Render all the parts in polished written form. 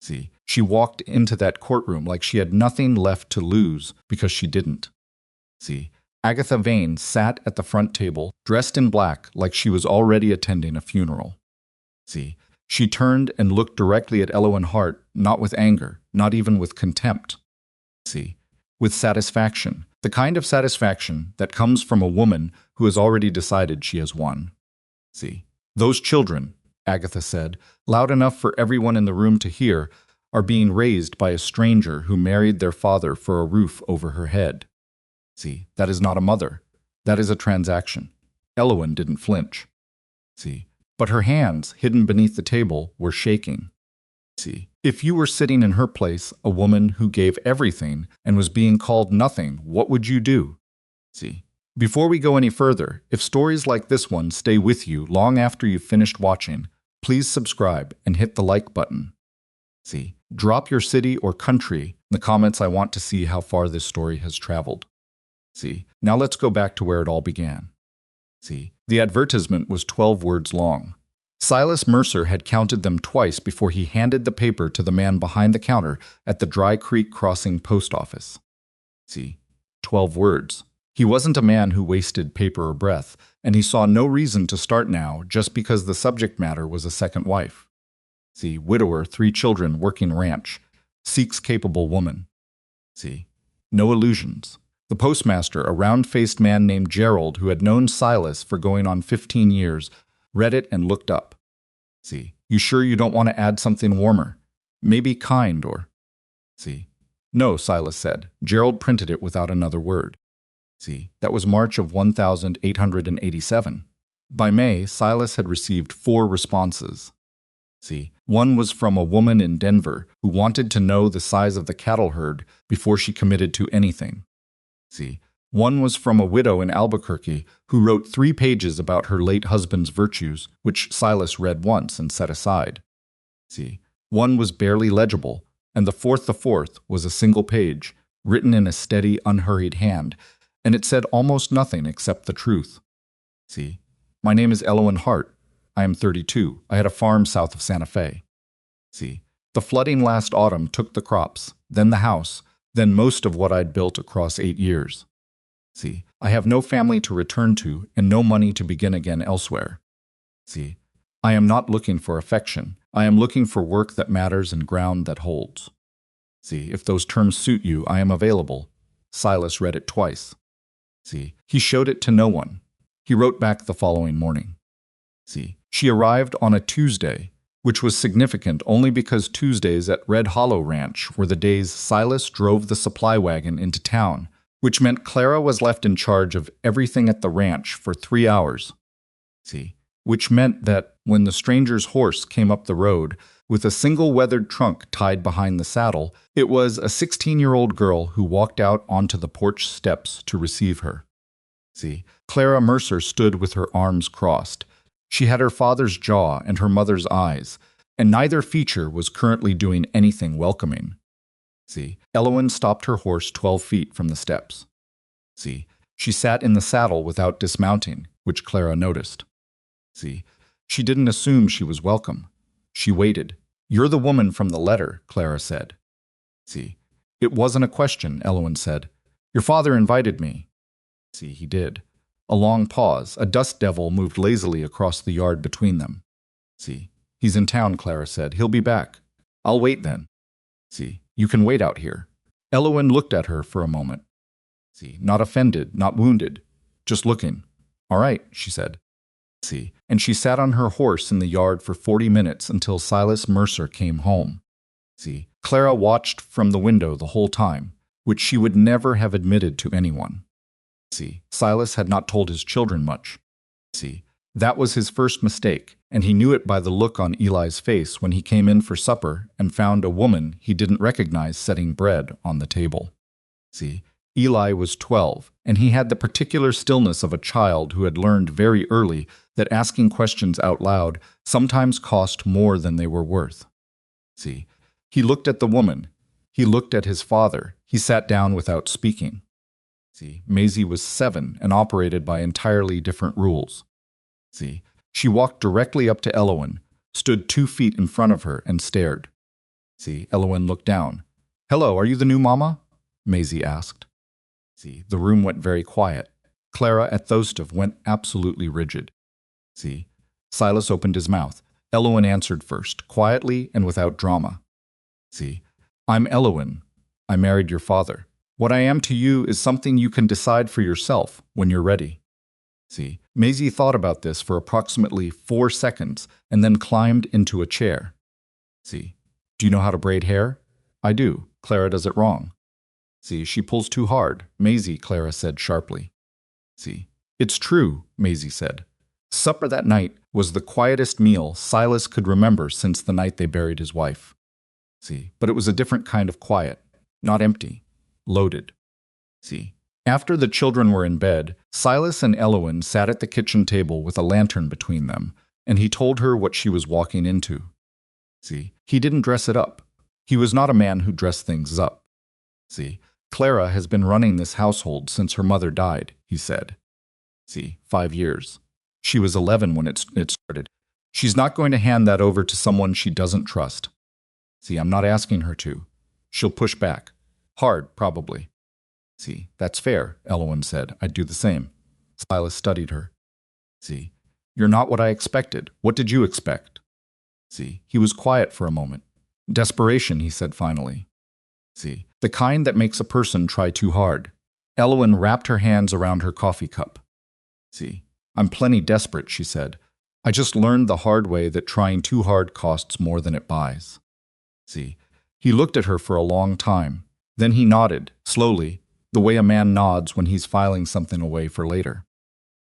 See, she walked into that courtroom like she had nothing left to lose because she didn't. See, Agatha Vane sat at the front table, dressed in black like she was already attending a funeral. See, she turned and looked directly at Elowen Hart, not with anger, not even with contempt. See, with satisfaction, the kind of satisfaction that comes from a woman who has already decided she has won. See, those children, Agatha said, loud enough for everyone in the room to hear, are being raised by a stranger who married their father for a roof over her head. See, that is not a mother. That is a transaction. Elowen didn't flinch. See, but her hands, hidden beneath the table, were shaking. See, if you were sitting in her place, a woman who gave everything and was being called nothing, what would you do? See, before we go any further, if stories like this one stay with you long after you've finished watching, please subscribe and hit the like button. See, drop your city or country in the comments. I want to see how far this story has traveled. See, now let's go back to where it all began. See, the advertisement was 12 words long. Silas Mercer had counted them twice before he handed the paper to the man behind the counter at the Dry Creek Crossing post office. See, 12 words. He wasn't a man who wasted paper or breath, and he saw no reason to start now just because the subject matter was a second wife. See, widower, 3 children, working ranch, seeks capable woman. See, no illusions. The postmaster, a round-faced man named Gerald who had known Silas for going on 15 years, read it and looked up. See, you sure you don't want to add something warmer? Maybe kind or... See, no, Silas said. Gerald printed it without another word. See, that was March of 1887. By May, Silas had received 4 responses. See, one was from a woman in Denver who wanted to know the size of the cattle herd before she committed to anything. See, one was from a widow in Albuquerque who wrote 3 pages about her late husband's virtues, which Silas read once and set aside. See, one was barely legible, and the fourth was a single page, written in a steady, unhurried hand, and it said almost nothing except the truth. See, my name is Elowen Hart. I am 32. I had a farm south of Santa Fe. See, the flooding last autumn took the crops, then the house, then most of what I'd built across 8 years. See, I have no family to return to and no money to begin again elsewhere. See, I am not looking for affection. I am looking for work that matters and ground that holds. See, if those terms suit you, I am available. Silas read it twice. See, he showed it to no one. He wrote back the following morning. See, she arrived on a Tuesday, which was significant only because Tuesdays at Red Hollow Ranch were the days Silas drove the supply wagon into town, which meant Clara was left in charge of everything at the ranch for 3 hours. See, which meant that when the stranger's horse came up the road with a single weathered trunk tied behind the saddle, it was a 16-year-old girl who walked out onto the porch steps to receive her. See, Clara Mercer stood with her arms crossed. She had her father's jaw and her mother's eyes, and neither feature was currently doing anything welcoming. See, Elowen stopped her horse 12 feet from the steps. See, she sat in the saddle without dismounting, which Clara noticed. See, she didn't assume she was welcome. She waited. "You're the woman from the letter," Clara said. See, "It wasn't a question," Elowen said. "Your father invited me." See, he did. A long pause. A dust devil moved lazily across the yard between them. See, "He's in town," Clara said. "He'll be back." "I'll wait then." See, "You can wait out here." Elowen looked at her for a moment. See, not offended, not wounded, just looking. "All right," she said. See, and she sat on her horse in the yard for 40 minutes until Silas Mercer came home. See, Clara watched from the window the whole time, which she would never have admitted to anyone. See, Silas had not told his children much. See, that was his first mistake, and he knew it by the look on Eli's face when he came in for supper and found a woman he didn't recognize setting bread on the table. See, Eli was 12, and he had the particular stillness of a child who had learned very early that asking questions out loud sometimes cost more than they were worth. See, he looked at the woman. He looked at his father. He sat down without speaking. See, Maisie was 7 and operated by entirely different rules. See, she walked directly up to Elowen, stood 2 feet in front of her, and stared. See, Elowen looked down. Hello, are you the new mama? Maisie asked. See, the room went very quiet. Clara at Thostov went absolutely rigid. See, Silas opened his mouth. Elowen answered first, quietly and without drama. See, I'm Elowen. I married your father. What I am to you is something you can decide for yourself when you're ready. See, Maisie thought about this for approximately 4 seconds and then climbed into a chair. See, do you know how to braid hair? I do. Clara does it wrong. See, she pulls too hard. Maisie, Clara said sharply. See, it's true, Maisie said. Supper that night was the quietest meal Silas could remember since the night they buried his wife. See, but it was a different kind of quiet, not empty, loaded. See, after the children were in bed, Silas and Elowen sat at the kitchen table with a lantern between them, and he told her what she was walking into. See, he didn't dress it up. He was not a man who dressed things up. See, Clara has been running this household since her mother died, he said. See, 5 years. She was 11 when it started. She's not going to hand that over to someone she doesn't trust. See, I'm not asking her to. She'll push back. Hard, probably. See, that's fair, Elowen said. I'd do the same. Silas studied her. See, you're not what I expected. What did you expect? See, he was quiet for a moment. Desperation, he said finally. See, the kind that makes a person try too hard. Elowen wrapped her hands around her coffee cup. See, I'm plenty desperate, she said. I just learned the hard way that trying too hard costs more than it buys. See, he looked at her for a long time. Then he nodded, slowly, the way a man nods when he's filing something away for later.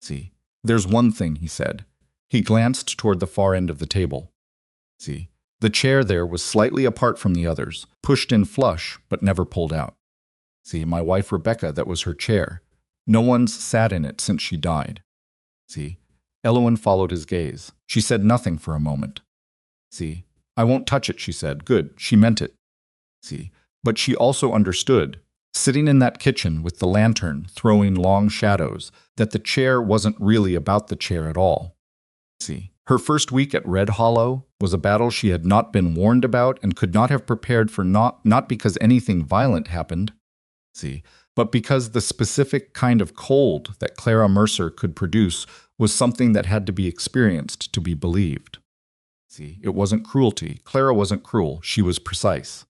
See, there's one thing, he said. He glanced toward the far end of the table. See, the chair there was slightly apart from the others, pushed in flush, but never pulled out. See, my wife Rebecca, that was her chair. No one's sat in it since she died. See, Elowen followed his gaze. She said nothing for a moment. See, I won't touch it, she said. Good, she meant it. See, but she also understood, sitting in that kitchen with the lantern throwing long shadows, that the chair wasn't really about the chair at all. See, her first week at Red Hollow was a battle she had not been warned about and could not have prepared for, not because anything violent happened, see, but because the specific kind of cold that Clara Mercer could produce was something that had to be experienced to be believed. See, it wasn't cruelty. Clara wasn't cruel. She was precise.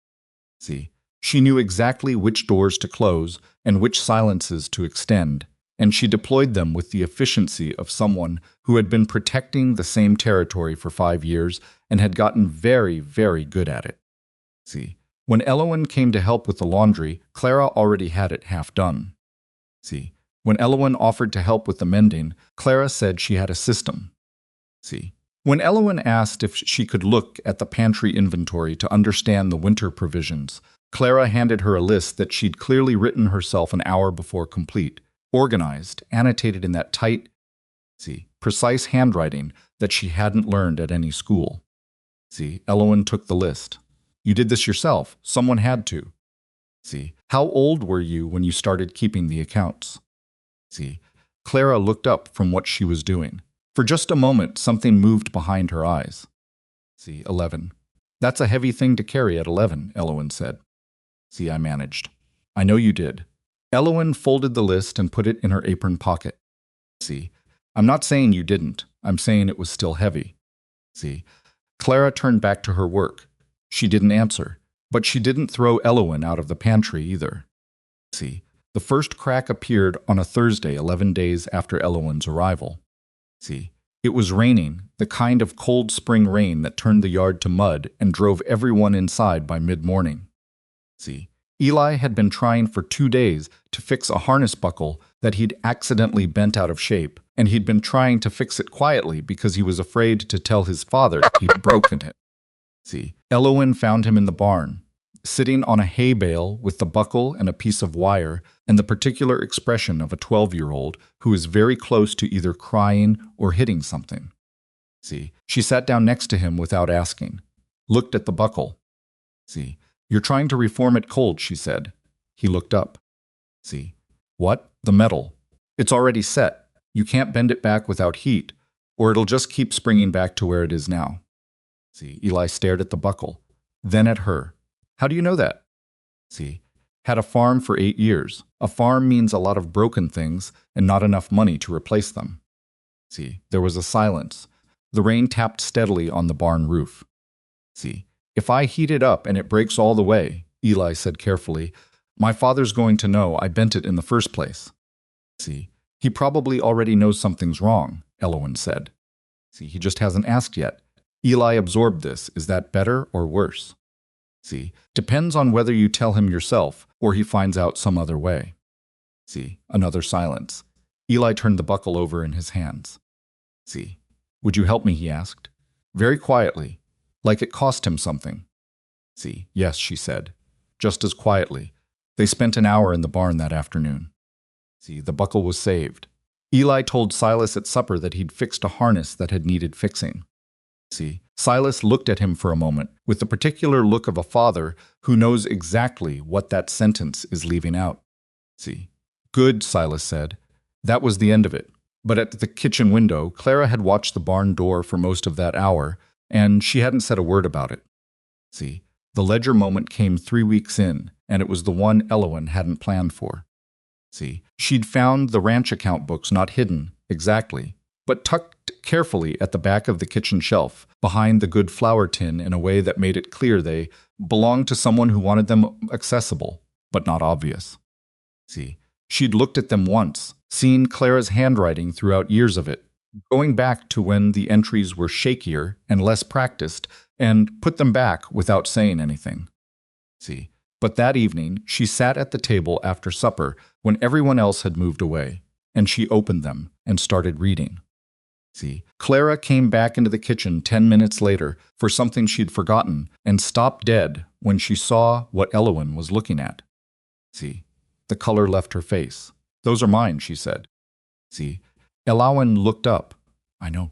See, she knew exactly which doors to close and which silences to extend, and she deployed them with the efficiency of someone who had been protecting the same territory for 5 years and had gotten very, very good at it. See, when Elowen came to help with the laundry, Clara already had it half done. See, when Elowen offered to help with the mending, Clara said she had a system. See, when Elowen asked if she could look at the pantry inventory to understand the winter provisions, Clara handed her a list that she'd clearly written herself an hour before complete, organized, annotated in that tight, precise handwriting that she hadn't learned at any school. See, Elowen took the list. You did this yourself. Someone had to. See, how old were you when you started keeping the accounts? See, Clara looked up from what she was doing. For just a moment, something moved behind her eyes. See, 11. That's a heavy thing to carry at 11, Elowen said. See, I managed. I know you did. Elowen folded the list and put it in her apron pocket. See, I'm not saying you didn't. I'm saying it was still heavy. See, Clara turned back to her work. She didn't answer, but she didn't throw Elowen out of the pantry either. See, the first crack appeared on a Thursday 11 days after Elowen's arrival. See, it was raining, the kind of cold spring rain that turned the yard to mud and drove everyone inside by mid-morning. See, Eli had been trying for 2 days to fix a harness buckle that he'd accidentally bent out of shape, and he'd been trying to fix it quietly because he was afraid to tell his father he'd broken it. See, Elowen found him in the barn, sitting on a hay bale with the buckle and a piece of wire and the particular expression of a 12-year-old who is very close to either crying or hitting something. See, she sat down next to him without asking, looked at the buckle. See, you're trying to reform it cold, she said. He looked up. See, what? The metal. It's already set. You can't bend it back without heat, or it'll just keep springing back to where it is now. See, Eli stared at the buckle, then at her. How do you know that? See, had a farm for 8 years. A farm means a lot of broken things and not enough money to replace them. See, there was a silence. The rain tapped steadily on the barn roof. See, if I heat it up and it breaks all the way, Eli said carefully, my father's going to know I bent it in the first place. See, he probably already knows something's wrong, Elowen said. See, he just hasn't asked yet. Eli absorbed this. Is that better or worse? See, depends on whether you tell him yourself or he finds out some other way. See, another silence. Eli turned the buckle over in his hands. See, would you help me, he asked. Very quietly, like it cost him something. See, yes, she said, just as quietly. They spent an hour in the barn that afternoon. See, the buckle was saved. Eli told Silas at supper that he'd fixed a harness that had needed fixing. See, Silas looked at him for a moment with the particular look of a father who knows exactly what that sentence is leaving out. See, good, Silas said. That was the end of it. But at the kitchen window, Clara had watched the barn door for most of that hour, and she hadn't said a word about it. See, the ledger moment came 3 weeks in, and it was the one Elowen hadn't planned for. See, she'd found the ranch account books not hidden, exactly, but tucked carefully at the back of the kitchen shelf, behind the good flour tin in a way that made it clear they belonged to someone who wanted them accessible, but not obvious. See, she'd looked at them once, seen Clara's handwriting throughout years of it, going back to when the entries were shakier and less practiced, and put them back without saying anything. See, but that evening she sat at the table after supper when everyone else had moved away, and she opened them and started reading. See, Clara came back into the kitchen 10 minutes later for something she'd forgotten and stopped dead when she saw what Elowen was looking at. See, the color left her face. Those are mine, she said. See, Elowen looked up. I know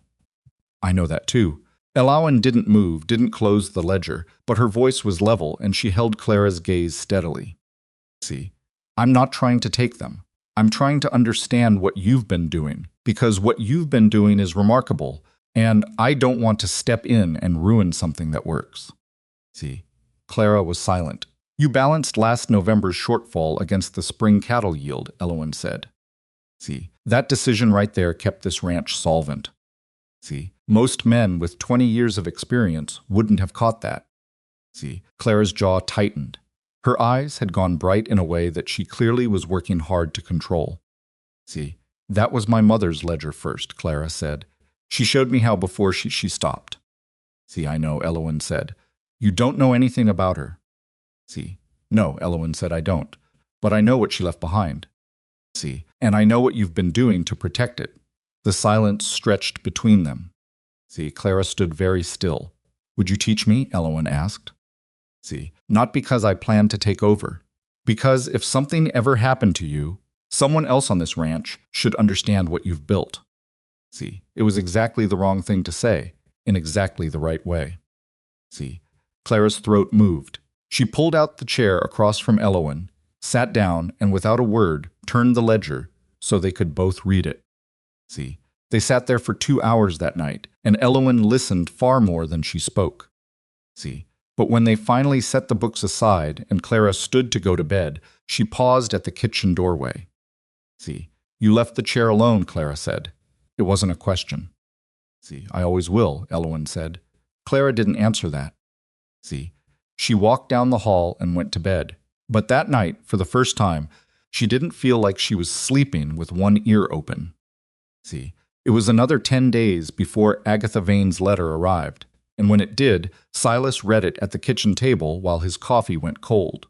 that too. Elowen didn't move, didn't close the ledger, but her voice was level and she held Clara's gaze steadily. See, I'm not trying to take them. I'm trying to understand what you've been doing, because what you've been doing is remarkable, and I don't want to step in and ruin something that works. See, Clara was silent. You balanced last November's shortfall against the spring cattle yield, Elowen said. See, that decision right there kept this ranch solvent. See, most men with 20 years of experience wouldn't have caught that. See, Clara's jaw tightened. Her eyes had gone bright in a way that she clearly was working hard to control. See, that was my mother's ledger first, Clara said. She showed me how before she stopped. See, I know, Elowen said. You don't know anything about her. See, no, Elowen said, I don't. But I know what she left behind. See, and I know what you've been doing to protect it. The silence stretched between them. See, Clara stood very still. Would you teach me? Elowen asked. See, not because I plan to take over. Because if something ever happened to you, someone else on this ranch should understand what you've built. See, it was exactly the wrong thing to say, in exactly the right way. See, Clara's throat moved. She pulled out the chair across from Elowen, sat down, and without a word, turned the ledger so they could both read it. See, they sat there for 2 hours that night, and Elowen listened far more than she spoke. See, but when they finally set the books aside and Clara stood to go to bed, she paused at the kitchen doorway. See, you left the chair alone, Clara said. It wasn't a question. See, I always will, Elowen said. Clara didn't answer that. See, she walked down the hall and went to bed. But that night, for the first time, she didn't feel like she was sleeping with one ear open. See, it was another 10 days before Agatha Vane's letter arrived, and when it did, Silas read it at the kitchen table while his coffee went cold.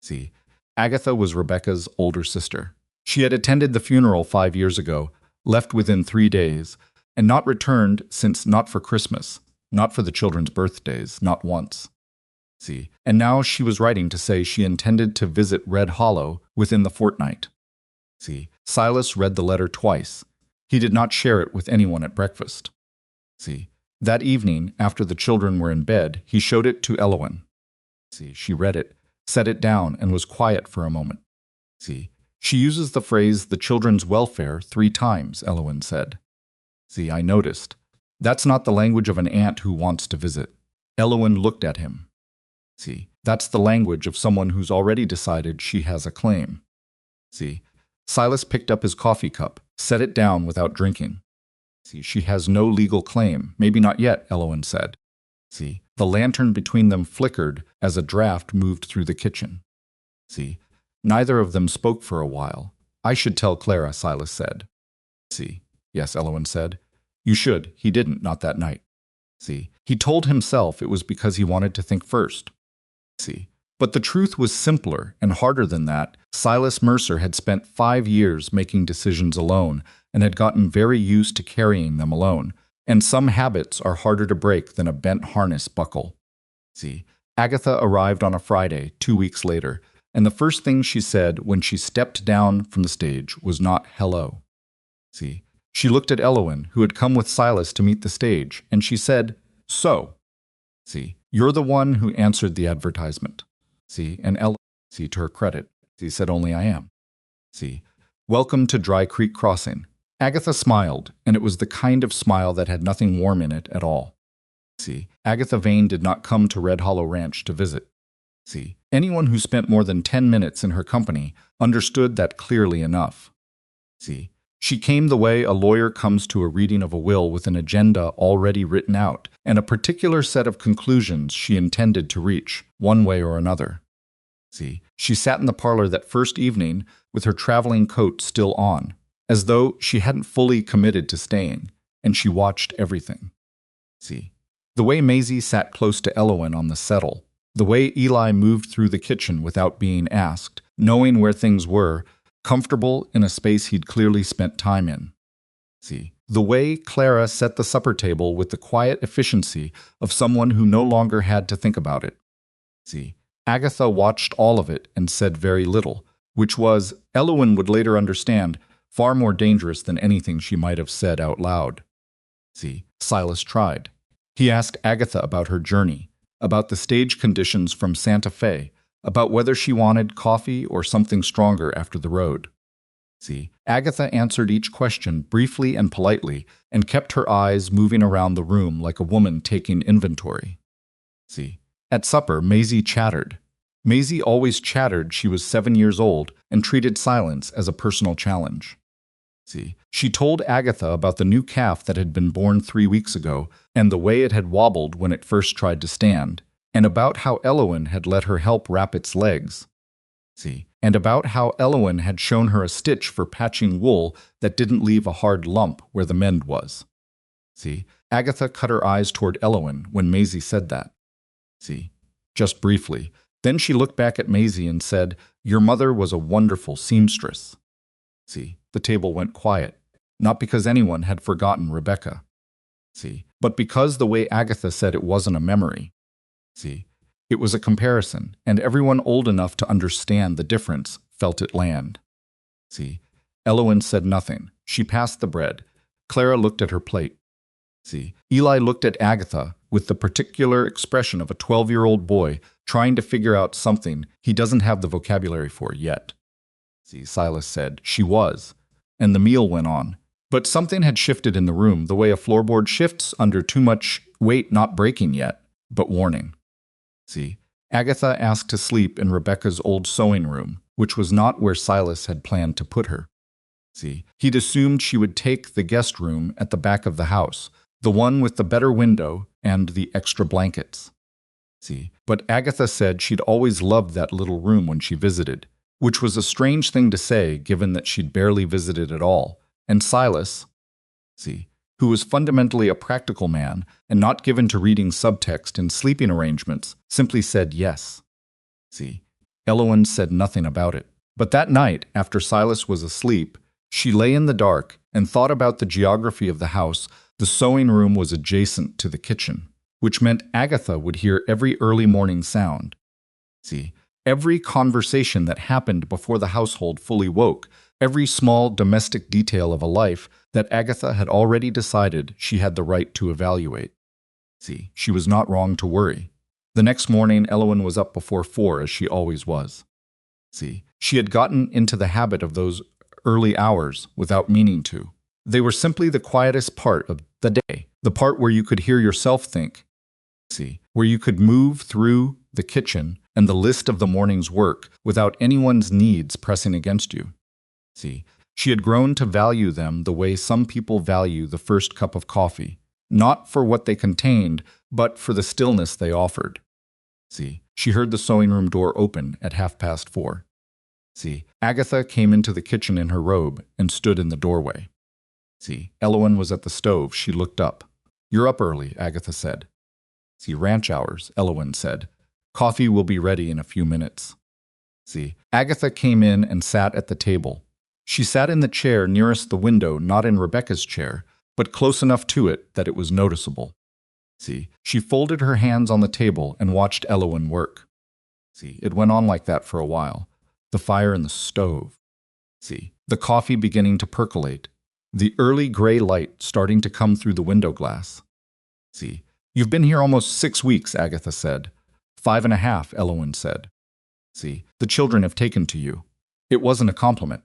See, Agatha was Rebecca's older sister. She had attended the funeral 5 years ago, left within 3 days, and not returned since not for Christmas, not for the children's birthdays, not once. See, and now she was writing to say she intended to visit Red Hollow within the fortnight. See, Silas read the letter twice. He did not share it with anyone at breakfast. See, that evening, after the children were in bed, he showed it to Elowen. See, she read it, set it down, and was quiet for a moment. See, she uses the phrase, the children's welfare, 3 times, Elowen said. See, I noticed. That's not the language of an aunt who wants to visit. Elowen looked at him. See, that's the language of someone who's already decided she has a claim. See, Silas picked up his coffee cup, set it down without drinking. See, she has no legal claim. Maybe not yet, Elowen said. See, the lantern between them flickered as a draft moved through the kitchen. See, neither of them spoke for a while. I should tell Clara, Silas said. See, yes, Elowen said. You should. He didn't, not that night. See, he told himself it was because he wanted to think first. See, but the truth was simpler and harder than that. Silas Mercer had spent 5 years making decisions alone and had gotten very used to carrying them alone, and some habits are harder to break than a bent harness buckle. See, Agatha arrived on a Friday, 2 weeks later, and the first thing she said when she stepped down from the stage was not hello. See, she looked at Elowen, who had come with Silas to meet the stage, and she said, so. See, you're the one who answered the advertisement. See, and Elowen, see, to her credit, she said only I am. See, welcome to Dry Creek Crossing. Agatha smiled, and it was the kind of smile that had nothing warm in it at all. See, Agatha Vane did not come to Red Hollow Ranch to visit. See, anyone who spent more than 10 minutes in her company understood that clearly enough. See, she came the way a lawyer comes to a reading of a will with an agenda already written out and a particular set of conclusions she intended to reach, one way or another. See, she sat in the parlor that first evening with her traveling coat still on, as though she hadn't fully committed to staying, and she watched everything. See, the way Maisie sat close to Elowen on the settle, the way Eli moved through the kitchen without being asked, knowing where things were, comfortable in a space he'd clearly spent time in. See, the way Clara set the supper table with the quiet efficiency of someone who no longer had to think about it. See, Agatha watched all of it and said very little, which was, Elowen would later understand, far more dangerous than anything she might have said out loud. See, Silas tried. He asked Agatha about her journey, about the stage conditions from Santa Fe, about whether she wanted coffee or something stronger after the road. See, Agatha answered each question briefly and politely and kept her eyes moving around the room like a woman taking inventory. See, at supper, Maisie chattered. Maisie always chattered. She was 7 years old and treated silence as a personal challenge. See, she told Agatha about the new calf that had been born 3 weeks ago and the way it had wobbled when it first tried to stand, and about how Elowen had let her help wrap its legs. See, and about how Elowen had shown her a stitch for patching wool that didn't leave a hard lump where the mend was. See, Agatha cut her eyes toward Elowen when Maisie said that. See, just briefly. Then she looked back at Maisie and said, your mother was a wonderful seamstress. See, the table went quiet, not because anyone had forgotten Rebecca. See, but because the way Agatha said it wasn't a memory. See, it was a comparison, and everyone old enough to understand the difference felt it land. See, Elowen said nothing. She passed the bread. Clara looked at her plate. See, Eli looked at Agatha with the particular expression of a 12-year-old boy trying to figure out something he doesn't have the vocabulary for yet. See, Silas said, she was, and the meal went on. But something had shifted in the room, the way a floorboard shifts under too much weight, not breaking yet, but warning. See, Agatha asked to sleep in Rebecca's old sewing room, which was not where Silas had planned to put her. See, he'd assumed she would take the guest room at the back of the house, the one with the better window and the extra blankets. See, but Agatha said she'd always loved that little room when she visited, which was a strange thing to say given that she'd barely visited at all, and Silas, see, who was fundamentally a practical man and not given to reading subtext in sleeping arrangements, simply said yes. See, Elowen said nothing about it. But that night, after Silas was asleep, she lay in the dark and thought about the geography of the house. The sewing room was adjacent to the kitchen, which meant Agatha would hear every early morning sound. See, every conversation that happened before the household fully woke, every small domestic detail of a life that Agatha had already decided she had the right to evaluate. See, she was not wrong to worry. The next morning, Elowen was up before 4, as she always was. See, she had gotten into the habit of those early hours without meaning to. They were simply the quietest part of the day, the part where you could hear yourself think. See, where you could move through the kitchen, and the list of the morning's work without anyone's needs pressing against you. See, she had grown to value them the way some people value the first cup of coffee, not for what they contained, but for the stillness they offered. See, she heard the sewing room door open at 4:30. See, Agatha came into the kitchen in her robe and stood in the doorway. See, Elowen was at the stove. She looked up. "You're up early," Agatha said. "See, ranch hours," Elowen said. "Coffee will be ready in a few minutes." See, Agatha came in and sat at the table. She sat in the chair nearest the window, not in Rebecca's chair, but close enough to it that it was noticeable. See, she folded her hands on the table and watched Elowen work. See, it went on like that for a while. The fire in the stove. See, the coffee beginning to percolate. The early gray light starting to come through the window glass. See, "You've been here almost 6 weeks," Agatha said. 5.5, Elowen said. See, "The children have taken to you." It wasn't a compliment.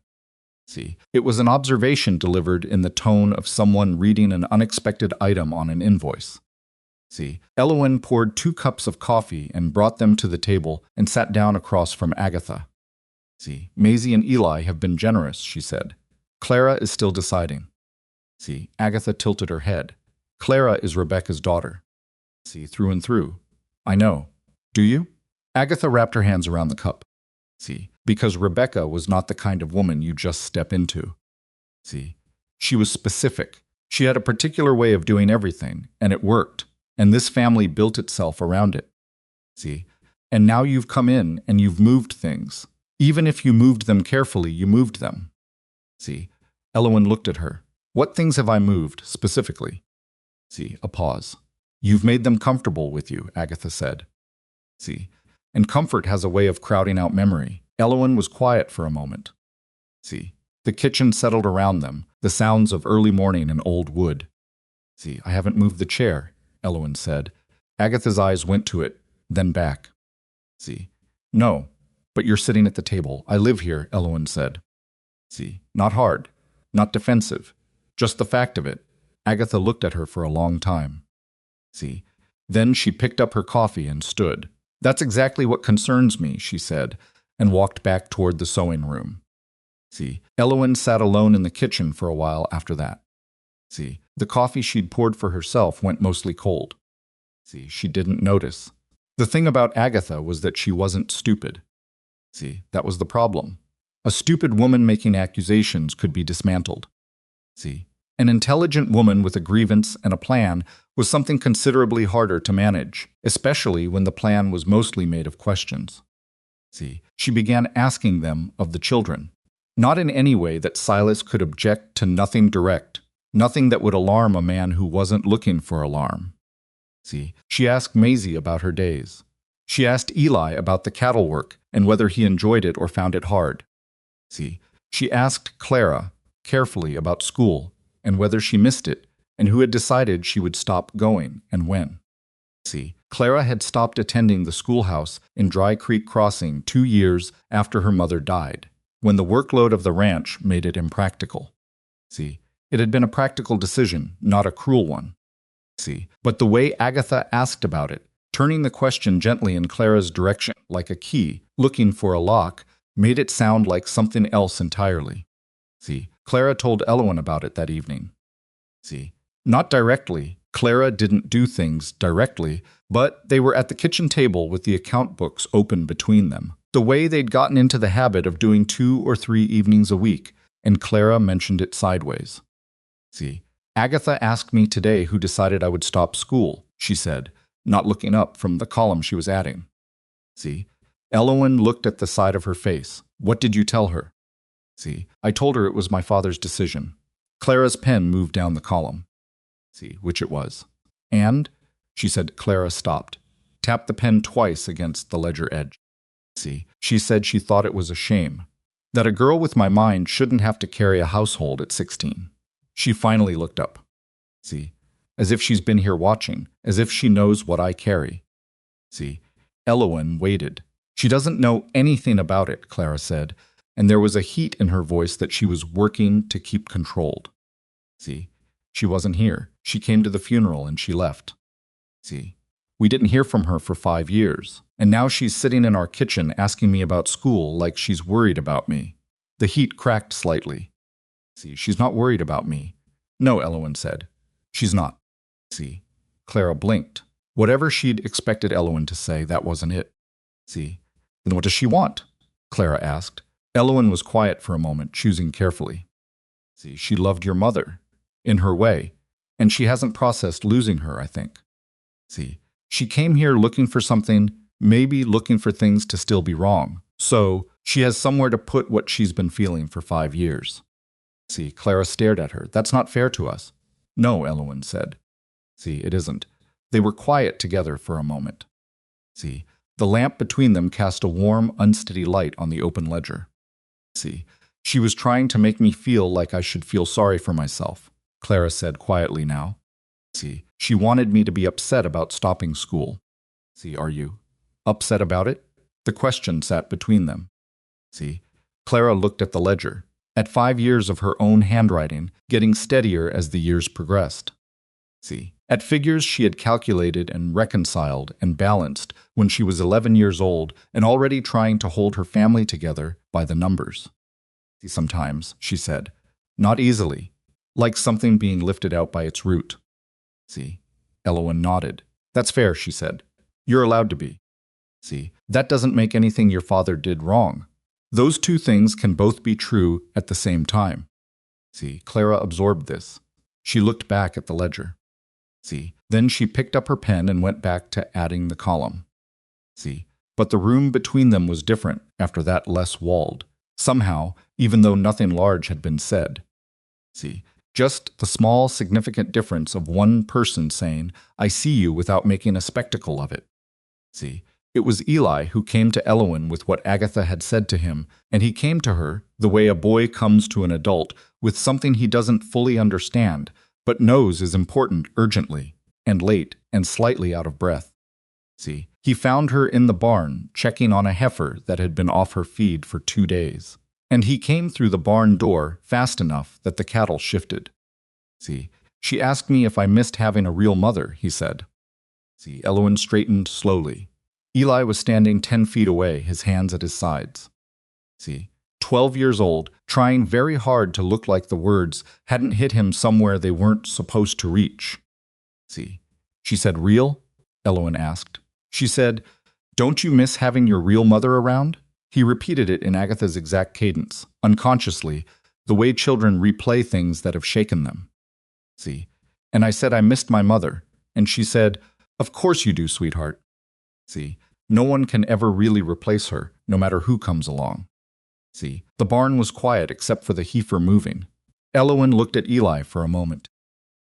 See, it was an observation delivered in the tone of someone reading an unexpected item on an invoice. See, Elowen poured 2 cups of coffee and brought them to the table and sat down across from Agatha. See, "Maisie and Eli have been generous," she said. "Clara is still deciding." See, Agatha tilted her head. "Clara is Rebecca's daughter." See, "Through and through." "I know. Do you?" Agatha wrapped her hands around the cup. See, "Because Rebecca was not the kind of woman you just step into." See, "She was specific. She had a particular way of doing everything, and it worked, and this family built itself around it." See, "And now you've come in and you've moved things. Even if you moved them carefully, you moved them." See, Elowen looked at her. "What things have I moved, specifically?" See, a pause. "You've made them comfortable with you," Agatha said. See, "And comfort has a way of crowding out memory." Elowen was quiet for a moment. See, the kitchen settled around them, the sounds of early morning and old wood. See, "I haven't moved the chair," Elowen said. Agatha's eyes went to it, then back. See, "No, but you're sitting at the table. I live here," Elowen said. See, "Not hard, not defensive, just the fact of it." Agatha looked at her for a long time. See, then she picked up her coffee and stood. "That's exactly what concerns me," she said, and walked back toward the sewing room. See, Elowen sat alone in the kitchen for a while after that. See, the coffee she'd poured for herself went mostly cold. See, she didn't notice. The thing about Agatha was that she wasn't stupid. See, that was the problem. A stupid woman making accusations could be dismantled. See, an intelligent woman with a grievance and a plan was something considerably harder to manage, especially when the plan was mostly made of questions. See, she began asking them of the children. Not in any way that Silas could object to, nothing direct, nothing that would alarm a man who wasn't looking for alarm. See, she asked Maisie about her days. She asked Eli about the cattle work and whether he enjoyed it or found it hard. See, she asked Clara carefully about school and whether she missed it and who had decided she would stop going and when. See, Clara had stopped attending the schoolhouse in Dry Creek Crossing 2 years after her mother died, when the workload of the ranch made it impractical. See, it had been a practical decision, not a cruel one. See, but the way Agatha asked about it, turning the question gently in Clara's direction like a key, looking for a lock, made it sound like something else entirely. See, Clara told Elowen about it that evening. See, not directly. Clara didn't do things directly, but they were at the kitchen table with the account books open between them, the way they'd gotten into the habit of doing 2 or 3 evenings a week, and Clara mentioned it sideways. See, Agatha asked me today who decided I would stop school, she said, not looking up from the column she was adding. See, Elowen looked at the side of her face. What did you tell her? See, I told her it was my father's decision. Clara's pen moved down the column. See, which it was. And, she said. Clara stopped, tapped the pen twice against the ledger edge. See, she said she thought it was a shame, that a girl with my mind shouldn't have to carry a household at 16. She finally looked up. See, as if she's been here watching, as if she knows what I carry. See, Elowen waited. She doesn't know anything about it, Clara said, and there was a heat in her voice that she was working to keep controlled. See, she wasn't here. She came to the funeral and she left. See, We didn't hear from her for 5 years, and now she's sitting in our kitchen asking me about school like she's worried about me. The heat cracked slightly. See, she's not worried about me. No, Elowen said. She's not. See, Clara blinked. Whatever she'd expected Elowen to say, that wasn't it. See, then what does she want? Clara asked. Elowen was quiet for a moment, choosing carefully. See, she loved your mother, in her way, and she hasn't processed losing her, I think. See, she came here looking for something, maybe looking for things to still be wrong. So, she has somewhere to put what she's been feeling for 5 years. See, Clara stared at her. That's not fair to us. No, Elowen said. See, it isn't. They were quiet together for a moment. See, the lamp between them cast a warm, unsteady light on the open ledger. See, she was trying to make me feel like I should feel sorry for myself, Clara said quietly now. See, she wanted me to be upset about stopping school. See, are you upset about it? The question sat between them. See, Clara looked at the ledger, at 5 years of her own handwriting, getting steadier as the years progressed. See, at figures she had calculated and reconciled and balanced when she was 11 years old and already trying to hold her family together by the numbers. See, sometimes, she said, not easily, like something being lifted out by its root. See, Elowen nodded. That's fair, she said. You're allowed to be. See, that doesn't make anything your father did wrong. Those two things can both be true at the same time. See, Clara absorbed this. She looked back at the ledger. See, then she picked up her pen and went back to adding the column. See, but the room between them was different after that, less walled. Somehow, even though nothing large had been said. See, just the small, significant difference of one person saying, I see you, without making a spectacle of it. See, it was Eli who came to Elowen with what Agatha had said to him, and he came to her the way a boy comes to an adult with something he doesn't fully understand, but knows is important urgently, and late, and slightly out of breath. See, he found her in the barn, checking on a heifer that had been off her feed for 2 days. And he came through the barn door fast enough that the cattle shifted. See, she asked me if I missed having a real mother, he said. See, Elowen straightened slowly. Eli was standing 10 feet away, his hands at his sides. See, 12 years old, trying very hard to look like the words hadn't hit him somewhere they weren't supposed to reach. See, she said, real? Elowen asked. She said, don't you miss having your real mother around? He repeated it in Agatha's exact cadence, unconsciously, the way children replay things that have shaken them. See, and I said I missed my mother, and she said, of course you do, sweetheart. See, no one can ever really replace her, no matter who comes along. See, the barn was quiet except for the heifer moving. Elowen looked at Eli for a moment.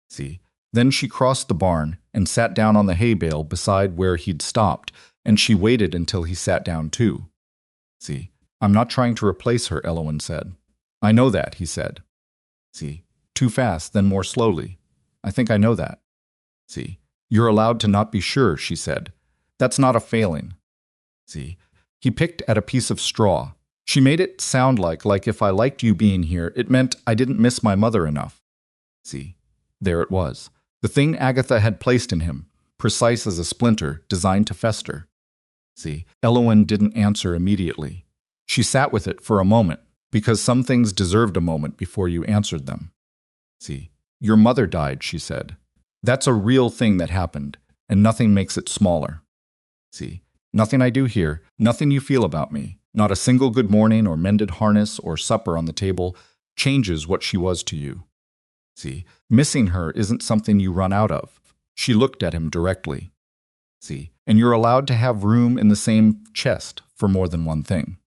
See, then she crossed the barn and sat down on the hay bale beside where he'd stopped, and she waited until he sat down too. See, I'm not trying to replace her, Elowen said. I know that, he said. See, too fast, then more slowly. I think I know that. See, you're allowed to not be sure, she said. That's not a failing. See, he picked at a piece of straw. She made it sound like if I liked you being here, it meant I didn't miss my mother enough. See, there it was. The thing Agatha had placed in him, precise as a splinter, designed to fester. See, Elowen didn't answer immediately. She sat with it for a moment, because some things deserved a moment before you answered them. See, your mother died, she said. That's a real thing that happened, and nothing makes it smaller. See, nothing I do here, nothing you feel about me, not a single good morning or mended harness or supper on the table, changes what she was to you. See, missing her isn't something you run out of. She looked at him directly. See, and you're allowed to have room in the same chest for more than one thing.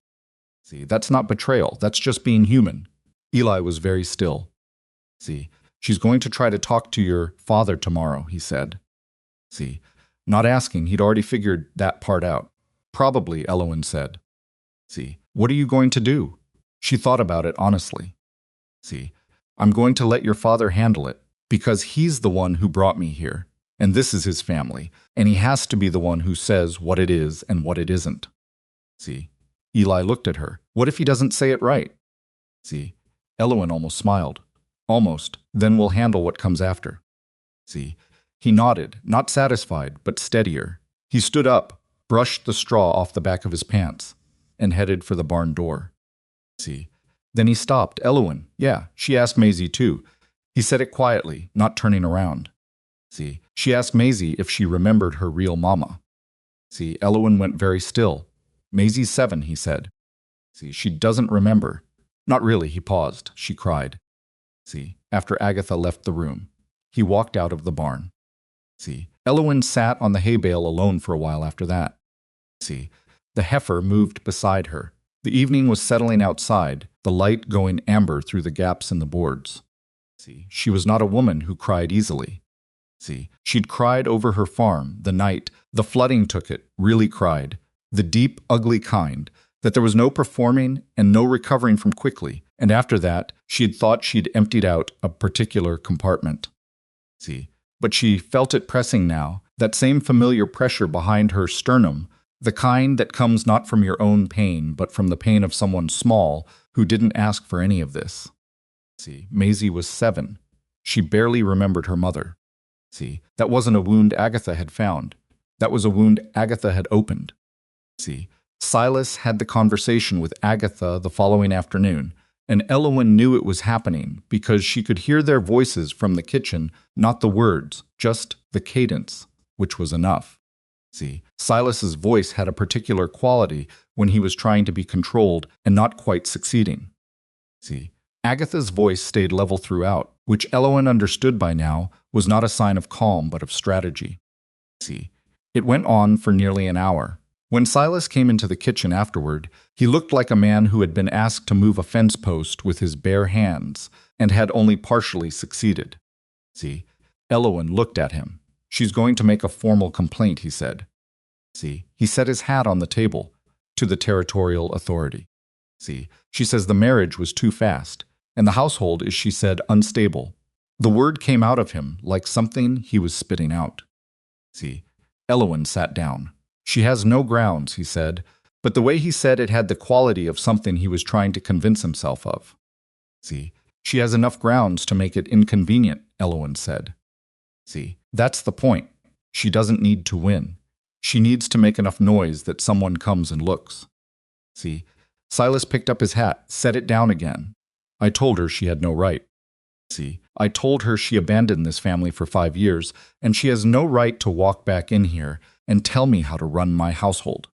See, that's not betrayal, that's just being human. Eli was very still. See, she's going to try to talk to your father tomorrow, he said. See, not asking, he'd already figured that part out. Probably, Elowen said. See, what are you going to do? She thought about it honestly. See, I'm going to let your father handle it, because he's the one who brought me here, and this is his family, and he has to be the one who says what it is and what it isn't. See, Eli looked at her. What if he doesn't say it right? See, Elowen almost smiled. Almost, then we'll handle what comes after. See, He nodded, not satisfied, but steadier. He stood up, brushed the straw off the back of his pants, and headed for the barn door. See. Then he stopped. Elowen, yeah, she asked Maisie too. He said it quietly, not turning around. See. She asked Maisie if she remembered her real mama. See. Elowen went very still. Maisie's 7, he said. See. She doesn't remember. Not really, he paused. She cried. See. After Agatha left the room, he walked out of the barn. See. Elowen sat on the hay bale alone for a while after that. See. The heifer moved beside her. The evening was settling outside, the light going amber through the gaps in the boards. See. She was not a woman who cried easily. See. She'd cried over her farm, the night, the flooding took it, really cried. The deep, ugly kind, that there was no performing and no recovering from quickly, and after that, she had thought she'd emptied out a particular compartment. See. But she felt it pressing now, that same familiar pressure behind her sternum, the kind that comes not from your own pain, but from the pain of someone small who didn't ask for any of this. See, Maisie was 7. She barely remembered her mother. See, that wasn't a wound Agatha had found. That was a wound Agatha had opened. See, Silas had the conversation with Agatha the following afternoon, and Elowen knew it was happening because she could hear their voices from the kitchen, not the words, just the cadence, which was enough. See, Silas's voice had a particular quality when he was trying to be controlled and not quite succeeding. See, Agatha's voice stayed level throughout, which Elowen understood by now was not a sign of calm but of strategy. See, it went on for nearly an hour. When Silas came into the kitchen afterward, he looked like a man who had been asked to move a fence post with his bare hands and had only partially succeeded. See, Elowen looked at him. She's going to make a formal complaint, he said. See, he set his hat on the table, to the territorial authority. See, she says the marriage was too fast, and the household is, she said, unstable. The word came out of him like something he was spitting out. See, Elowen sat down. She has no grounds, he said, but the way he said it had the quality of something he was trying to convince himself of. See, she has enough grounds to make it inconvenient, Elowen said. See, that's the point. She doesn't need to win. She needs to make enough noise that someone comes and looks. See, Silas picked up his hat, set it down again. I told her she had no right. See, I told her she abandoned this family for 5 years, and she has no right to walk back in here and tell me how to run my household.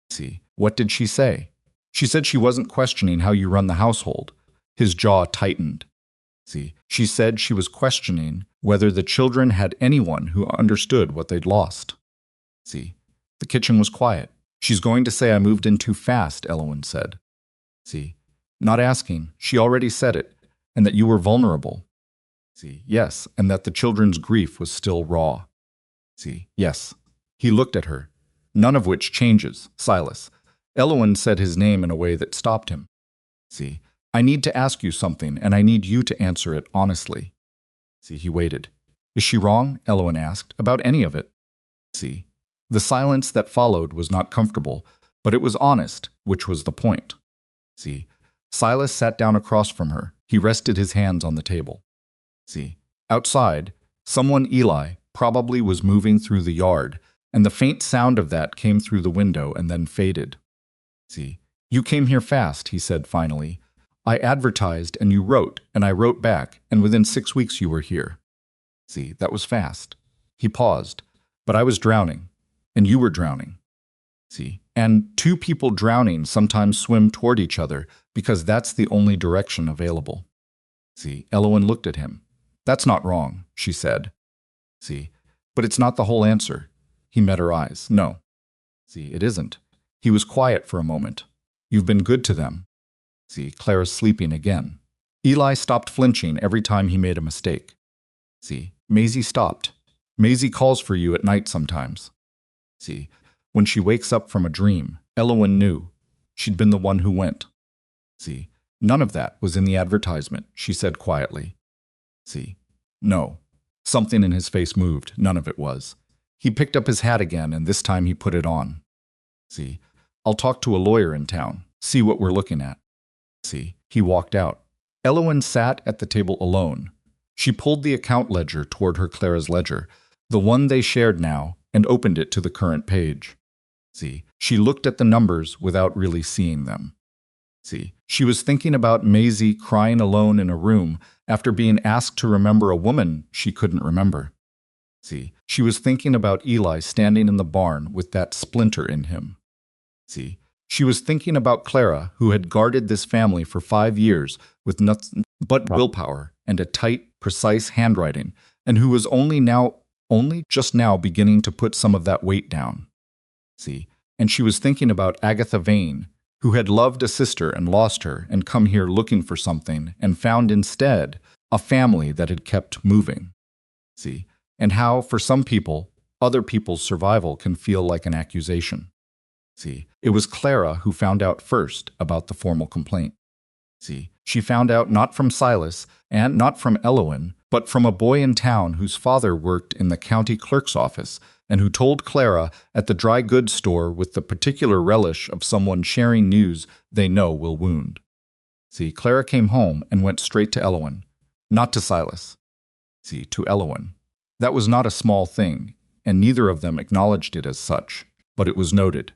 See, what did she say? She said she wasn't questioning how you run the household. His jaw tightened. See, she said she was questioning whether the children had anyone who understood what they'd lost. See, the kitchen was quiet. She's going to say I moved in too fast, Elowen said. See, not asking, she already said it, and that you were vulnerable. See, yes, and that the children's grief was still raw. See, yes. He looked at her. None of which changes, Silas. Elowen said his name in a way that stopped him. See, I need to ask you something, and I need you to answer it honestly. See, he waited. Is she wrong? Elowen asked. About any of it? See, the silence that followed was not comfortable, but it was honest, which was the point. See, Silas sat down across from her. He rested his hands on the table. See, outside, someone, Eli, probably was moving through the yard, and the faint sound of that came through the window and then faded. See, you came here fast, he said finally. I advertised and you wrote, and I wrote back, and within 6 weeks you were here. See, that was fast. He paused. But I was drowning, and you were drowning. See, and 2 people drowning sometimes swim toward each other because that's the only direction available. See, Elowen looked at him. That's not wrong, she said. See, but it's not the whole answer. He met her eyes. No. See, it isn't. He was quiet for a moment. You've been good to them. See, Clara's sleeping again. Eli stopped flinching every time he made a mistake. See, Maisie stopped. Maisie calls for you at night sometimes. See, when she wakes up from a dream, Elowen knew. She'd been the one who went. See, none of that was in the advertisement, she said quietly. See, no. Something in his face moved. None of it was. He picked up his hat again, and this time he put it on. See, I'll talk to a lawyer in town, see what we're looking at. See, he walked out. Elowen sat at the table alone. She pulled the account ledger toward her Clara's ledger. the one they shared now, and opened it to the current page. See, she looked at the numbers without really seeing them. See, she was thinking about Maisie crying alone in a room after being asked to remember a woman she couldn't remember. See, she was thinking about Eli standing in the barn with that splinter in him. See, she was thinking about Clara, who had guarded this family for 5 years with nothing but willpower and a tight, precise handwriting, and who was only just now beginning to put some of that weight down. See, and she was thinking about Agatha Vane, who had loved a sister and lost her and come here looking for something and found instead a family that had kept moving. See, and how, for some people, other people's survival can feel like an accusation. See, it was Clara who found out first about the formal complaint. See, she found out not from Silas and not from Elowen, but from a boy in town whose father worked in the county clerk's office and who told Clara at the dry goods store with the particular relish of someone sharing news they know will wound. See, Clara came home and went straight to Elowen, not to Silas. See, to Elowen. That was not a small thing, and neither of them acknowledged it as such, but it was noted.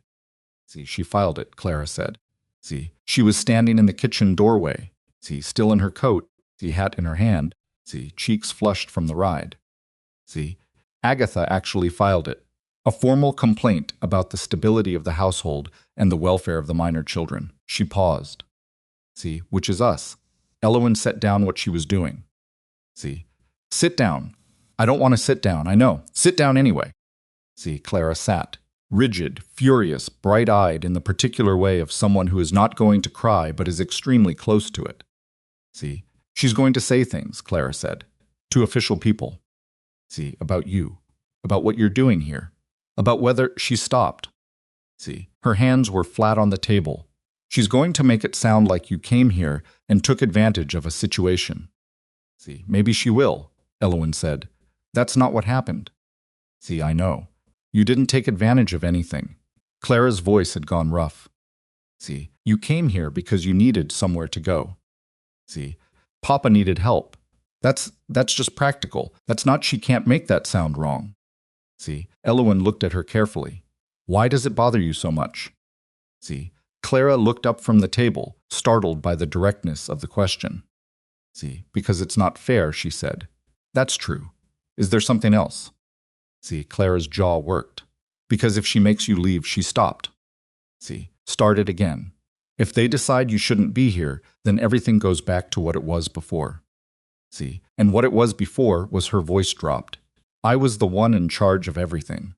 See, she filed it, Clara said. See, she was standing in the kitchen doorway. See, still in her coat. See, hat in her hand. See, cheeks flushed from the ride. See, Agatha actually filed it. A formal complaint about the stability of the household and the welfare of the minor children. She paused. See, which is us. Elowen set down what she was doing. See, sit down. I don't want to sit down, I know. Sit down anyway. See, Clara sat. Rigid, furious, bright-eyed in the particular way of someone who is not going to cry but is extremely close to it. See, she's going to say things, Clara said, to official people. See, about you, about what you're doing here, about whether she stopped. See, her hands were flat on the table. She's going to make it sound like you came here and took advantage of a situation. See, maybe she will, Elowen said. That's not what happened. See, I know. You didn't take advantage of anything. Clara's voice had gone rough. See, you came here because you needed somewhere to go. See, Papa needed help. That's just practical. That's not she can't make that sound wrong. See, Elowen looked at her carefully. Why does it bother you so much? See, Clara looked up from the table, startled by the directness of the question. See, because it's not fair, she said. That's true. Is there something else? See, Clara's jaw worked. Because if she makes you leave, she stopped. See, start it again. If they decide you shouldn't be here, then everything goes back to what it was before. See, and what it was before was her voice dropped. I was the one in charge of everything.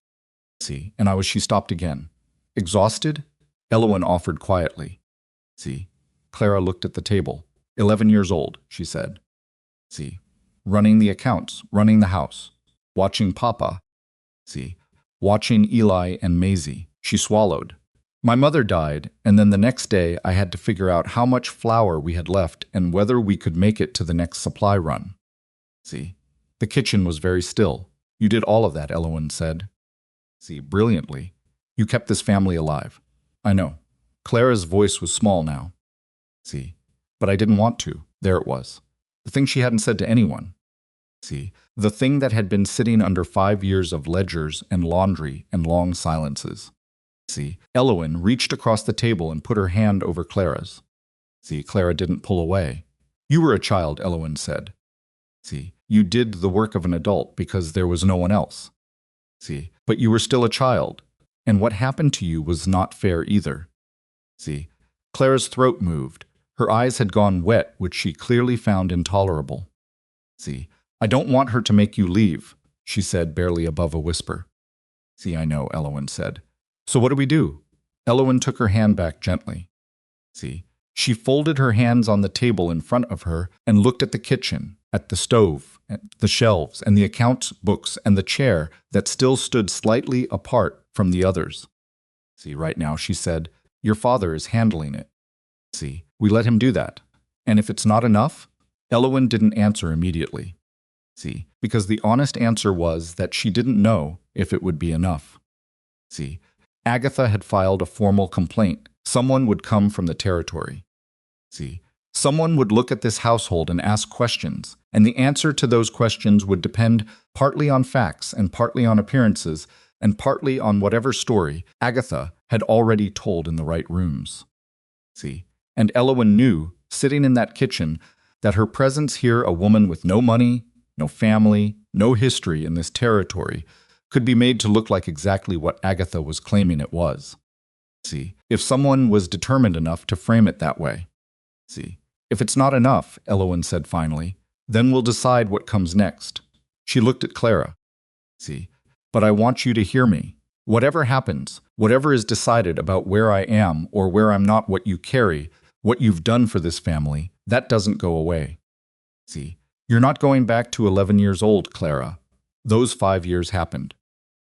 See, and she stopped again. Exhausted? Elowen offered quietly. See, Clara looked at the table. 11 years old, she said. See, running the accounts, running the house, watching Papa. See, watching Eli and Maisie. She swallowed. My mother died, and then the next day I had to figure out how much flour we had left and whether we could make it to the next supply run. See, the kitchen was very still. You did all of that, Elowen said. See, brilliantly. You kept this family alive. I know. Clara's voice was small now. See, but I didn't want to. There it was. The thing she hadn't said to anyone. See, the thing that had been sitting under 5 years of ledgers and laundry and long silences. See, Elowen reached across the table and put her hand over Clara's. See, Clara didn't pull away. You were a child, Elowen said. See, you did the work of an adult because there was no one else. See, but you were still a child, and what happened to you was not fair either. See, Clara's throat moved. Her eyes had gone wet, which she clearly found intolerable. See, I don't want her to make you leave, she said barely above a whisper. See, I know, Elowen said. So what do we do? Elowen took her hand back gently. See, she folded her hands on the table in front of her and looked at the kitchen, at the stove, at the shelves, and the account books and the chair that still stood slightly apart from the others. See, right now, she said, your father is handling it. See, we let him do that. And if it's not enough? Elowen didn't answer immediately. See, because the honest answer was that she didn't know if it would be enough. See, Agatha had filed a formal complaint. Someone would come from the territory. See, Someone would look at this household and ask questions, and the answer to those questions would depend partly on facts and partly on appearances and partly on whatever story Agatha had already told in the right rooms. See, and Elowen knew, sitting in that kitchen, that her presence here, a woman with no money, no family, no history in this territory, could be made to look like exactly what Agatha was claiming it was. See, if someone was determined enough to frame it that way. See, if it's not enough, Elowen said finally, then we'll decide what comes next. She looked at Clara. See, but I want you to hear me. Whatever happens, whatever is decided about where I am or where I'm not, what you carry, what you've done for this family, that doesn't go away. See, you're not going back to 11 years old, Clara. Those 5 years happened.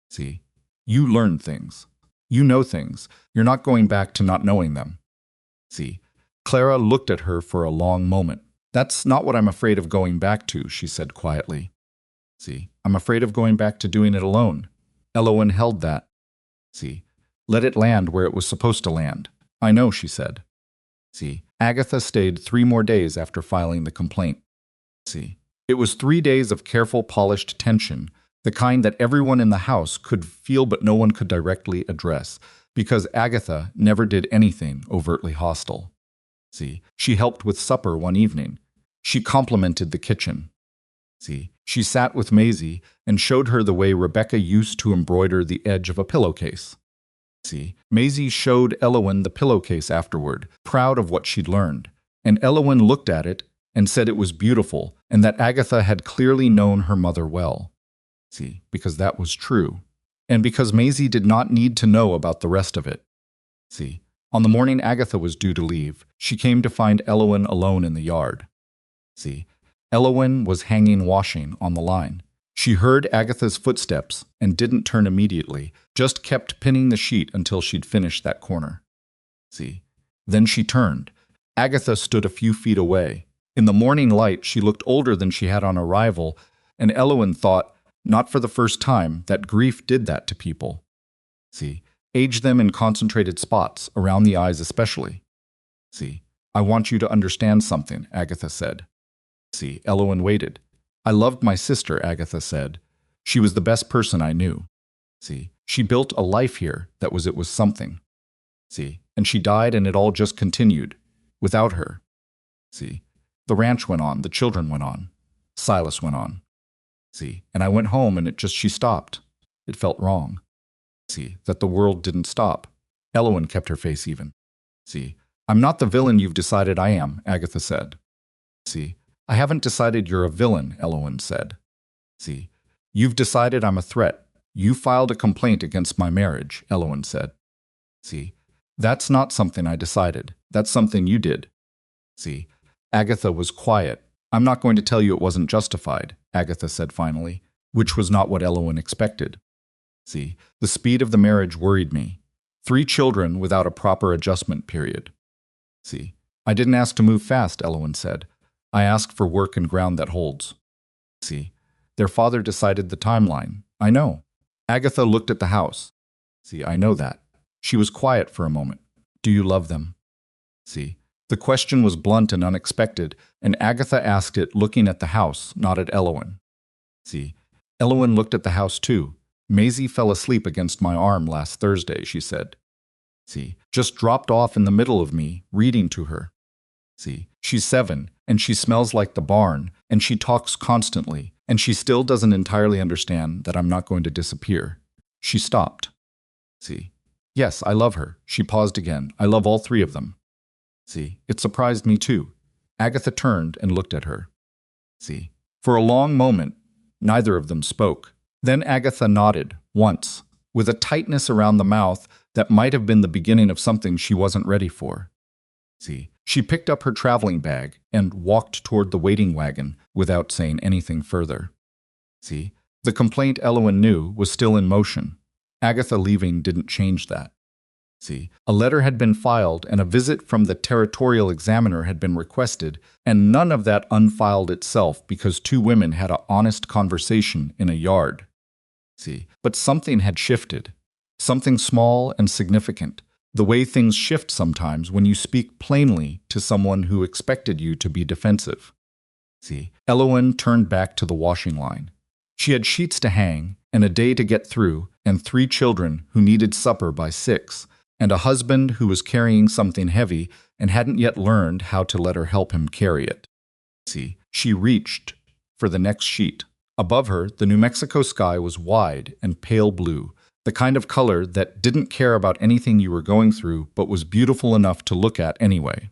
See, you learn things. You know things. You're not going back to not knowing them. See, Clara looked at her for a long moment. That's not what I'm afraid of going back to, she said quietly. See, I'm afraid of going back to doing it alone. Elowen held that. See, let it land where it was supposed to land. I know, she said. See, Agatha stayed 3 more days after filing the complaint. See, it was 3 days of careful, polished tension, the kind that everyone in the house could feel but no one could directly address, because Agatha never did anything overtly hostile. See, she helped with supper one evening. She complimented the kitchen. See, she sat with Maisie and showed her the way Rebecca used to embroider the edge of a pillowcase. See, Maisie showed Elowen the pillowcase afterward, proud of what she'd learned, and Elowen looked at it and said it was beautiful and that Agatha had clearly known her mother well. See, because that was true, and because Maisie did not need to know about the rest of it. See, on the morning Agatha was due to leave, she came to find Elowen alone in the yard. See, Elowen was hanging washing on the line. She heard Agatha's footsteps and didn't turn immediately, just kept pinning the sheet until she'd finished that corner. See, then she turned. Agatha stood a few feet away. In the morning light, she looked older than she had on arrival, and Elowen thought, not for the first time, that grief did that to people. See, age them in concentrated spots, around the eyes especially. See, I want you to understand something, Agatha said. See, Elowen waited. I loved my sister, Agatha said. She was the best person I knew. See, she built a life here that it was something. See, and she died and it all just continued, without her. See, the ranch went on, the children went on. Silas went on. See, and I went home and she stopped. It felt wrong. See, that the world didn't stop. Elowen kept her face even. See, I'm not the villain you've decided I am, Agatha said. See, I haven't decided you're a villain, Elowen said. See, you've decided I'm a threat. You filed a complaint against my marriage, Elowen said. See, that's not something I decided. That's something you did. See, Agatha was quiet. I'm not going to tell you it wasn't justified, Agatha said finally, which was not what Elowen expected. See, the speed of the marriage worried me. 3 children without a proper adjustment period. See, I didn't ask to move fast, Elowen said. I asked for work and ground that holds. See, their father decided the timeline. I know. Agatha looked at the house. See, I know that. She was quiet for a moment. Do you love them? See, the question was blunt and unexpected, and Agatha asked it looking at the house, not at Elowen. See, Elowen looked at the house too. Maisie fell asleep against my arm last Thursday, she said. See, just dropped off in the middle of me, reading to her. See, she's 7, and she smells like the barn, and she talks constantly, and she still doesn't entirely understand that I'm not going to disappear. She stopped. See, yes, I love her. She paused again. I love all 3 of them. See, it surprised me too. Agatha turned and looked at her. See, for a long moment, neither of them spoke. Then Agatha nodded, once, with a tightness around the mouth that might have been the beginning of something she wasn't ready for. See, she picked up her traveling bag and walked toward the waiting wagon without saying anything further. See, the complaint Elowen knew was still in motion. Agatha leaving didn't change that. See, a letter had been filed and a visit from the territorial examiner had been requested, and none of that unfiled itself because 2 women had an honest conversation in a yard. See, but something had shifted. Something small and significant. The way things shift sometimes when you speak plainly to someone who expected you to be defensive. See, Elowen turned back to the washing line. She had sheets to hang, and a day to get through, and 3 children who needed supper by 6, and a husband who was carrying something heavy and hadn't yet learned how to let her help him carry it. See, she reached for the next sheet. Above her, the New Mexico sky was wide and pale blue, the kind of color that didn't care about anything you were going through but was beautiful enough to look at anyway.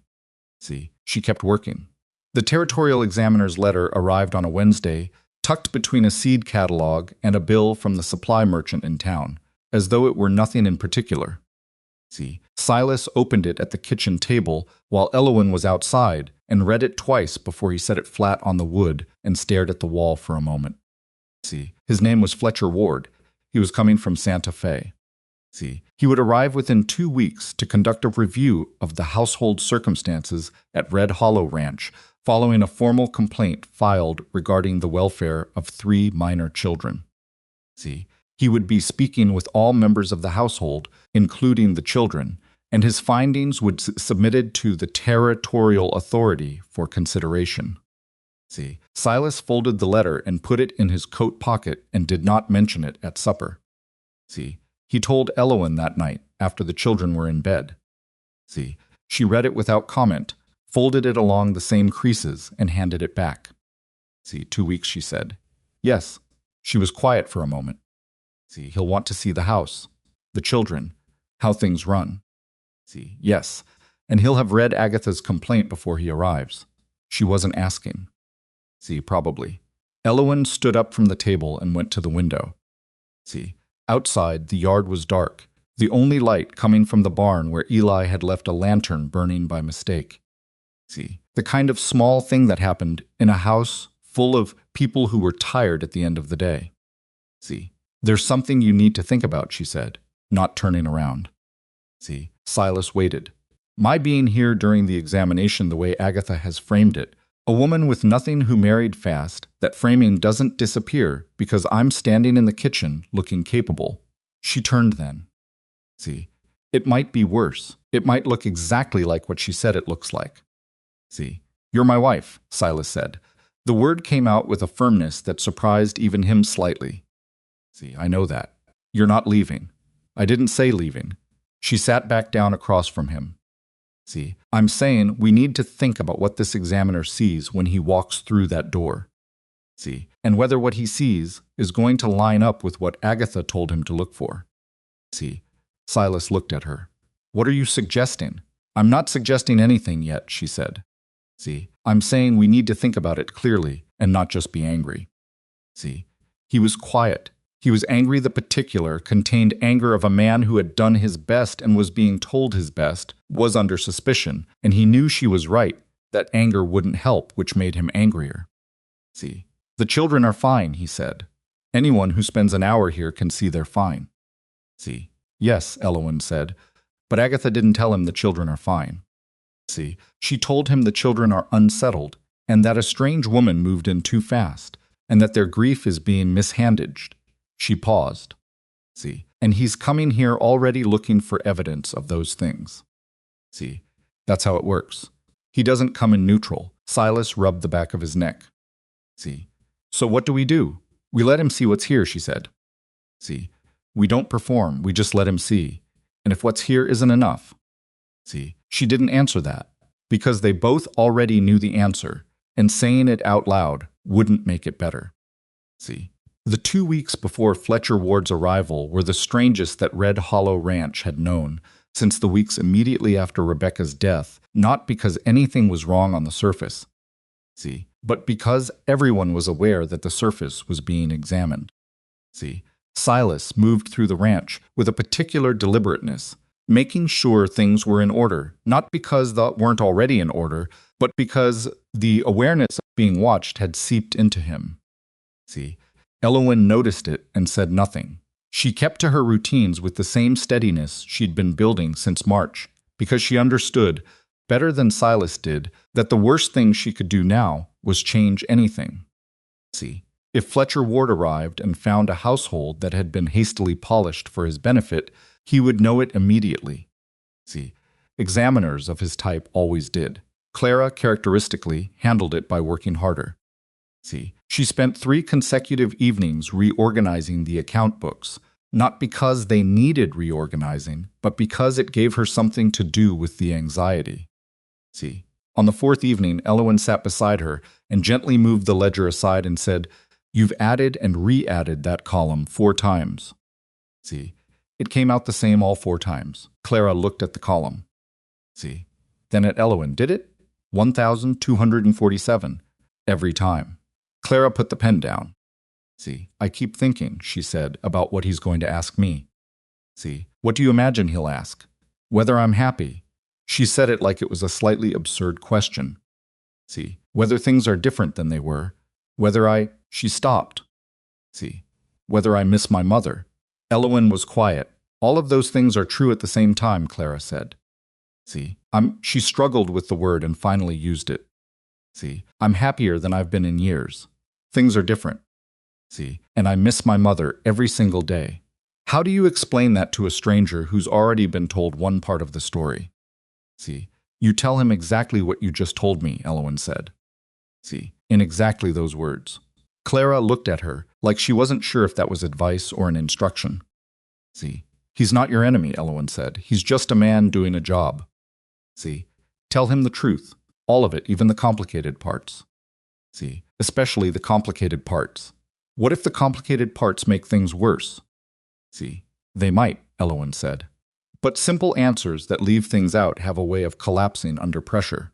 See, she kept working. The territorial examiner's letter arrived on a Wednesday, tucked between a seed catalog and a bill from the supply merchant in town, as though it were nothing in particular. See, Silas opened it at the kitchen table while Elowen was outside and read it twice before he set it flat on the wood and stared at the wall for a moment. See, his name was Fletcher Ward. He was coming from Santa Fe. See, he would arrive within 2 weeks to conduct a review of the household circumstances at Red Hollow Ranch, following a formal complaint filed regarding the welfare of 3 minor children. See, he would be speaking with all members of the household, including the children, and his findings would be submitted to the territorial authority for consideration. See, Silas folded the letter and put it in his coat pocket and did not mention it at supper. See, he told Elowen that night after the children were in bed. See, she read it without comment, folded it along the same creases, and handed it back. See, 2 weeks, she said. Yes. She was quiet for a moment. See, he'll want to see the house, the children, how things run. See, yes, and he'll have read Agatha's complaint before he arrives. She wasn't asking. See, probably. Elowen stood up from the table and went to the window. See, outside, the yard was dark, the only light coming from the barn where Eli had left a lantern burning by mistake. See, the kind of small thing that happened in a house full of people who were tired at the end of the day. See, there's something you need to think about, she said, not turning around. See, Silas waited. My being here during the examination the way Agatha has framed it, a woman with nothing who married fast, that framing doesn't disappear because I'm standing in the kitchen looking capable. She turned then. See, it might be worse. It might look exactly like what she said it looks like. See, you're my wife, Silas said. The word came out with a firmness that surprised even him slightly. See, I know that. You're not leaving. I didn't say leaving. She sat back down across from him. See, I'm saying we need to think about what this examiner sees when he walks through that door. See, and whether what he sees is going to line up with what Agatha told him to look for. See, Silas looked at her. What are you suggesting? I'm not suggesting anything yet, she said. See, I'm saying we need to think about it clearly and not just be angry. See, he was quiet. He was angry. The particular contained anger of a man who had done his best and was being told his best, was under suspicion, and he knew she was right. That anger wouldn't help, which made him angrier. See, the children are fine, he said. Anyone who spends an hour here can see they're fine. See, yes, Elowen said, but Agatha didn't tell him the children are fine. See, she told him the children are unsettled, and that a strange woman moved in too fast, and that their grief is being mishandaged. She paused. See, and he's coming here already looking for evidence of those things. See, that's how it works. He doesn't come in neutral. Silas rubbed the back of his neck. See, so what do? We let him see what's here, she said. See, we don't perform, we just let him see. And if what's here isn't enough. See, she didn't answer that, because they both already knew the answer, and saying it out loud wouldn't make it better. See, the 2 weeks before Fletcher Ward's arrival were the strangest that Red Hollow Ranch had known since the weeks immediately after Rebecca's death, not because anything was wrong on the surface. See, but because everyone was aware that the surface was being examined. See, Silas moved through the ranch with a particular deliberateness, making sure things were in order, not because they weren't already in order, but because the awareness of being watched had seeped into him. See, Elowen noticed it and said nothing. She kept to her routines with the same steadiness she'd been building since March, because she understood, better than Silas did, that the worst thing she could do now was change anything. See, if Fletcher Ward arrived and found a household that had been hastily polished for his benefit, he would know it immediately. See, examiners of his type always did. Clara, characteristically, handled it by working harder. See, she spent 3 consecutive evenings reorganizing the account books, not because they needed reorganizing, but because it gave her something to do with the anxiety. See, on the 4th evening, Elowen sat beside her and gently moved the ledger aside and said, "You've added and re-added that column 4 times. See, it came out the same all 4 times. Clara looked at the column. See, then at Elowen, did it? 1,247. Every time. Clara put the pen down. See, I keep thinking, she said, about what he's going to ask me. See, what do you imagine he'll ask? Whether I'm happy. She said it like it was a slightly absurd question. See, whether things are different than they were. She stopped. See, whether I miss my mother. Elowen was quiet. All of those things are true at the same time, Clara said. See, she struggled with the word and finally used it. See, I'm happier than I've been in years. Things are different. See, and I miss my mother every single day. How do you explain that to a stranger who's already been told one part of the story? See, you tell him exactly what you just told me, Elowen said. See, in exactly those words. Clara looked at her like she wasn't sure if that was advice or an instruction. See, he's not your enemy, Elowen said. He's just a man doing a job. See, tell him the truth. All of it, even the complicated parts. See, especially the complicated parts. What if the complicated parts make things worse? See, they might, Elowen said. But simple answers that leave things out have a way of collapsing under pressure.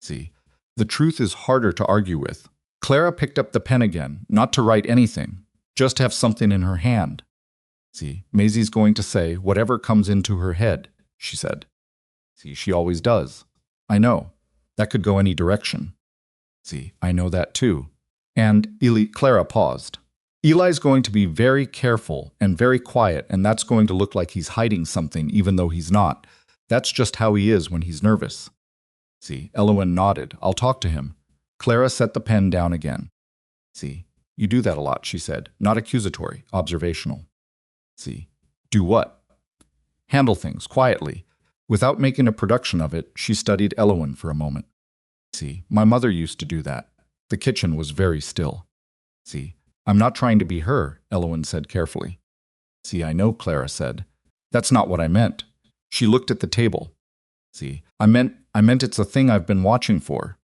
See, the truth is harder to argue with. Clara picked up the pen again, not to write anything, just to have something in her hand. See, Maisie's going to say whatever comes into her head, she said. See, she always does. I know. That could go any direction. See, I know that too. And Clara paused. Eli's going to be very careful and very quiet, and that's going to look like he's hiding something even though he's not. That's just how he is when he's nervous. See, Elowen nodded. I'll talk to him. Clara set the pen down again. See, you do that a lot, she said. Not accusatory, observational. See, do what? Handle things quietly. Without making a production of it, she studied Elowen for a moment. See, my mother used to do that. The kitchen was very still. See, I'm not trying to be her, Elowen said carefully. See, I know, Clara said. That's not what I meant. She looked at the table. See, I meant it's a thing I've been watching for.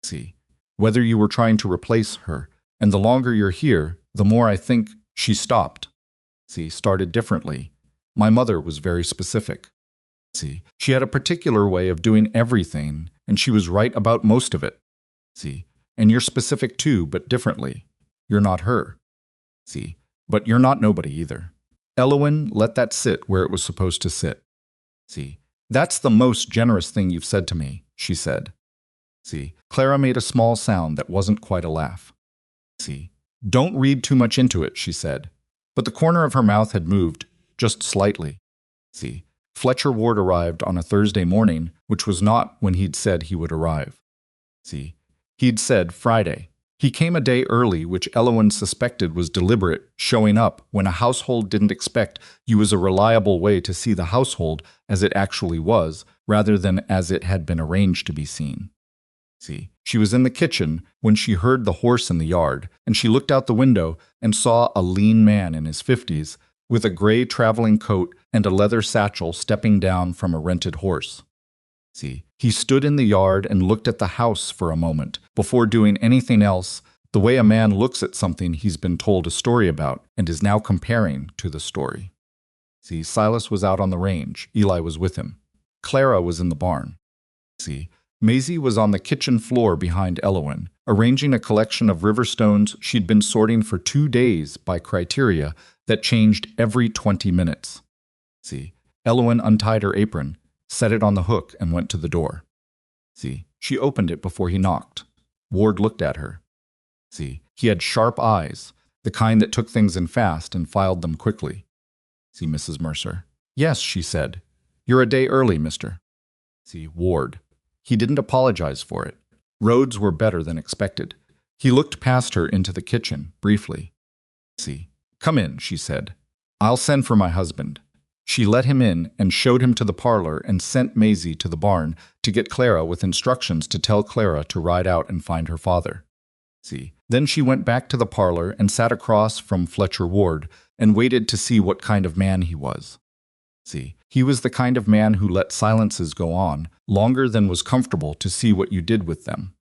See, whether you were trying to replace her, and the longer you're here, the more I think she stopped. See, started differently. My mother was very specific. See, she had a particular way of doing everything, and she was right about most of it. See, and you're specific too, but differently. You're not her. See, but you're not nobody either. Elowen let that sit where it was supposed to sit. See, that's the most generous thing you've said to me, she said. See, Clara made a small sound that wasn't quite a laugh. See, don't read too much into it, she said. But the corner of her mouth had moved, just slightly. See, Fletcher Ward arrived on a Thursday morning, which was not when he'd said he would arrive. See, he'd said Friday. He came a day early, which Elowen suspected was deliberate, showing up when a household didn't expect you as a reliable way to see the household as it actually was, rather than as it had been arranged to be seen. See, she was in the kitchen when she heard the horse in the yard, and she looked out the window and saw a lean man in his 50s with a gray traveling coat and a leather satchel stepping down from a rented horse. See, he stood in the yard and looked at the house for a moment before doing anything else, the way a man looks at something he's been told a story about and is now comparing to the story. See, Silas was out on the range. Eli was with him. Clara was in the barn. See, Maisie was on the kitchen floor behind Elowen, arranging a collection of river stones she'd been sorting for 2 days by criteria that changed every 20 minutes. See, Elowen untied her apron, set it on the hook, and went to the door. See, she opened it before he knocked. Ward looked at her. See, he had sharp eyes, the kind that took things in fast and filed them quickly. See, Mrs. Mercer. Yes, she said. You're a day early, mister. See, Ward. He didn't apologize for it. Roads were better than expected. He looked past her into the kitchen, briefly. See, come in, she said. I'll send for my husband. She let him in and showed him to the parlor and sent Maisie to the barn to get Clara with instructions to tell Clara to ride out and find her father. See. Then she went back to the parlor and sat across from Fletcher Ward and waited to see what kind of man he was. See. He was the kind of man who let silences go on longer than was comfortable to see what you did with them.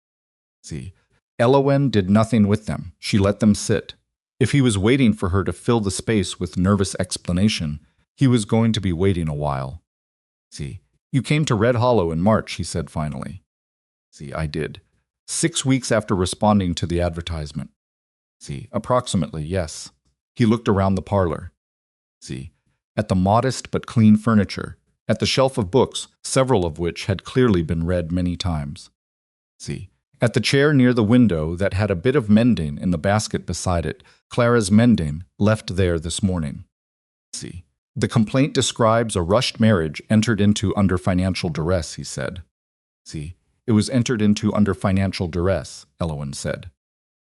See. Elowen did nothing with them. She let them sit. If he was waiting for her to fill the space with nervous explanation, he was going to be waiting a while. See. You came to Red Hollow in March, he said finally. See, I did. 6 weeks after responding to the advertisement. See, approximately, yes. He looked around the parlor. See, at the modest but clean furniture, at the shelf of books, several of which had clearly been read many times. See, at the chair near the window that had a bit of mending in the basket beside it, Clara's mending, left there this morning. See, the complaint describes a rushed marriage entered into under financial duress, he said. See, it was entered into under financial duress, Elowen said.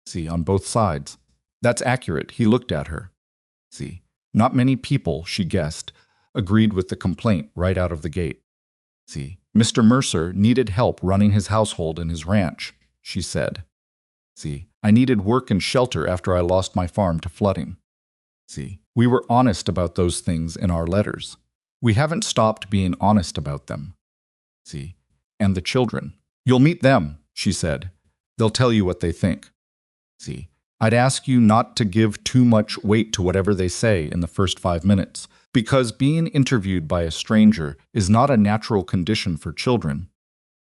See, on both sides. That's accurate, he looked at her. See, not many people, she guessed, agreed with the complaint right out of the gate. See, Mr. Mercer needed help running his household and his ranch, she said. See, I needed work and shelter after I lost my farm to flooding. See, we were honest about those things in our letters. We haven't stopped being honest about them. See, and the children. You'll meet them, she said. They'll tell you what they think. See, I'd ask you not to give too much weight to whatever they say in the first 5 minutes, because being interviewed by a stranger is not a natural condition for children.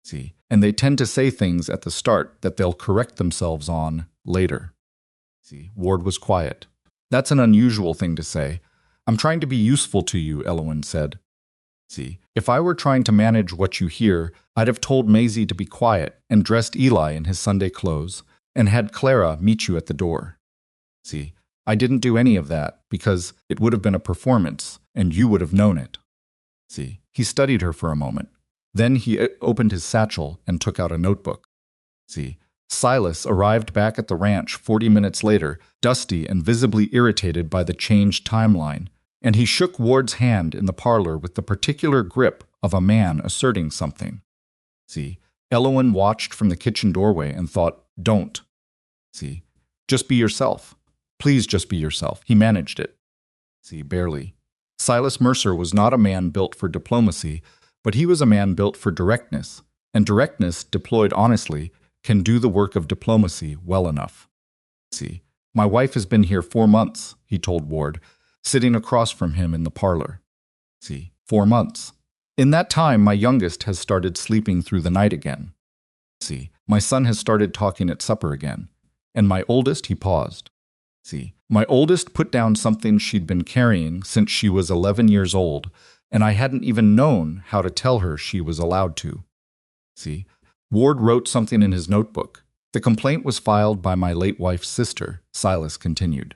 See, and they tend to say things at the start that they'll correct themselves on later. See, Ward was quiet. That's an unusual thing to say. I'm trying to be useful to you, Elowen said. See, if I were trying to manage what you hear, I'd have told Maisie to be quiet and dressed Eli in his Sunday clothes and had Clara meet you at the door. See, I didn't do any of that because it would have been a performance and you would have known it. See, he studied her for a moment. Then he opened his satchel and took out a notebook. See, Silas arrived back at the ranch 40 minutes later, dusty and visibly irritated by the changed timeline, and he shook Ward's hand in the parlor with the particular grip of a man asserting something. See, Elowen watched from the kitchen doorway and thought, don't. See, just be yourself. Please just be yourself. He managed it. See, barely. Silas Mercer was not a man built for diplomacy, but he was a man built for directness, and directness, deployed honestly, can do the work of diplomacy well enough. See, my wife has been here 4 months, he told Ward, sitting across from him in the parlor. See, 4 months. In that time, my youngest has started sleeping through the night again. See, my son has started talking at supper again. And my oldest, he paused. See, my oldest put down something she'd been carrying since she was 11 years old, and I hadn't even known how to tell her she was allowed to. See, Ward wrote something in his notebook. The complaint was filed by my late wife's sister, Silas continued.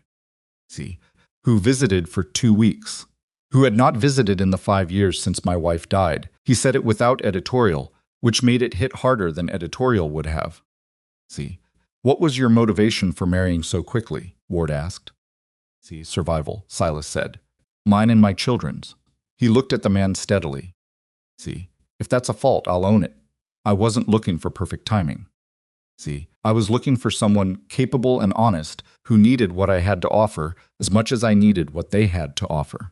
See, who visited for 2 weeks, who had not visited in the 5 years since my wife died. He said it without editorial, which made it hit harder than editorial would have. See, what was your motivation for marrying so quickly? Ward asked. See, survival, Silas said. Mine and my children's. He looked at the man steadily. See, if that's a fault, I'll own it. I wasn't looking for perfect timing. See, I was looking for someone capable and honest who needed what I had to offer as much as I needed what they had to offer.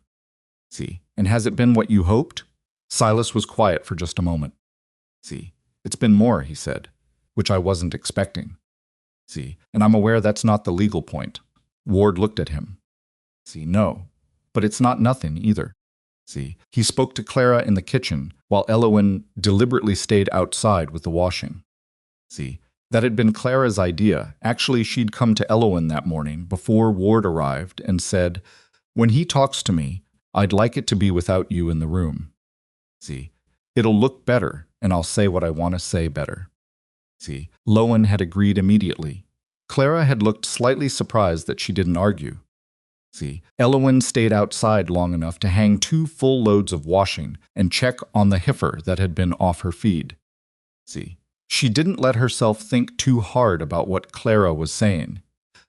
See, and has it been what you hoped? Silas was quiet for just a moment. See, it's been more, he said, which I wasn't expecting. See, and I'm aware that's not the legal point. Ward looked at him. See, no, but it's not nothing either. See, he spoke to Clara in the kitchen while Elowen deliberately stayed outside with the washing. See, that had been Clara's idea. Actually, she'd come to Elowen that morning before Ward arrived and said, when he talks to me, I'd like it to be without you in the room. See, it'll look better, and I'll say what I want to say better. See, Lowen had agreed immediately. Clara had looked slightly surprised that she didn't argue. See, Elowen stayed outside long enough to hang 2 full loads of washing and check on the heifer that had been off her feed. See, she didn't let herself think too hard about what Clara was saying,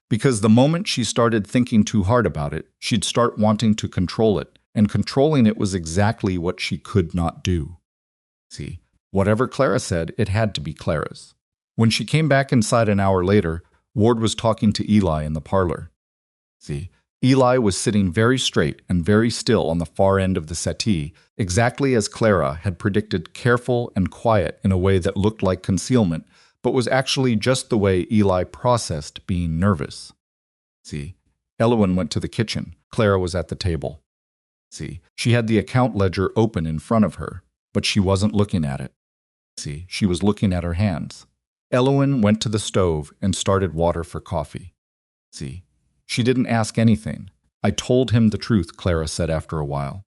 because the moment she started thinking too hard about it, she'd start wanting to control it and controlling it was exactly what she could not do. See, whatever Clara said, it had to be Clara's. When she came back inside an hour later, Ward was talking to Eli in the parlor. See, Eli was sitting very straight and very still on the far end of the settee, exactly as Clara had predicted, careful and quiet in a way that looked like concealment, but was actually just the way Eli processed being nervous. See, Elowen went to the kitchen. Clara was at the table. See, she had the account ledger open in front of her, but she wasn't looking at it. See, she was looking at her hands. Elowen went to the stove and started water for coffee. See, she didn't ask anything. I told him the truth, Clara said after a while.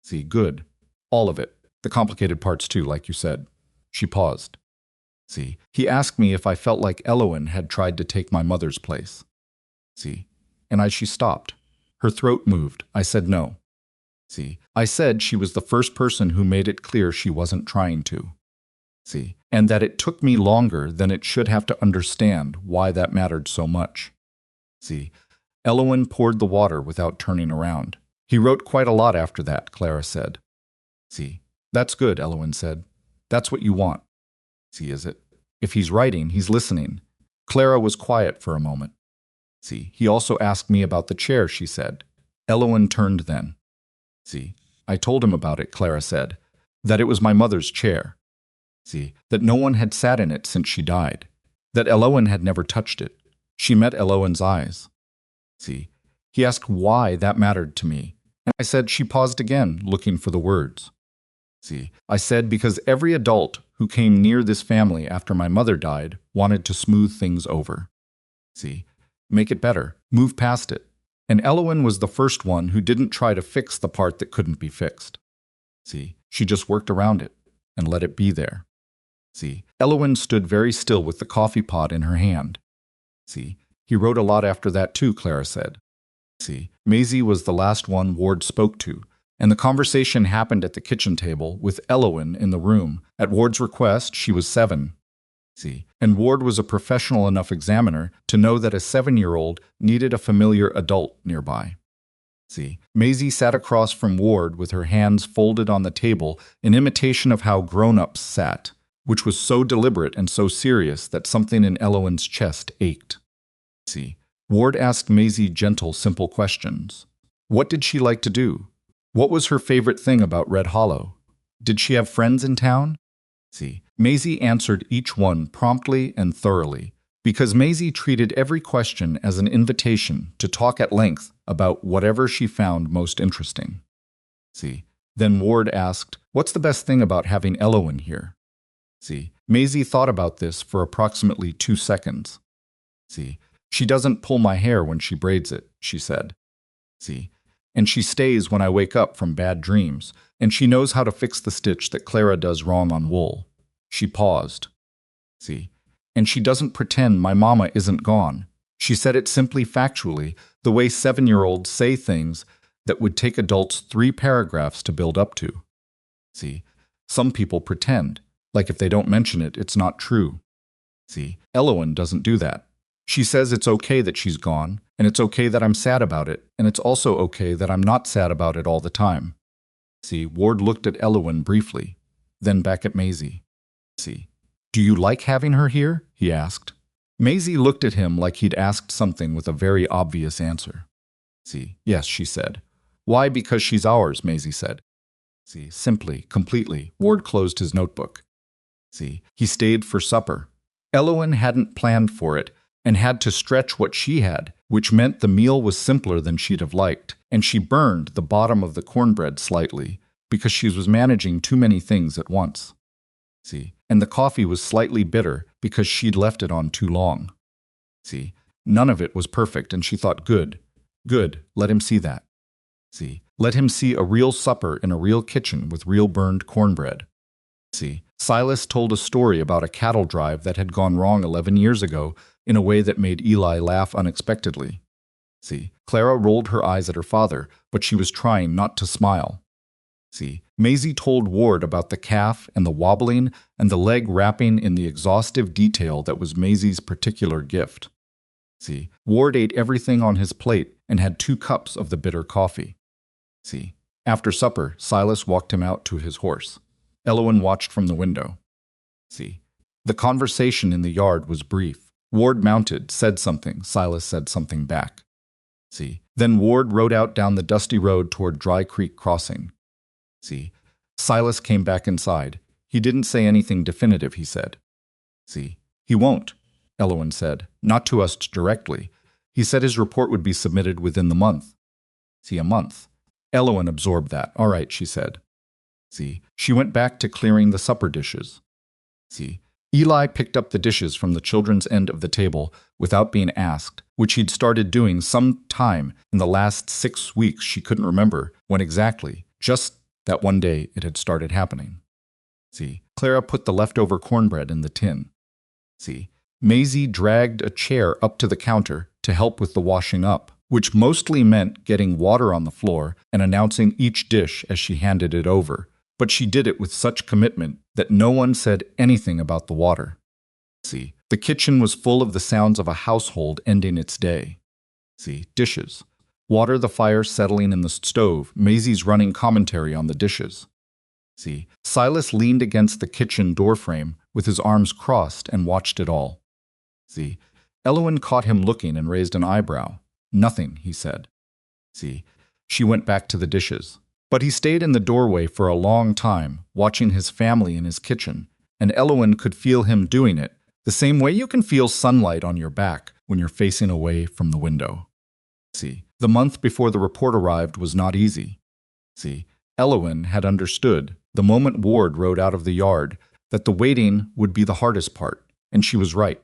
See, good. All of it. The complicated parts too, like you said. She paused. See, he asked me if I felt like Elowen had tried to take my mother's place. See, and she stopped. Her throat moved. I said no. See, I said she was the first person who made it clear she wasn't trying to. See, and that it took me longer than it should have to understand why that mattered so much. See, Elowen poured the water without turning around. He wrote quite a lot after that, Clara said. See, that's good, Elowen said. That's what you want. See, is it? If he's writing, he's listening. Clara was quiet for a moment. See, he also asked me about the chair, she said. Elowen turned then. See, I told him about it, Clara said. That it was my mother's chair. See, that no one had sat in it since she died. That Elowen had never touched it. She met Elowen's eyes. See, he asked why that mattered to me. And I said she paused again, looking for the words. See, I said because every adult who came near this family after my mother died wanted to smooth things over. See, make it better, move past it. And Elowen was the first one who didn't try to fix the part that couldn't be fixed. See, she just worked around it and let it be there. See, Elowen stood very still with the coffee pot in her hand. See, he wrote a lot after that too, Clara said. See, Maisie was the last one Ward spoke to, and the conversation happened at the kitchen table with Elowen in the room. At Ward's request, she was 7. See, and Ward was a professional enough examiner to know that a 7-year-old needed a familiar adult nearby. See, Maisie sat across from Ward with her hands folded on the table in imitation of how grown-ups sat, which was so deliberate and so serious that something in Elowen's chest ached. See, Ward asked Maisie gentle, simple questions. What did she like to do? What was her favorite thing about Red Hollow? Did she have friends in town? See, Maisie answered each one promptly and thoroughly, because Maisie treated every question as an invitation to talk at length about whatever she found most interesting. See, then Ward asked, what's the best thing about having Elowen here? See, Maisie thought about this for approximately 2 seconds. See, she doesn't pull my hair when she braids it, she said. See, and she stays when I wake up from bad dreams, and she knows how to fix the stitch that Clara does wrong on wool. She paused. See, and she doesn't pretend my mama isn't gone. She said it simply factually, the way 7-year-olds say things that would take adults 3 paragraphs to build up to. See, some people pretend, like if they don't mention it, it's not true. See, Elowen doesn't do that. She says it's okay that she's gone, and it's okay that I'm sad about it, and it's also okay that I'm not sad about it all the time. See, Ward looked at Elowen briefly, then back at Maisie. See, do you like having her here? He asked. Maisie looked at him like he'd asked something with a very obvious answer. See, yes, she said. Why? Because she's ours, Maisie said. See, simply, completely. Ward closed his notebook. See, he stayed for supper. Elowen hadn't planned for it, and had to stretch what she had, which meant the meal was simpler than she'd have liked, and she burned the bottom of the cornbread slightly, because she was managing too many things at once. See, and the coffee was slightly bitter, because she'd left it on too long. See, none of it was perfect, and she thought, good, let him see that. See, let him see a real supper in a real kitchen with real burned cornbread. See, Silas told a story about a cattle drive that had gone wrong 11 years ago, in a way that made Eli laugh unexpectedly. See, Clara rolled her eyes at her father, but she was trying not to smile. See, Maisie told Ward about the calf and the wobbling and the leg wrapping in the exhaustive detail that was Maisie's particular gift. See, Ward ate everything on his plate and had 2 cups of the bitter coffee. See, After supper, Silas walked him out to his horse. Elowen watched from the window. See. The conversation in the yard was brief. Ward mounted, said something. Silas said something back. See. Then Ward rode out down the dusty road toward Dry Creek Crossing. See. Silas came back inside. He didn't say anything definitive, he said. See. He won't, Elowen said. Not to us directly. He said his report would be submitted within the month. See, a month. Elowen absorbed that. All right, she said. See. She went back to clearing the supper dishes. See. Eli picked up the dishes from the children's end of the table without being asked, which he'd started doing some time in the last 6 weeks. She couldn't remember when exactly, just that one day it had started happening. See, Clara put the leftover cornbread in the tin. See, Maisie dragged a chair up to the counter to help with the washing up, which mostly meant getting water on the floor and announcing each dish as she handed it over. But she did it with such commitment that no one said anything about the water. See, the kitchen was full of the sounds of a household ending its day. See, dishes. Water, the fire settling in the stove, Maisie's running commentary on the dishes. See, Silas leaned against the kitchen doorframe with his arms crossed and watched it all. See, Elowen caught him looking and raised an eyebrow. Nothing, he said. See, she went back to the dishes. But he stayed in the doorway for a long time, watching his family in his kitchen, and Elowen could feel him doing it, the same way you can feel sunlight on your back when you're facing away from the window. See, the month before the report arrived was not easy. See, Elowen had understood, the moment Ward rode out of the yard, that the waiting would be the hardest part, and she was right.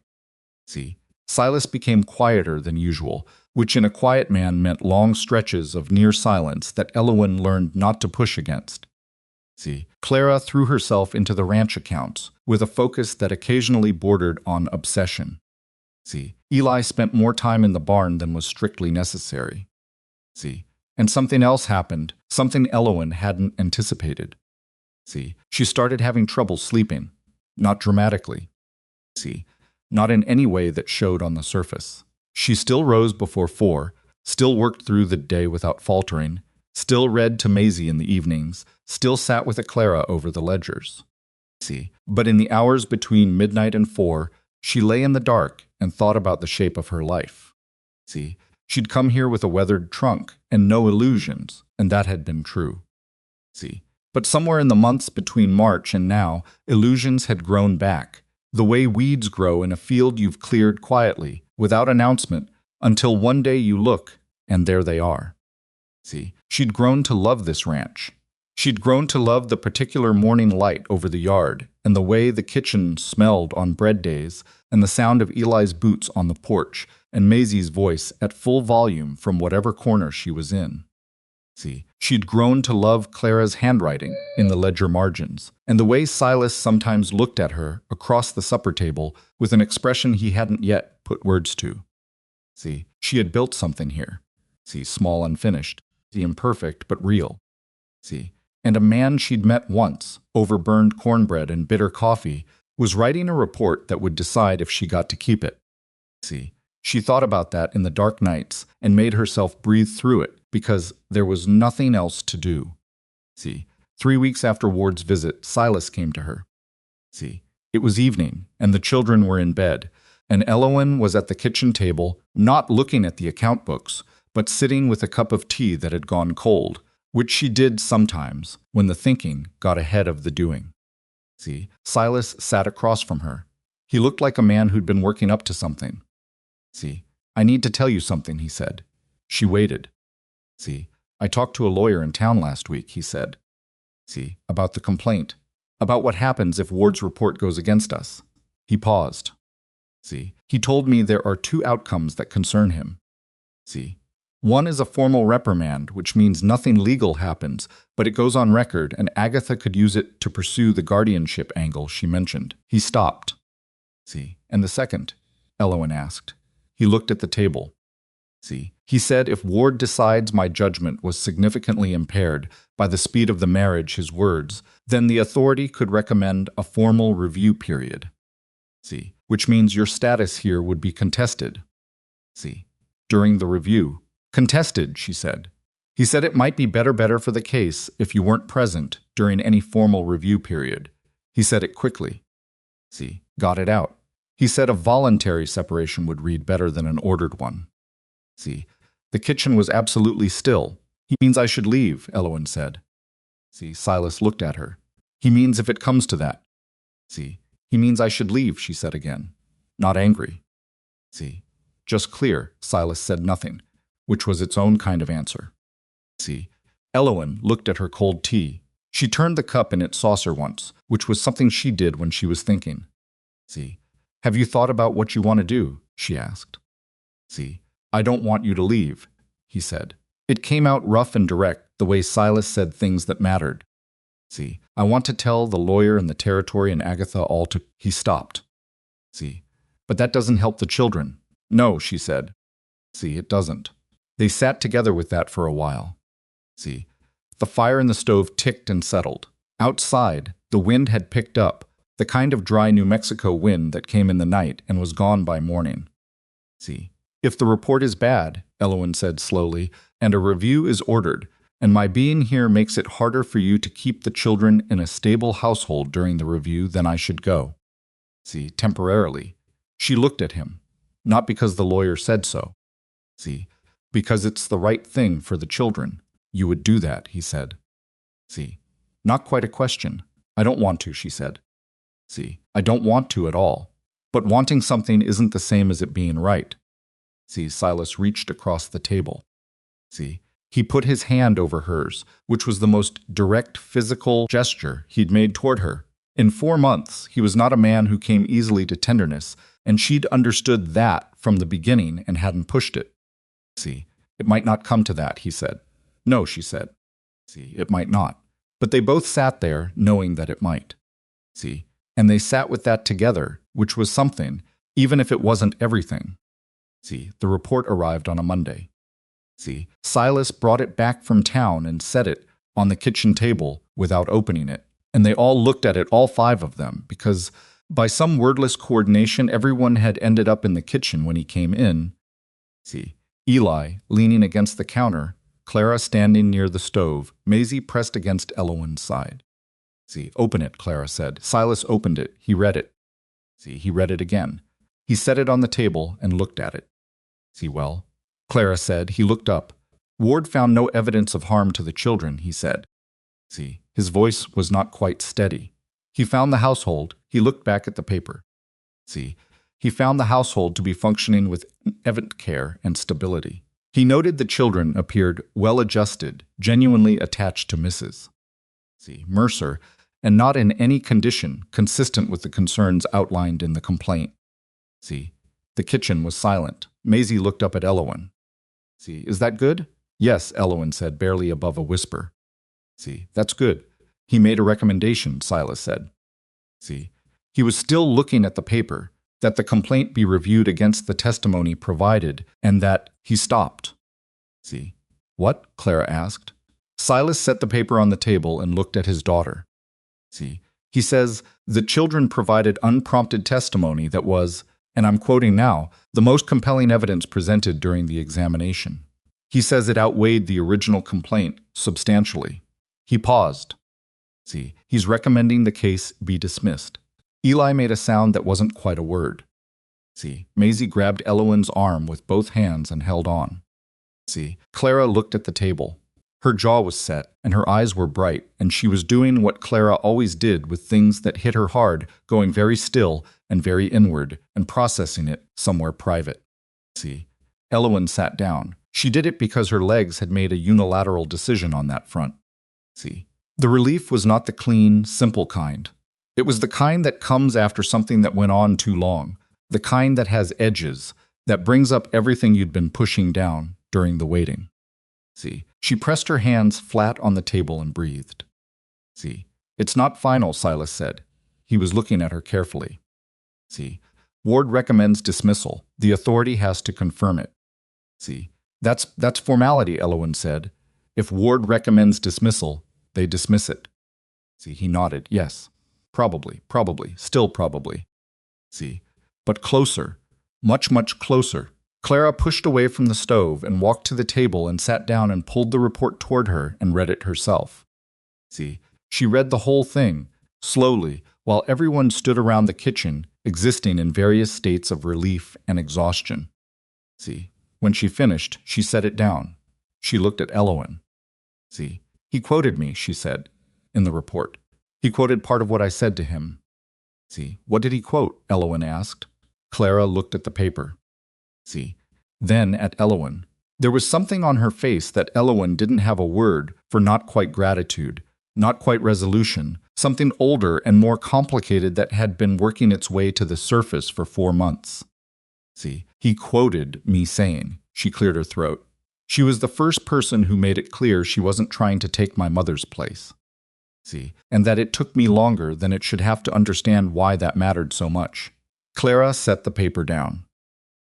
See, Silas became quieter than usual, which in a quiet man meant long stretches of near silence that Elowen learned not to push against. See, Clara threw herself into the ranch accounts, with a focus that occasionally bordered on obsession. See, Eli spent more time in the barn than was strictly necessary. See, and something else happened, something Elowen hadn't anticipated. See, she started having trouble sleeping, not dramatically. See, not in any way that showed on the surface. She still rose before 4, still worked through the day without faltering, still read to Maisie in the evenings, still sat with Clara over the ledgers. See, but in the hours between midnight and 4, she lay in the dark and thought about the shape of her life. See, she'd come here with a weathered trunk and no illusions, and that had been true. See, but somewhere in the months between March and now, illusions had grown back, the way weeds grow in a field you've cleared quietly, without announcement, until one day you look, and there they are. See, she'd grown to love this ranch. She'd grown to love the particular morning light over the yard, and the way the kitchen smelled on bread days, and the sound of Eli's boots on the porch, and Maisie's voice at full volume from whatever corner she was in. See, she'd grown to love Clara's handwriting in the ledger margins, and the way Silas sometimes looked at her across the supper table with an expression he hadn't yet put words to. See, she had built something here. See, small, unfinished. See, imperfect, but real. See, and a man she'd met once, over burned cornbread and bitter coffee, was writing a report that would decide if she got to keep it. See, she thought about that in the dark nights and made herself breathe through it because there was nothing else to do. See, 3 weeks after Ward's visit, Silas came to her. See, it was evening, and the children were in bed, and Elowen was at the kitchen table, not looking at the account books, but sitting with a cup of tea that had gone cold, which she did sometimes when the thinking got ahead of the doing. See, Silas sat across from her. He looked like a man who'd been working up to something. See, I need to tell you something, he said. She waited. See, I talked to a lawyer in town last week, he said. See, about the complaint, about what happens if Ward's report goes against us. He paused. See, he told me there are 2 outcomes that concern him. See, one is a formal reprimand, which means nothing legal happens, but it goes on record, and Agatha could use it to pursue the guardianship angle she mentioned. He stopped. See, and the second? Elowen asked. He looked at the table. See, he said if Ward decides my judgment was significantly impaired by the speed of the marriage, his words, then the authority could recommend a formal review period. See, which means your status here would be contested. See, during the review. Contested, she said. He said it might be better for the case if you weren't present during any formal review period. He said it quickly. See, got it out. He said a voluntary separation would read better than an ordered one. See, the kitchen was absolutely still. He means I should leave, Elowen said. See, Silas looked at her. He means if it comes to that. See, he means I should leave, she said again. Not angry. See, just clear, Silas said nothing, which was its own kind of answer. See, Elowen looked at her cold tea. She turned the cup in its saucer once, which was something she did when she was thinking. See, have you thought about what you want to do? She asked. See, I don't want you to leave, he said. It came out rough and direct, the way Silas said things that mattered. See, I want to tell the lawyer and the territory and Agatha all to... He stopped. See, but that doesn't help the children. No, she said. See, it doesn't. They sat together with that for a while. See, the fire in the stove ticked and settled. Outside, the wind had picked up, the kind of dry New Mexico wind that came in the night and was gone by morning. See, if the report is bad, Elowen said slowly, and a review is ordered, and my being here makes it harder for you to keep the children in a stable household during the review, then I should go. See, temporarily. She looked at him, not because the lawyer said so. See, because it's the right thing for the children. You would do that, he said. See, not quite a question. I don't want to, she said. See, I don't want to at all. But wanting something isn't the same as it being right. See, Silas reached across the table. See, he put his hand over hers, which was the most direct physical gesture he'd made toward her. In 4 months, he was not a man who came easily to tenderness, and she'd understood that from the beginning and hadn't pushed it. See, it might not come to that, he said. No, she said. See, it might not. But they both sat there, knowing that it might. See, and they sat with that together, which was something, even if it wasn't everything. See, the report arrived on a Monday. See, Silas brought it back from town and set it on the kitchen table without opening it. And they all looked at it, all 5 of them, because by some wordless coordination, everyone had ended up in the kitchen when he came in. See, Eli leaning against the counter, Clara standing near the stove, Maisie pressed against Elowen's side. See, open it, Clara said. Silas opened it. He read it. See, he read it again. He set it on the table and looked at it. See, well, Clara said. He looked up. Ward found no evidence of harm to the children, he said. See, his voice was not quite steady. He found the household. He looked back at the paper. See, he found the household to be functioning with evident care and stability. He noted the children appeared well-adjusted, genuinely attached to Mrs. See, Mercer, and not in any condition consistent with the concerns outlined in the complaint. See, the kitchen was silent. Maisie looked up at Elowen. See, is that good? Yes, Elowen said, barely above a whisper. See, that's good. He made a recommendation, Silas said. See, he was still looking at the paper, that the complaint be reviewed against the testimony provided, and that he stopped. See, what? Clara asked. Silas set the paper on the table and looked at his daughter. See, he says, the children provided unprompted testimony that was, and I'm quoting now, the most compelling evidence presented during the examination. He says it outweighed the original complaint substantially. He paused. See, he's recommending the case be dismissed. Eli made a sound that wasn't quite a word. See, Maisie grabbed Elowen's arm with both hands and held on. See, Clara looked at the table. Her jaw was set, and her eyes were bright, and she was doing what Clara always did with things that hit her hard, going very still and very inward, and processing it somewhere private. See, Elowen sat down. She did it because her legs had made a unilateral decision on that front. See, the relief was not the clean, simple kind. It was the kind that comes after something that went on too long, the kind that has edges, that brings up everything you'd been pushing down during the waiting. See, she pressed her hands flat on the table and breathed. See, it's not final, Silas said. He was looking at her carefully. See, Ward recommends dismissal. The authority has to confirm it. See, that's formality, Elowen said. If Ward recommends dismissal, they dismiss it. See, he nodded. Yes. Probably, still probably. See, but closer, much, much closer Clara pushed away from the stove and walked to the table and sat down and pulled the report toward her and read it herself. See, she read the whole thing, slowly, while everyone stood around the kitchen, existing in various states of relief and exhaustion. See, when she finished, she set it down. She looked at Elowen. See, he quoted me, she said, in the report. He quoted part of what I said to him. See, what did he quote? Elowen asked. Clara looked at the paper. See, then at Elowen. There was something on her face that Elowen didn't have a word for. Not quite gratitude, not quite resolution, something older and more complicated that had been working its way to the surface for 4 months. See, he quoted me saying, she cleared her throat. She was the first person who made it clear she wasn't trying to take my mother's place. See, and that it took me longer than it should have to understand why that mattered so much. Clara set the paper down.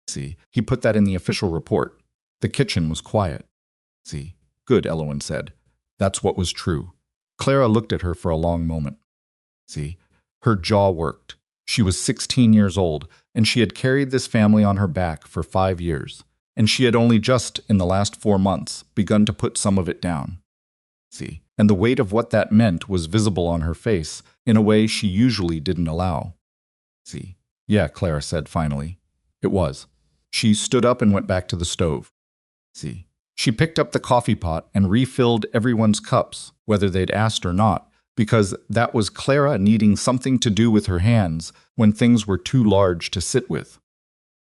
See, he put that in the official report. The kitchen was quiet. See, good, Elowen said. That's what was true. Clara looked at her for a long moment. See, her jaw worked. She was 16 years old, and she had carried this family on her back for 5 years, and she had only just, in the last 4 months, begun to put some of it down. See, and the weight of what that meant was visible on her face in a way she usually didn't allow. See, yeah, Clara said finally. It was. She stood up and went back to the stove. See, she picked up the coffee pot and refilled everyone's cups, whether they'd asked or not, because that was Clara needing something to do with her hands when things were too large to sit with.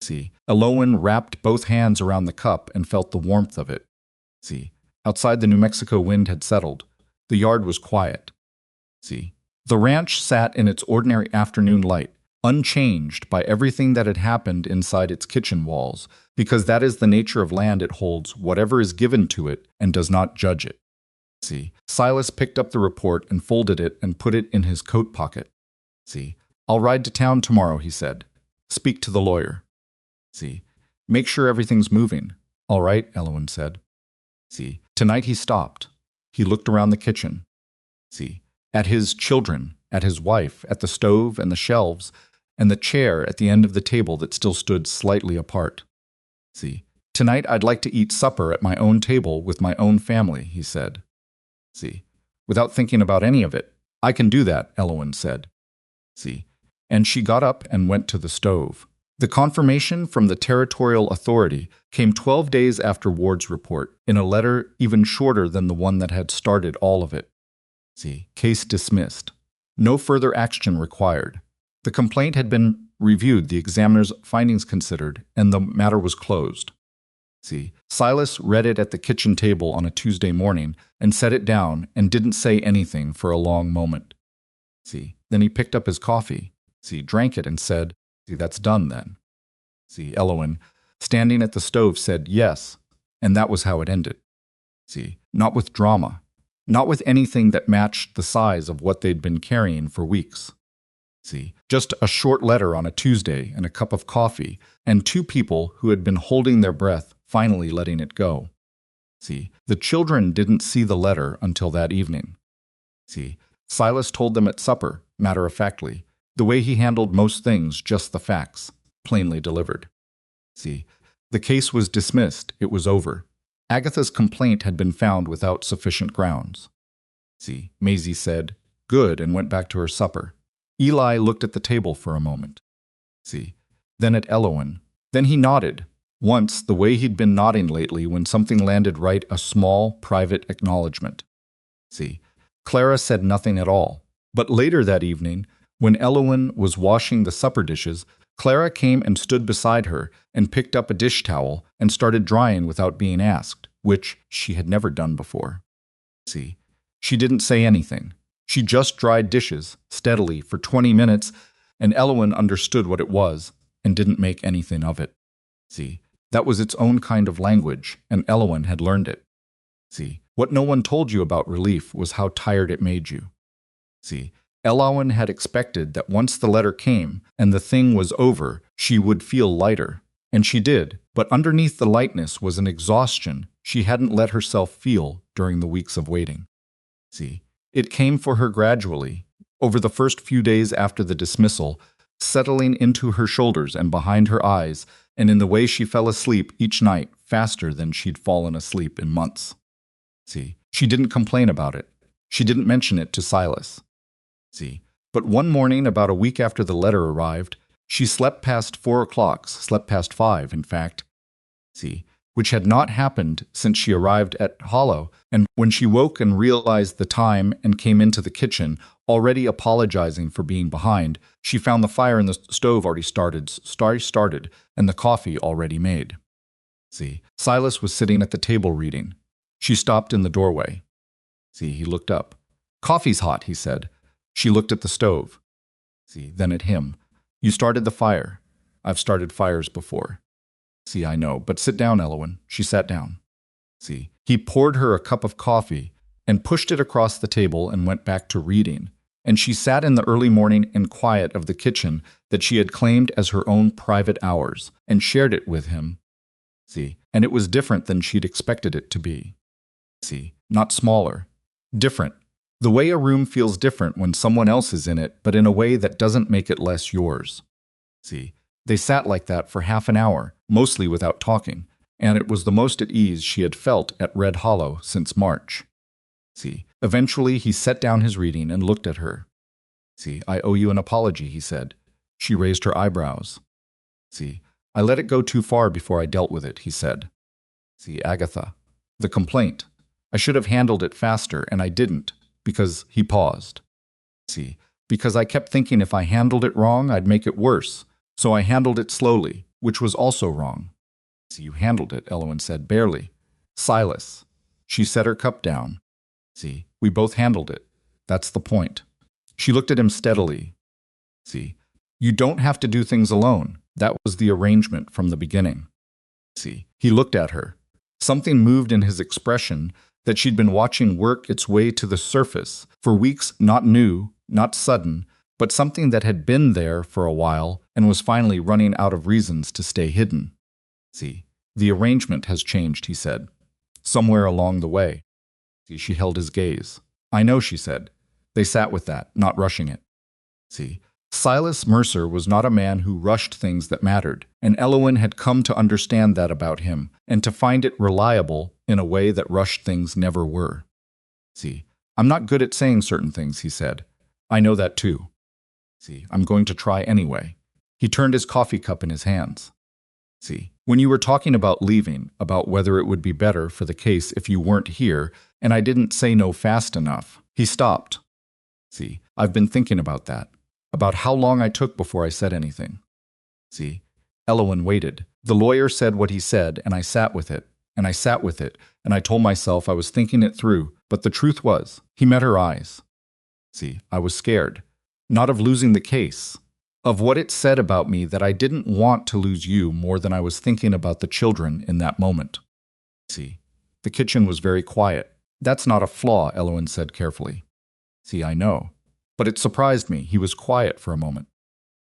See, Elowen wrapped both hands around the cup and felt the warmth of it. See, outside the New Mexico wind had settled. The yard was quiet. See, the ranch sat in its ordinary afternoon light, unchanged by everything that had happened inside its kitchen walls, because that is the nature of land. It holds whatever is given to it and does not judge it. See, Silas picked up the report and folded it and put it in his coat pocket. See, I'll ride to town tomorrow, he said. Speak to the lawyer. See, make sure everything's moving. All right, Elowen said. See, tonight he stopped. He looked around the kitchen. See, at his children, at his wife, at the stove and the shelves, and the chair at the end of the table that still stood slightly apart. See, tonight I'd like to eat supper at my own table with my own family, he said. See, without thinking about any of it. I can do that, Elowen said. See, and she got up and went to the stove. The confirmation from the territorial authority came 12 days after Ward's report, in a letter even shorter than the one that had started all of it. See, case dismissed. No further action required. The complaint had been reviewed, the examiner's findings considered, and the matter was closed. See, Silas read it at the kitchen table on a Tuesday morning and set it down and didn't say anything for a long moment. See, then he picked up his coffee. See, drank it and said, see, that's done then. See, Elowen, standing at the stove, said yes, and that was how it ended. See, not with drama, not with anything that matched the size of what they'd been carrying for weeks. See, just a short letter on a Tuesday and a cup of coffee, and 2 people who had been holding their breath finally letting it go. See, the children didn't see the letter until that evening. See, Silas told them at supper, matter-of-factly, the way he handled most things, just the facts, plainly delivered. See, the case was dismissed, it was over. Agatha's complaint had been found without sufficient grounds. See, Maisie said, good, and went back to her supper. Eli looked at the table for a moment. See, then at Elowen. Then he nodded. Once, the way he'd been nodding lately when something landed right, a small, private acknowledgement. See, Clara said nothing at all. But later that evening, when Elowen was washing the supper dishes, Clara came and stood beside her and picked up a dish towel and started drying without being asked, which she had never done before. See, she didn't say anything. She just dried dishes, steadily, for 20 minutes, and Elowen understood what it was and didn't make anything of it. See, that was its own kind of language, and Elowen had learned it. See, what no one told you about relief was how tired it made you. See, Elowen had expected that once the letter came and the thing was over, she would feel lighter, and she did, but underneath the lightness was an exhaustion she hadn't let herself feel during the weeks of waiting. See, it came for her gradually, over the first few days after the dismissal, settling into her shoulders and behind her eyes, and in the way she fell asleep each night faster than she'd fallen asleep in months. See, she didn't complain about it. She didn't mention it to Silas. See, but one morning about a week after the letter arrived, she slept past 4 o'clock, slept past 5, in fact. See, which had not happened since she arrived at Hollow, and when she woke and realized the time and came into the kitchen, already apologizing for being behind, she found the fire in the stove already started, and the coffee already made. See, Silas was sitting at the table reading. She stopped in the doorway. See, he looked up. "Coffee's hot," he said. She looked at the stove. See, then at him. "You started the fire. I've started fires before." "See, I know, but sit down, Elowen." She sat down. See, he poured her a cup of coffee and pushed it across the table and went back to reading. And she sat in the early morning and quiet of the kitchen that she had claimed as her own private hours and shared it with him. See, and it was different than she'd expected it to be. See, not smaller. Different. The way a room feels different when someone else is in it, but in a way that doesn't make it less yours. See, they sat like that for half an hour, mostly without talking, and it was the most at ease she had felt at Red Hollow since March. See, eventually he set down his reading and looked at her. "See, I owe you an apology," he said. She raised her eyebrows. "See, I let it go too far before I dealt with it," he said. "See, Agatha, the complaint. I should have handled it faster, and I didn't, because," he paused. "See, because I kept thinking if I handled it wrong, I'd make it worse, so I handled it slowly, which was also wrong." "See, you handled it," Elowen said, "barely." "Silas." She set her cup down. "See, we both handled it. That's the point." She looked at him steadily. "See, you don't have to do things alone. That was the arrangement from the beginning." See, he looked at her. Something moved in his expression that she'd been watching work its way to the surface for weeks, not new, not sudden, but something that had been there for a while and was finally running out of reasons to stay hidden. "See, the arrangement has changed," he said. "Somewhere along the way." See, she held his gaze. "I know," she said. They sat with that, not rushing it. See, Silas Mercer was not a man who rushed things that mattered, and Elowen had come to understand that about him and to find it reliable in a way that rushed things never were. "See, I'm not good at saying certain things," he said. "I know that too. See, I'm going to try anyway." He turned his coffee cup in his hands. "See, when you were talking about leaving, about whether it would be better for the case if you weren't here, and I didn't say no fast enough," he stopped. "See, I've been thinking about that. About how long I took before I said anything." See, Elowen waited. The lawyer said what he said, and I sat with it, and I sat with it, and I told myself I was thinking it through, but the truth was, he met her eyes. See, I was scared, not of losing the case, of what it said about me that I didn't want to lose you more than I was thinking about the children in that moment. See, the kitchen was very quiet. "That's not a flaw," Elowen said carefully. "See, I know. But it surprised me. He was quiet for a moment.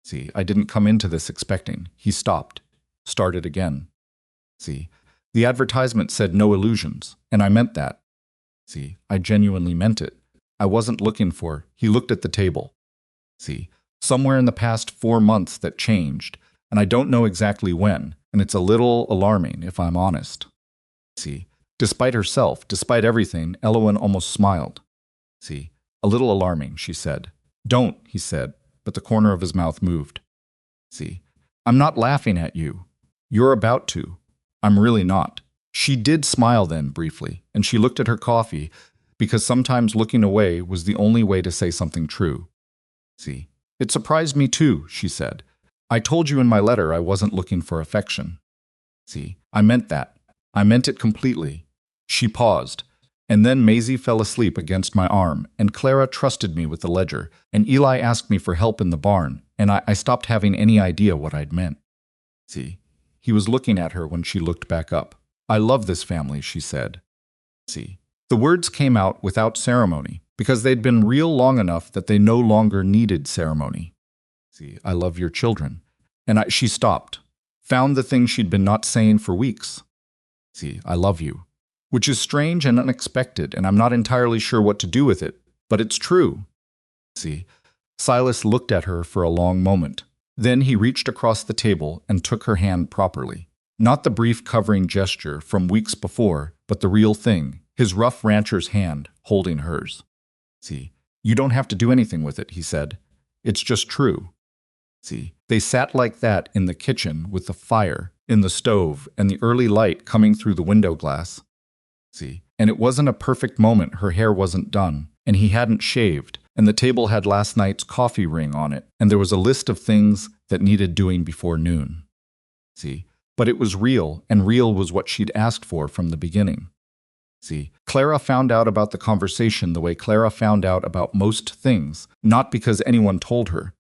See, I didn't come into this expecting." He stopped, started again. "See, the advertisement said no illusions, and I meant that." See, I genuinely meant it. I wasn't looking for. He looked at the table. See, somewhere in the past 4 months that changed, and I don't know exactly when, and it's a little alarming if I'm honest. See, despite herself, despite everything, Elowen almost smiled. See, "A little alarming," she said. "Don't," he said, but the corner of his mouth moved. "See, I'm not laughing at you. You're about to. I'm really not." She did smile then, briefly, and she looked at her coffee, because sometimes looking away was the only way to say something true. "See, it surprised me too," she said. "I told you in my letter I wasn't looking for affection. See, I meant that. I meant it completely." She paused. "And then Maisie fell asleep against my arm, and Clara trusted me with the ledger, and Eli asked me for help in the barn, and I stopped having any idea what I'd meant." See, he was looking at her when she looked back up. "I love this family," she said. See, the words came out without ceremony, because they'd been real long enough that they no longer needed ceremony. "See, I love your children." And she stopped, found the thing she'd been not saying for weeks. "See, I love you." Which is strange and unexpected, and I'm not entirely sure what to do with it, but it's true. See, Silas looked at her for a long moment. Then he reached across the table and took her hand properly. Not the brief covering gesture from weeks before, but the real thing, his rough rancher's hand holding hers. See, you don't have to do anything with it, he said. It's just true. See, they sat like that in the kitchen with the fire in the stove and the early light coming through the window glass. See, and it wasn't a perfect moment. Her hair wasn't done, and he hadn't shaved, and the table had last night's coffee ring on it, and there was a list of things that needed doing before noon. See, but it was real, and real was what she'd asked for from the beginning. See, Clara found out about the conversation the way Clara found out about most things, not because anyone told her.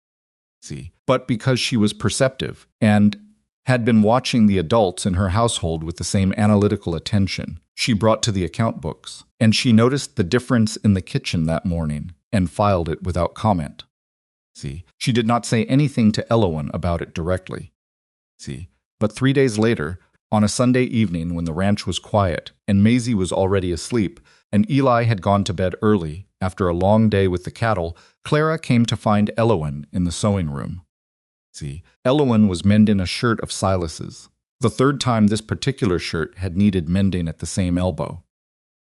See, but because she was perceptive and had been watching the adults in her household with the same analytical attention she brought to the account books, and she noticed the difference in the kitchen that morning and filed it without comment. See, she did not say anything to Elowen about it directly. See, but 3 days later, on a Sunday evening when the ranch was quiet and Maisie was already asleep and Eli had gone to bed early after a long day with the cattle, Clara came to find Elowen in the sewing room. See, Elowen was mending a shirt of Silas's, the third time this particular shirt had needed mending at the same elbow.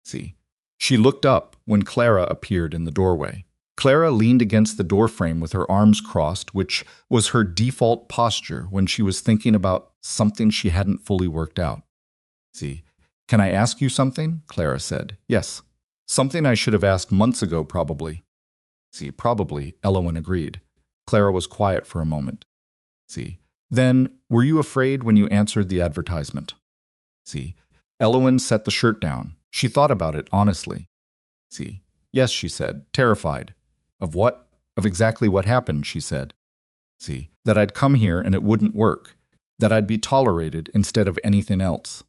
See, she looked up when Clara appeared in the doorway. Clara leaned against the doorframe with her arms crossed, which was her default posture when she was thinking about something she hadn't fully worked out. See, can I ask you something? Clara said. Yes. Something I should have asked months ago, probably. See, probably, Elowen agreed. Clara was quiet for a moment. See, then, were you afraid when you answered the advertisement? See, Elowen set the shirt down. She thought about it honestly. See, yes, she said, terrified. Of what? Of exactly what happened, she said. See, that I'd come here and it wouldn't work. That I'd be tolerated instead of anything else.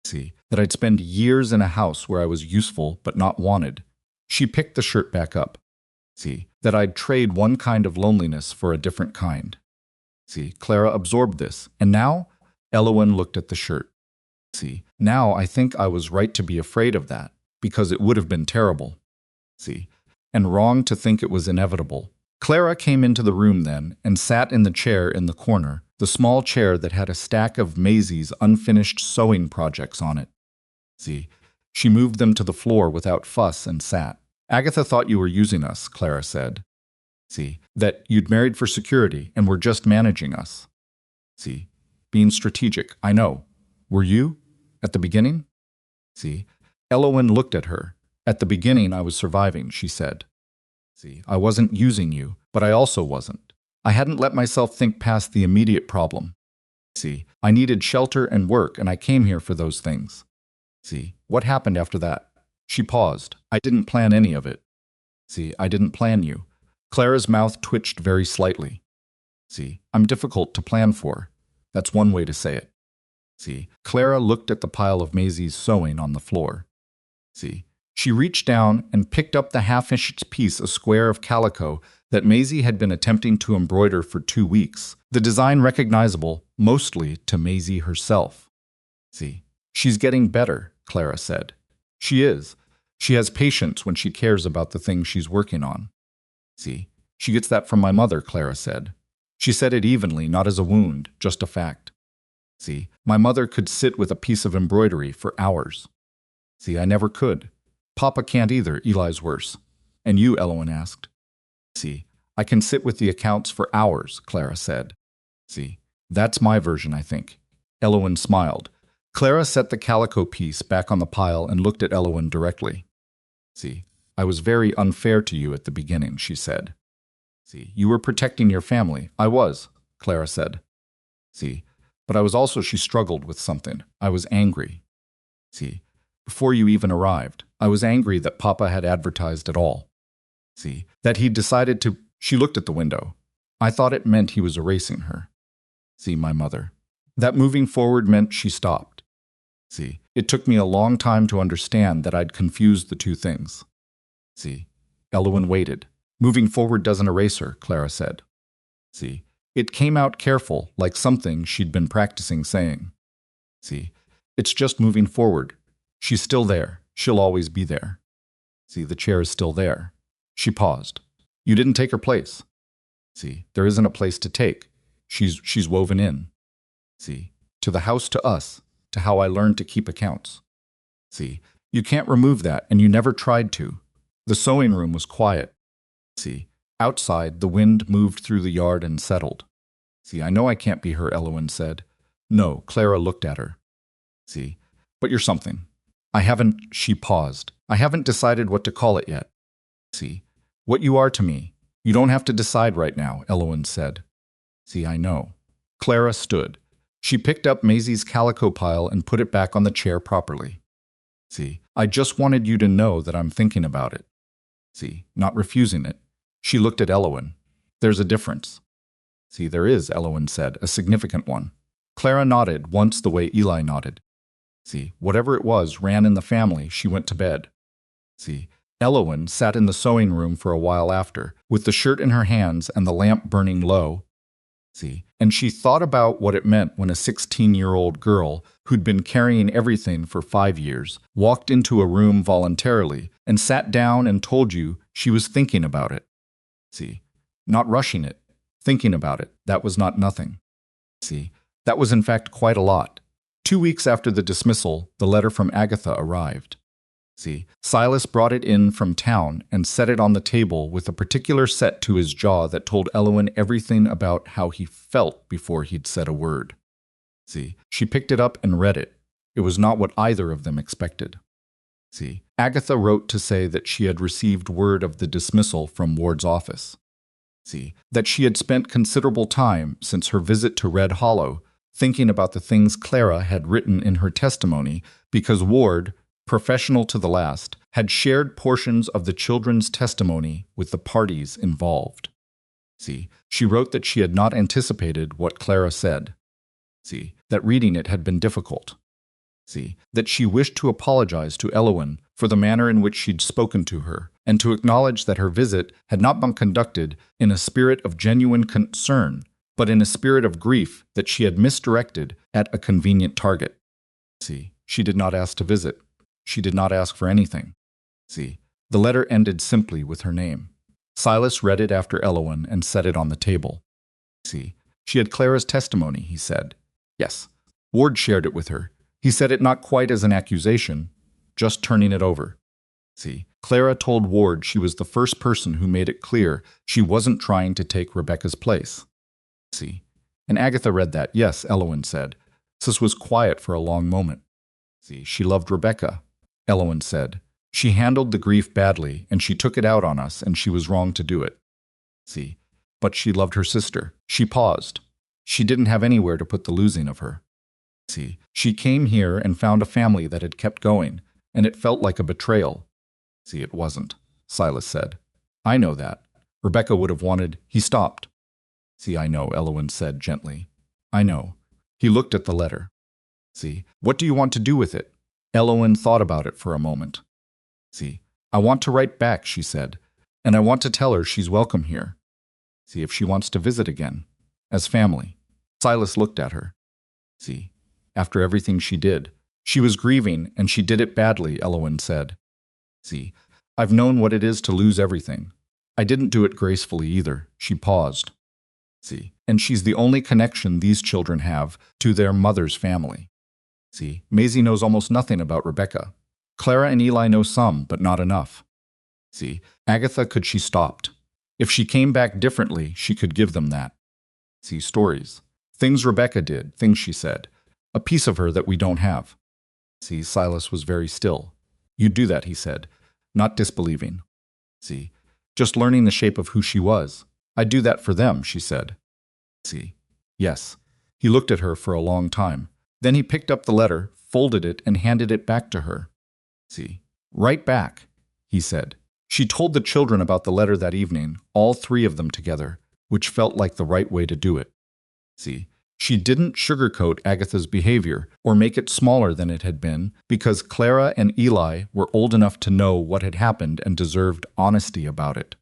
See, that I'd spend years in a house where I was useful but not wanted. She picked the shirt back up. See, that I'd trade one kind of loneliness for a different kind. See, Clara absorbed this, and now Elowen looked at the shirt. See, now I think I was right to be afraid of that, because it would have been terrible. See, and wrong to think it was inevitable. Clara came into the room then and sat in the chair in the corner, the small chair that had a stack of Maisie's unfinished sewing projects on it. See, she moved them to the floor without fuss and sat. Agatha thought you were using us, Clara said. See, that you'd married for security and were just managing us. See, being strategic, I know. Were you? At the beginning? See, Elowen looked at her. At the beginning I was surviving, she said. See, I wasn't using you, but I also wasn't. I hadn't let myself think past the immediate problem. See, I needed shelter and work, and I came here for those things. See, what happened after that? She paused. I didn't plan any of it. See, I didn't plan you. Clara's mouth twitched very slightly. See, I'm difficult to plan for. That's one way to say it. See, Clara looked at the pile of Maisie's sewing on the floor. See, she reached down and picked up the half-inch piece, a square of calico that Maisie had been attempting to embroider for 2 weeks, the design recognizable mostly to Maisie herself. See, she's getting better, Clara said. She is. She has patience when she cares about the things she's working on. See, she gets that from my mother, Clara said. She said it evenly, not as a wound, just a fact. See, my mother could sit with a piece of embroidery for hours. See, I never could. Papa can't either, Eli's worse. And you, Elowen asked. See, I can sit with the accounts for hours, Clara said. See, that's my version, I think. Elowen smiled. Clara set the calico piece back on the pile and looked at Elowen directly. See, I was very unfair to you at the beginning, she said. See, you were protecting your family. I was, Clara said. See, but I was also, she struggled with something. I was angry. See, before you even arrived, I was angry that Papa had advertised at all. See, that he'd decided to, she looked at the window. I thought it meant he was erasing her. See, my mother. That moving forward meant she stopped. See, it took me a long time to understand that I'd confused the two things. See, Elowen waited. Moving forward doesn't erase her, Clara said. See, it came out careful, like something she'd been practicing saying. See, it's just moving forward. She's still there. She'll always be there. See, the chair is still there. She paused. You didn't take her place. See, there isn't a place to take. She's woven in. See, to the house, to us, to how I learned to keep accounts. See, you can't remove that, and you never tried to. The sewing room was quiet. See, outside, the wind moved through the yard and settled. See, I know I can't be her, Elowen said. No, Clara looked at her. See, but you're something. I haven't, she paused. I haven't decided what to call it yet. See, what you are to me. You don't have to decide right now, Elowen said. See, I know. Clara stood. She picked up Maisie's calico pile and put it back on the chair properly. See, I just wanted you to know that I'm thinking about it. See, not refusing it. She looked at Elowen. There's a difference. See, there is, Elowen said, a significant one. Clara nodded once the way Eli nodded. See, whatever it was ran in the family. She went to bed. See, Elowen sat in the sewing room for a while after, with the shirt in her hands and the lamp burning low. See, and she thought about what it meant when a 16-year-old girl, who'd been carrying everything for 5 years, walked into a room voluntarily and sat down and told you she was thinking about it. See, not rushing it, thinking about it. That was not nothing. See, that was in fact quite a lot. 2 weeks after the dismissal, the letter from Agatha arrived. See, Silas brought it in from town and set it on the table with a particular set to his jaw that told Elowen everything about how he felt before he'd said a word. See, she picked it up and read it. It was not what either of them expected. See, Agatha wrote to say that she had received word of the dismissal from Ward's office. See, that she had spent considerable time since her visit to Red Hollow thinking about the things Clara had written in her testimony because Ward, professional to the last, had shared portions of the children's testimony with the parties involved. See, she wrote that she had not anticipated what Clara said. See, that reading it had been difficult. See, that she wished to apologize to Elowen for the manner in which she'd spoken to her, and to acknowledge that her visit had not been conducted in a spirit of genuine concern, but in a spirit of grief that she had misdirected at a convenient target. See, she did not ask to visit. She did not ask for anything. See, the letter ended simply with her name. Silas read it after Elowen and set it on the table. See, she had Clara's testimony, he said. Yes, Ward shared it with her. He said it not quite as an accusation, just turning it over. See, Clara told Ward she was the first person who made it clear she wasn't trying to take Rebecca's place. See, and Agatha read that. Yes, Elowen said. Sis was quiet for a long moment. See, she loved Rebecca, Elowen said. She handled the grief badly, and she took it out on us, and she was wrong to do it. See, but she loved her sister. She paused. She didn't have anywhere to put the losing of her. See, she came here and found a family that had kept going, and it felt like a betrayal. See, it wasn't, Silas said. I know that. Rebecca would have wanted. He stopped. See, I know, Elowen said gently. I know. He looked at the letter. See, what do you want to do with it? Elowen thought about it for a moment. See, I want to write back, she said, and I want to tell her she's welcome here. See if she wants to visit again, as family. Silas looked at her. See, after everything she did, she was grieving, and she did it badly, Elowen said. See, I've known what it is to lose everything. I didn't do it gracefully either. She paused. See, and she's the only connection these children have to their mother's family. See, Maisie knows almost nothing about Rebecca. Clara and Eli know some, but not enough. See, Agatha could. She stopped. If she came back differently, she could give them that. See, stories. Things Rebecca did, things she said. A piece of her that we don't have. See, Silas was very still. You'd do that, he said, not disbelieving. See, just learning the shape of who she was. I'd do that for them, she said. See, yes. He looked at her for a long time. Then he picked up the letter, folded it, and handed it back to her. See, right back, he said. She told the children about the letter that evening, all 3 of them together, which felt like the right way to do it. See, she didn't sugarcoat Agatha's behavior or make it smaller than it had been because Clara and Eli were old enough to know what had happened and deserved honesty about it.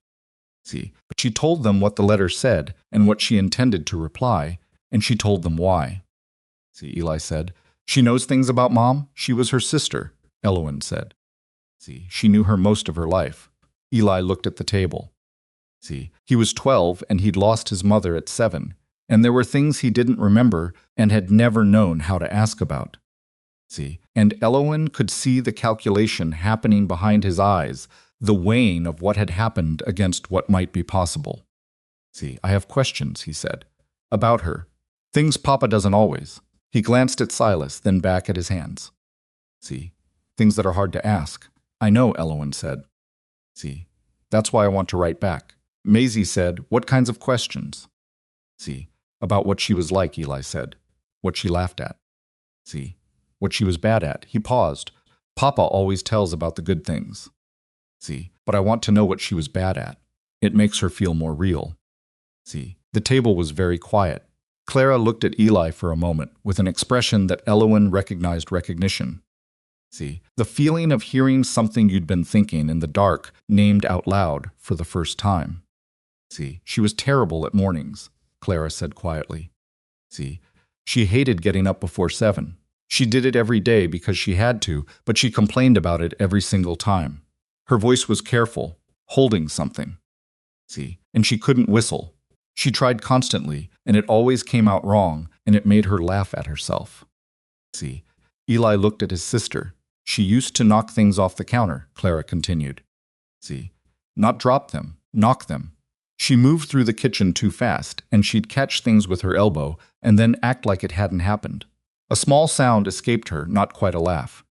See, but she told them what the letter said and what she intended to reply, and she told them why. See, Eli said, she knows things about Mom. She was her sister, Elowen said. See, she knew her most of her life. Eli looked at the table. See, he was 12 and he'd lost his mother at 7. And there were things he didn't remember and had never known how to ask about. See, and Elowen could see the calculation happening behind his eyes, the weighing of what had happened against what might be possible. See, I have questions, he said, about her. Things Papa doesn't always. He glanced at Silas, then back at his hands. See, things that are hard to ask. I know, Elowen said. See, that's why I want to write back. Maisie said, what kinds of questions? See, about what she was like, Eli said. What she laughed at. See, what she was bad at. He paused. Papa always tells about the good things. See, but I want to know what she was bad at. It makes her feel more real. See, the table was very quiet. Clara looked at Eli for a moment with an expression that Elowen recognized recognition. See, the feeling of hearing something you'd been thinking in the dark named out loud for the first time. See, she was terrible at mornings, Clara said quietly. See, she hated getting up before 7. She did it every day because she had to, but she complained about it every single time. Her voice was careful, holding something. See, and she couldn't whistle. She tried constantly, and it always came out wrong, and it made her laugh at herself. See, Eli looked at his sister. She used to knock things off the counter, Clara continued. See, not drop them, knock them. She moved through the kitchen too fast, and she'd catch things with her elbow and then act like it hadn't happened. A small sound escaped her, not quite a laugh.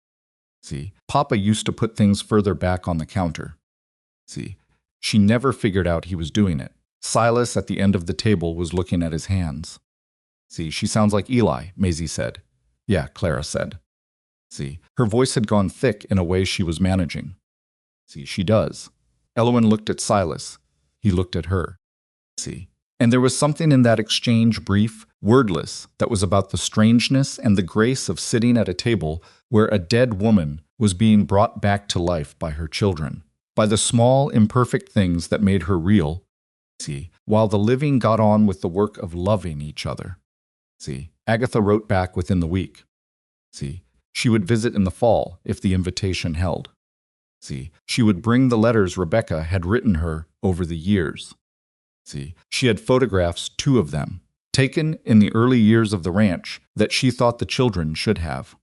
See, Papa used to put things further back on the counter. See, she never figured out he was doing it. Silas at the end of the table was looking at his hands. See, she sounds like Eli, Maisie said. Yeah, Clara said. See, her voice had gone thick in a way she was managing. See, she does. Elowen looked at Silas. He looked at her. See, and there was something in that exchange, brief, wordless, that was about the strangeness and the grace of sitting at a table where a dead woman was being brought back to life by her children, by the small, imperfect things that made her real. See, while the living got on with the work of loving each other. See, Agatha wrote back within the week. See, she would visit in the fall if the invitation held. See, she would bring the letters Rebecca had written her over the years. See, she had photographs, 2 of them, taken in the early years of the ranch that she thought the children should have.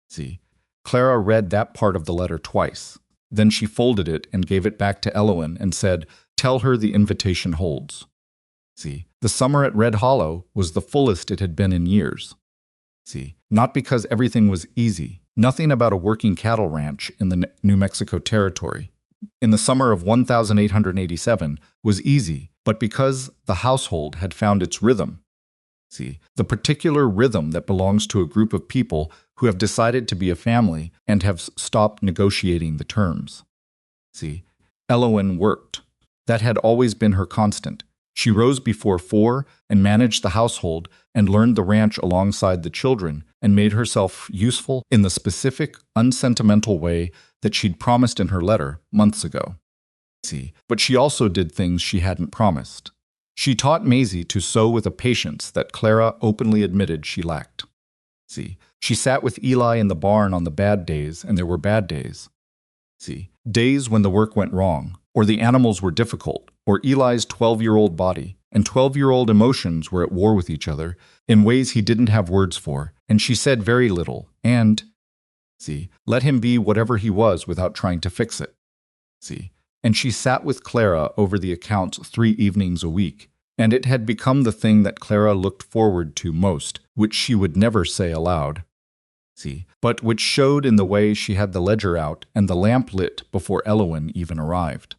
See, Clara read that part of the letter twice. Then she folded it and gave it back to Elowen and said, tell her the invitation holds. See, the summer at Red Hollow was the fullest it had been in years. See, not because everything was easy, nothing about a working cattle ranch in the New Mexico Territory. In the summer of 1887 was easy, but because the household had found its rhythm. See, the particular rhythm that belongs to a group of people who have decided to be a family and have stopped negotiating the terms. See, Elowen worked. That had always been her constant. She rose before 4 and managed the household and learned the ranch alongside the children and made herself useful in the specific, unsentimental way that she'd promised in her letter months ago. See, but she also did things she hadn't promised. She taught Maisie to sew with a patience that Clara openly admitted she lacked. See, she sat with Eli in the barn on the bad days, and there were bad days. See, days when the work went wrong, or the animals were difficult, or Eli's 12-year-old body and 12-year-old emotions were at war with each other in ways he didn't have words for, and she said very little, and, see, let him be whatever he was without trying to fix it. See, and she sat with Clara over the accounts 3 evenings a week, and it had become the thing that Clara looked forward to most, which she would never say aloud. See, but which showed in the way she had the ledger out and the lamp lit before Elowen even arrived.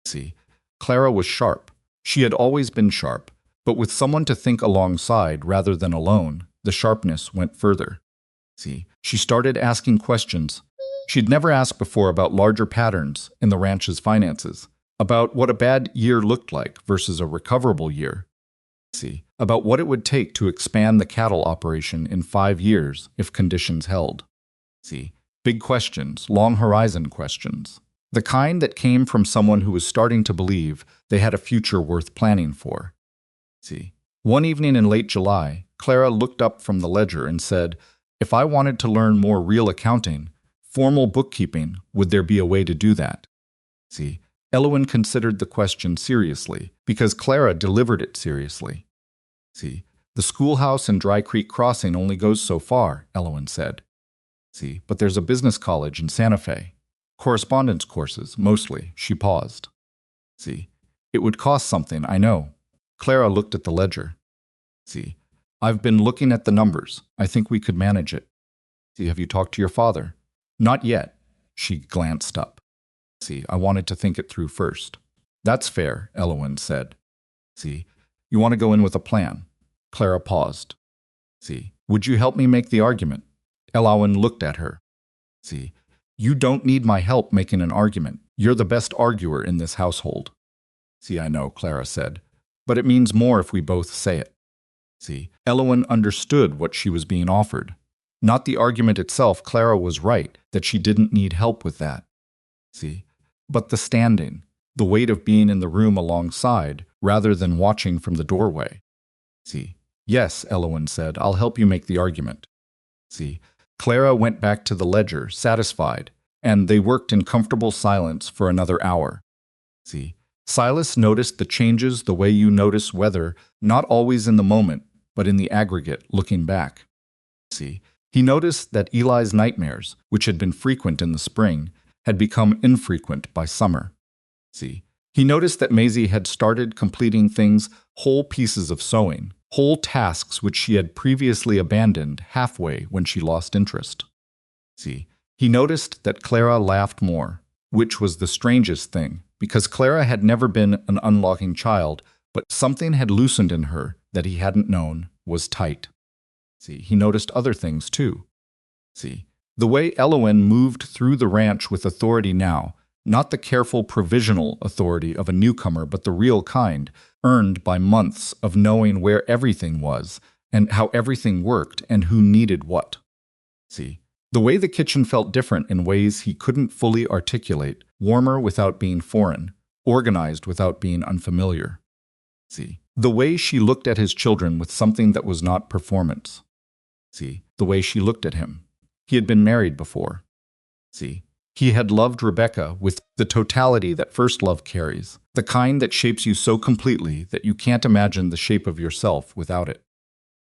See, Clara was sharp. She had always been sharp, but with someone to think alongside rather than alone, the sharpness went further. See, she started asking questions she'd never asked before about larger patterns in the ranch's finances, about what a bad year looked like versus a recoverable year. See, about what it would take to expand the cattle operation in 5 years if conditions held. See, big questions, long horizon questions. The kind that came from someone who was starting to believe they had a future worth planning for. See, one evening in late July, Clara looked up from the ledger and said, if I wanted to learn more real accounting, formal bookkeeping, would there be a way to do that? See, Elowen considered the question seriously, because Clara delivered it seriously. See, the schoolhouse and Dry Creek Crossing only goes so far, Elowen said. See, but there's a business college in Santa Fe. Correspondence courses, mostly. She paused. See, it would cost something, I know. Clara looked at the ledger. See, I've been looking at the numbers. I think we could manage it. See, have you talked to your father? Not yet. She glanced up. See, I wanted to think it through first. That's fair, Elowen said. See, you want to go in with a plan. Clara paused. See, would you help me make the argument? Elowen looked at her. See, you don't need my help making an argument. You're the best arguer in this household. See, I know, Clara said, but it means more if we both say it. See, Elowen understood what she was being offered. Not the argument itself, Clara was right, that she didn't need help with that. See, but the standing, the weight of being in the room alongside, rather than watching from the doorway. See, yes, Elowen said, I'll help you make the argument. See, Clara went back to the ledger, satisfied, and they worked in comfortable silence for another hour. See, Silas noticed the changes the way you notice weather, not always in the moment, but in the aggregate, looking back. See, he noticed that Eli's nightmares, which had been frequent in the spring, had become infrequent by summer. See, he noticed that Maisie had started completing things, whole pieces of sewing, whole tasks which she had previously abandoned halfway when she lost interest. See, he noticed that Clara laughed more, which was the strangest thing, because Clara had never been an unlocking child, but something had loosened in her that he hadn't known was tight. See, he noticed other things too. See, the way Elowen moved through the ranch with authority now, not the careful provisional authority of a newcomer, but the real kind, earned by months of knowing where everything was, and how everything worked, and who needed what. See, the way the kitchen felt different in ways he couldn't fully articulate, warmer without being foreign, organized without being unfamiliar. See, the way she looked at his children with something that was not performance. See, the way she looked at him. He had been married before. See, he had loved Rebecca with the totality that first love carries, the kind that shapes you so completely that you can't imagine the shape of yourself without it.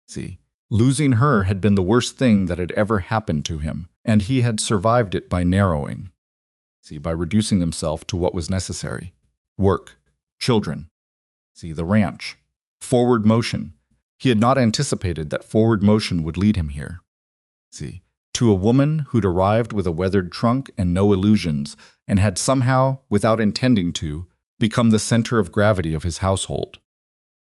See, losing her had been the worst thing that had ever happened to him, and he had survived it by narrowing. See, by reducing himself to what was necessary. Work, children. See, the ranch. Forward motion. He had not anticipated that forward motion would lead him here. See, to a woman who'd arrived with a weathered trunk and no illusions, and had somehow, without intending to, become the center of gravity of his household.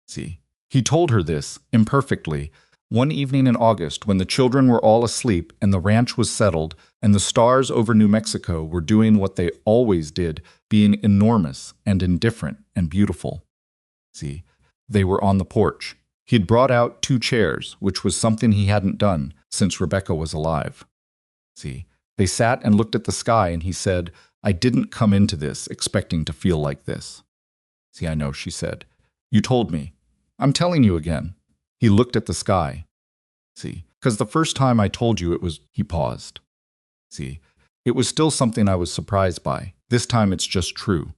See, he told her this, imperfectly, one evening in August when the children were all asleep and the ranch was settled and the stars over New Mexico were doing what they always did, being enormous and indifferent and beautiful. See, they were on the porch. He'd brought out 2 chairs, which was something he hadn't done since Rebecca was alive. See, they sat and looked at the sky, and he said, I didn't come into this expecting to feel like this. See, I know, she said. You told me. I'm telling you again. He looked at the sky. See, because the first time I told you it was, he paused. See, it was still something I was surprised by. This time it's just true.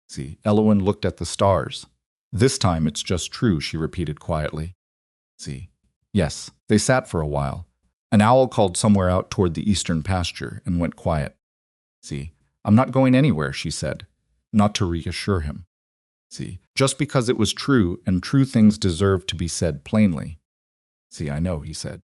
See, Elowen looked at the stars. This time it's just true, she repeated quietly. See, yes, they sat for a while. An owl called somewhere out toward the eastern pasture and went quiet. See, I'm not going anywhere, she said, not to reassure him. See, just because it was true, and true things deserve to be said plainly. See, I know, he said.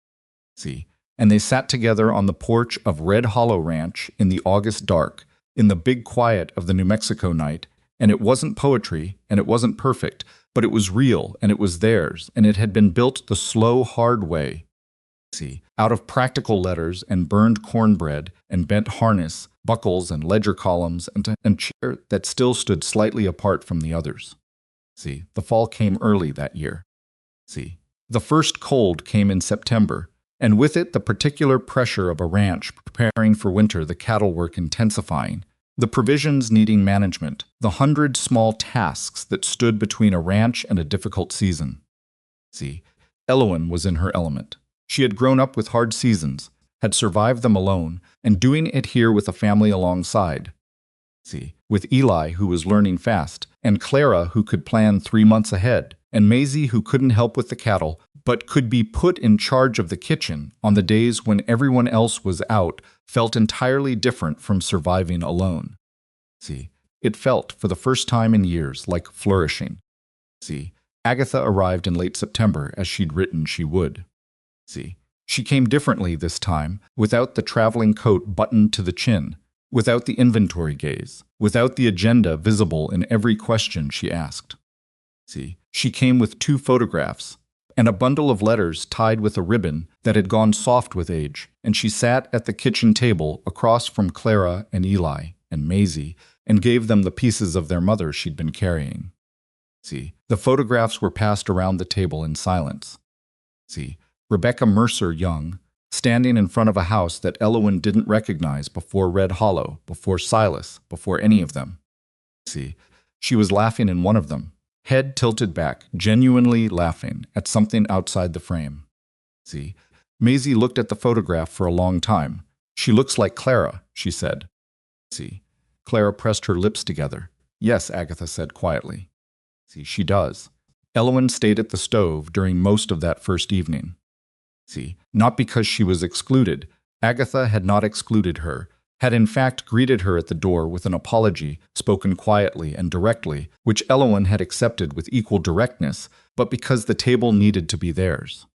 See, and they sat together on the porch of Red Hollow Ranch in the August dark, in the big quiet of the New Mexico night, and it wasn't poetry, and it wasn't perfect, but it was real, and it was theirs, and it had been built the slow, hard way. See, out of practical letters and burned cornbread and bent harness, buckles and ledger columns and chair that still stood slightly apart from the others. See, the fall came early that year. See, the first cold came in September, and with it the particular pressure of a ranch preparing for winter, the cattle work intensifying, the provisions needing management, the 100 small tasks that stood between a ranch and a difficult season. See, Elowen was in her element. She had grown up with hard seasons, had survived them alone, and doing it here with a family alongside. See, with Eli, who was learning fast, and Clara, who could plan 3 months ahead, and Maisie, who couldn't help with the cattle, but could be put in charge of the kitchen on the days when everyone else was out, felt entirely different from surviving alone. See, it felt, for the first time in years, like flourishing. See, Agatha arrived in late September, as she'd written she would. See, she came differently this time, without the traveling coat buttoned to the chin, without the inventory gaze, without the agenda visible in every question she asked. See, she came with 2 photographs, and a bundle of letters tied with a ribbon that had gone soft with age, and she sat at the kitchen table across from Clara and Eli and Maisie and gave them the pieces of their mother she'd been carrying. See, the photographs were passed around the table in silence. See, Rebecca Mercer young, standing in front of a house that Elowen didn't recognize before Red Hollow, before Silas, before any of them. See, she was laughing in one of them, head tilted back, genuinely laughing at something outside the frame. See, Maisie looked at the photograph for a long time. She looks like Clara, she said. See, Clara pressed her lips together. Yes, Agatha said quietly. See, she does. Elowen stayed at the stove during most of that first evening. See, not because she was excluded. Agatha had not excluded her, had in fact greeted her at the door with an apology, spoken quietly and directly, which Elowen had accepted with equal directness, but because the table needed to be theirs.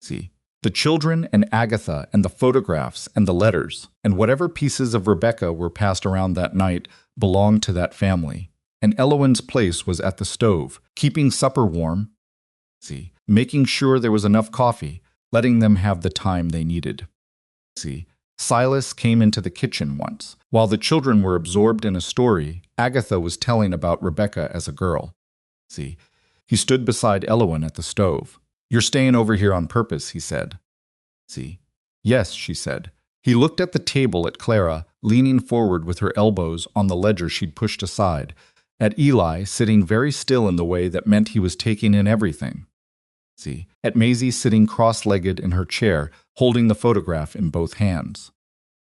See, the children and Agatha and the photographs and the letters, and whatever pieces of Rebecca were passed around that night, belonged to that family, and Elowen's place was at the stove, keeping supper warm, see, making sure there was enough coffee, letting them have the time they needed. See, Silas came into the kitchen once. While the children were absorbed in a story, Agatha was telling about Rebecca as a girl. See, he stood beside Elowen at the stove. You're staying over here on purpose, he said. See, yes, she said. He looked at the table at Clara, leaning forward with her elbows on the ledger she'd pushed aside, at Eli sitting very still in the way that meant he was taking in everything. See, at Maisie sitting cross-legged in her chair, holding the photograph in both hands.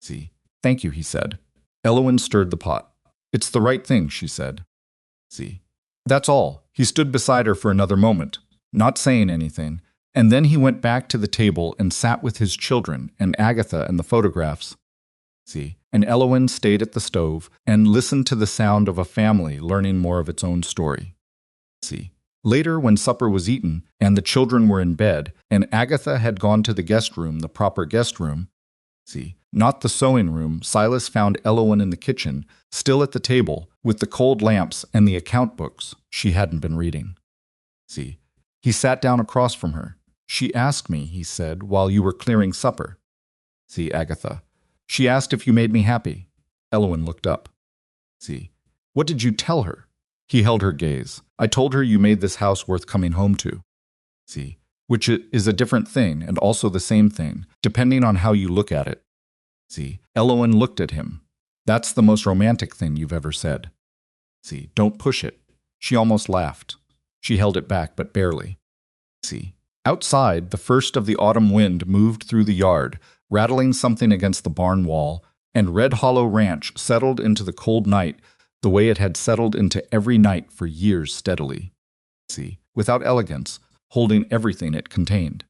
See, thank you, he said. Elowen stirred the pot. It's the right thing, she said. See, that's all. He stood beside her for another moment, not saying anything, and then he went back to the table and sat with his children and Agatha and the photographs. See, and Elowen stayed at the stove and listened to the sound of a family learning more of its own story. See, later, when supper was eaten and the children were in bed and Agatha had gone to the guest room, the proper guest room, see, not the sewing room, Silas found Elowen in the kitchen, still at the table, with the cold lamps and the account books she hadn't been reading. See, he sat down across from her. She asked me, he said, while you were clearing supper. See, Agatha. She asked if you made me happy. Elowen looked up. See, what did you tell her? He held her gaze. I told her you made this house worth coming home to. See, which is a different thing and also the same thing, depending on how you look at it. See, Elowen looked at him. That's the most romantic thing you've ever said. See, don't push it. She almost laughed. She held it back, but barely. See, outside, the first of the autumn wind moved through the yard, rattling something against the barn wall, and Red Hollow Ranch settled into the cold night the way it had settled into every night for years steadily. See, without elegance, holding everything it contained.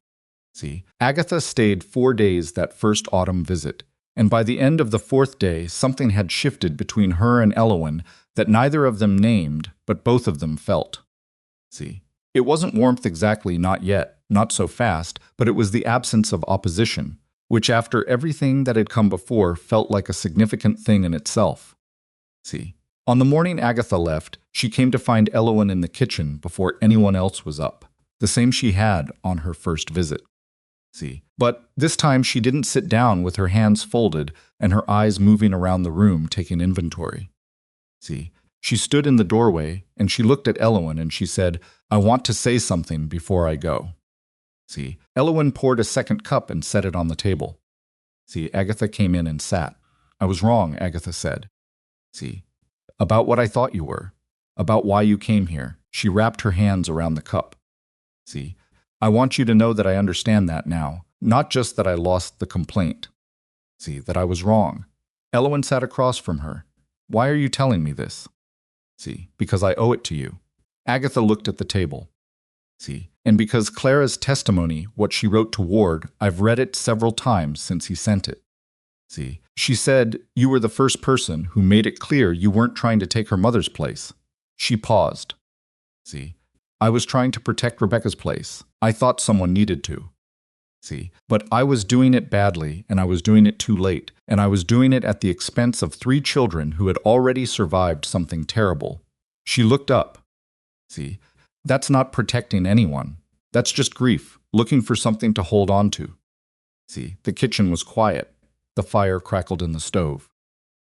See, Agatha stayed 4 days that first autumn visit, and by the end of the 4th day, something had shifted between her and Elowen that neither of them named, but both of them felt. See, it wasn't warmth exactly, not yet, not so fast, but it was the absence of opposition, which after everything that had come before felt like a significant thing in itself. See, on the morning Agatha left, she came to find Elowen in the kitchen before anyone else was up, the same she had on her first visit. See, but this time she didn't sit down with her hands folded and her eyes moving around the room taking inventory. See, she stood in the doorway and she looked at Elowen and she said, I want to say something before I go. See, Elowen poured a second cup and set it on the table. See, Agatha came in and sat. I was wrong, Agatha said. See, about what I thought you were, about why you came here. She wrapped her hands around the cup. See, I want you to know that I understand that now, not just that I lost the complaint. See, that I was wrong. Elowen sat across from her. Why are you telling me this? See, because I owe it to you. Agatha looked at the table. See, and because Clara's testimony, what she wrote to Ward, I've read it several times since he sent it. See, she said you were the first person who made it clear you weren't trying to take her mother's place. She paused. See, I was trying to protect Rebecca's place. I thought someone needed to. See, but I was doing it badly, and I was doing it too late, and I was doing it at the expense of 3 children who had already survived something terrible. She looked up. See, that's not protecting anyone. That's just grief, looking for something to hold on to. See, the kitchen was quiet. The fire crackled in the stove.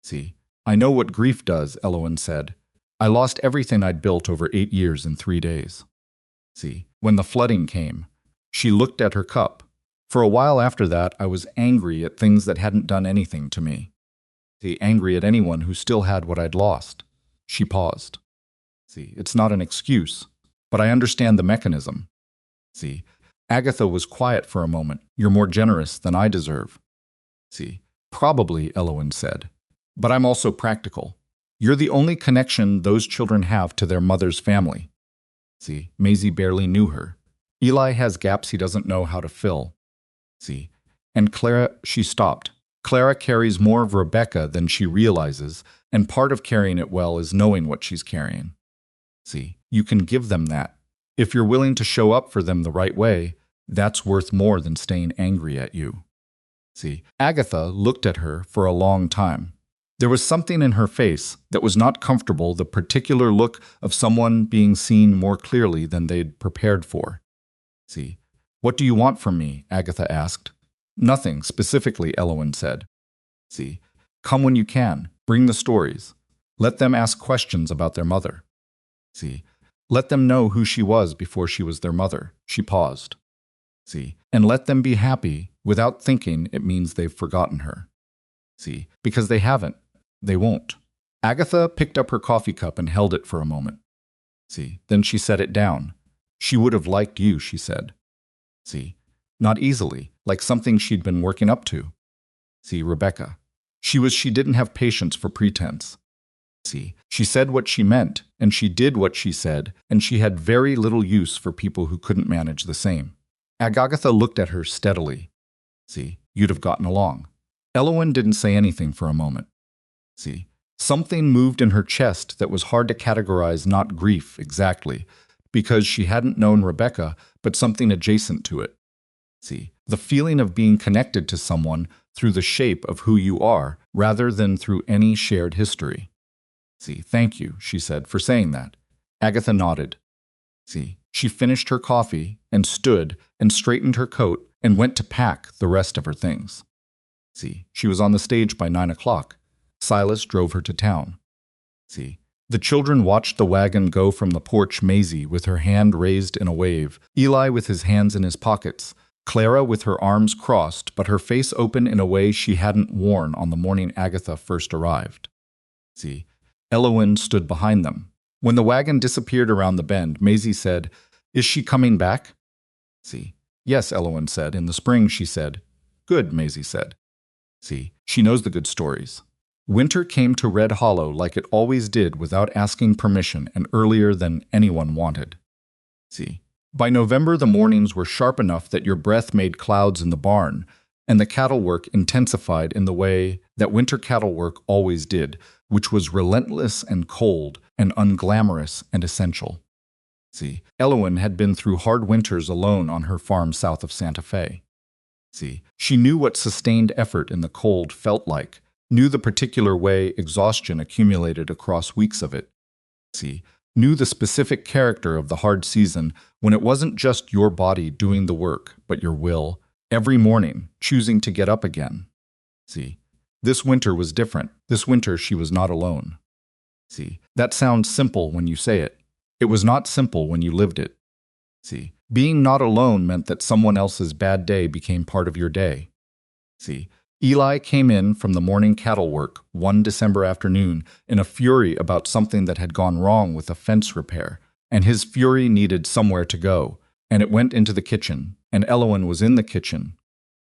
See, I know what grief does, Elowen said. I lost everything I'd built over 8 years in 3 days. See, when the flooding came, she looked at her cup. For a while after that, I was angry at things that hadn't done anything to me. See, angry at anyone who still had what I'd lost. She paused. See, it's not an excuse, but I understand the mechanism. See, Agatha was quiet for a moment. You're more generous than I deserve. See, probably, Elowen said. But I'm also practical. You're the only connection those children have to their mother's family. See, Maisie barely knew her. Eli has gaps he doesn't know how to fill. See, and Clara, she stopped. Clara carries more of Rebecca than she realizes, and part of carrying it well is knowing what she's carrying. See, you can give them that. If you're willing to show up for them the right way, that's worth more than staying angry at you. See, Agatha looked at her for a long time. There was something in her face that was not comfortable, the particular look of someone being seen more clearly than they'd prepared for. See, what do you want from me? Agatha asked. Nothing, specifically, Elowen said. See, come when you can. Bring the stories. Let them ask questions about their mother. See, let them know who she was before she was their mother. She paused. See, and let them be happy without thinking it means they've forgotten her. See, because they haven't. They won't. Agatha picked up her coffee cup and held it for a moment. See, then she set it down. She would have liked you, she said. See, not easily, like something she'd been working up to. See, Rebecca. She didn't have patience for pretense. See, she said what she meant, and she did what she said, and she had very little use for people who couldn't manage the same. Agatha looked at her steadily. See, you'd have gotten along. Elowen didn't say anything for a moment. See, something moved in her chest that was hard to categorize, not grief exactly, because she hadn't known Rebecca, but something adjacent to it. See, the feeling of being connected to someone through the shape of who you are, rather than through any shared history. See, thank you, she said, for saying that. Agatha nodded. See, she finished her coffee and stood and straightened her coat and went to pack the rest of her things. See, she was on the stage by 9 o'clock. Silas drove her to town. See, the children watched the wagon go from the porch, Maisie with her hand raised in a wave, Eli with his hands in his pockets, Clara with her arms crossed but her face open in a way she hadn't worn on the morning Agatha first arrived. See, Elowen stood behind them. When the wagon disappeared around the bend, Maisie said, "Is she coming back?" See, "Yes," Elowen said. "In the spring," she said. "Good," Maisie said. See, she knows the good stories. Winter came to Red Hollow like it always did without asking permission and earlier than anyone wanted. See, by November the mornings were sharp enough that your breath made clouds in the barn, and the cattle work intensified in the way that winter cattle work always did, which was relentless and cold and unglamorous and essential. See, Elowen had been through hard winters alone on her farm south of Santa Fe. See, she knew what sustained effort in the cold felt like, knew the particular way exhaustion accumulated across weeks of it. See, knew the specific character of the hard season when it wasn't just your body doing the work, but your will, every morning choosing to get up again. See, this winter was different. This winter she was not alone. See, that sounds simple when you say it. It was not simple when you lived it. See, being not alone meant that someone else's bad day became part of your day. See, Eli came in from the morning cattle work one December afternoon in a fury about something that had gone wrong with a fence repair, and his fury needed somewhere to go, and it went into the kitchen, and Elowen was in the kitchen.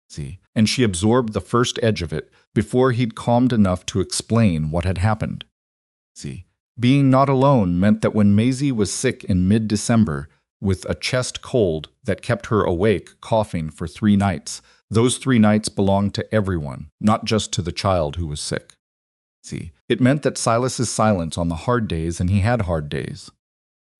See, and she absorbed the first edge of it before he'd calmed enough to explain what had happened. See, Being not alone meant that when Maisie was sick in mid-December with a chest cold that kept her awake coughing for 3 nights, those 3 nights belonged to everyone, not just to the child who was sick. See, it meant that Silas's silence on the hard days, and he had hard days.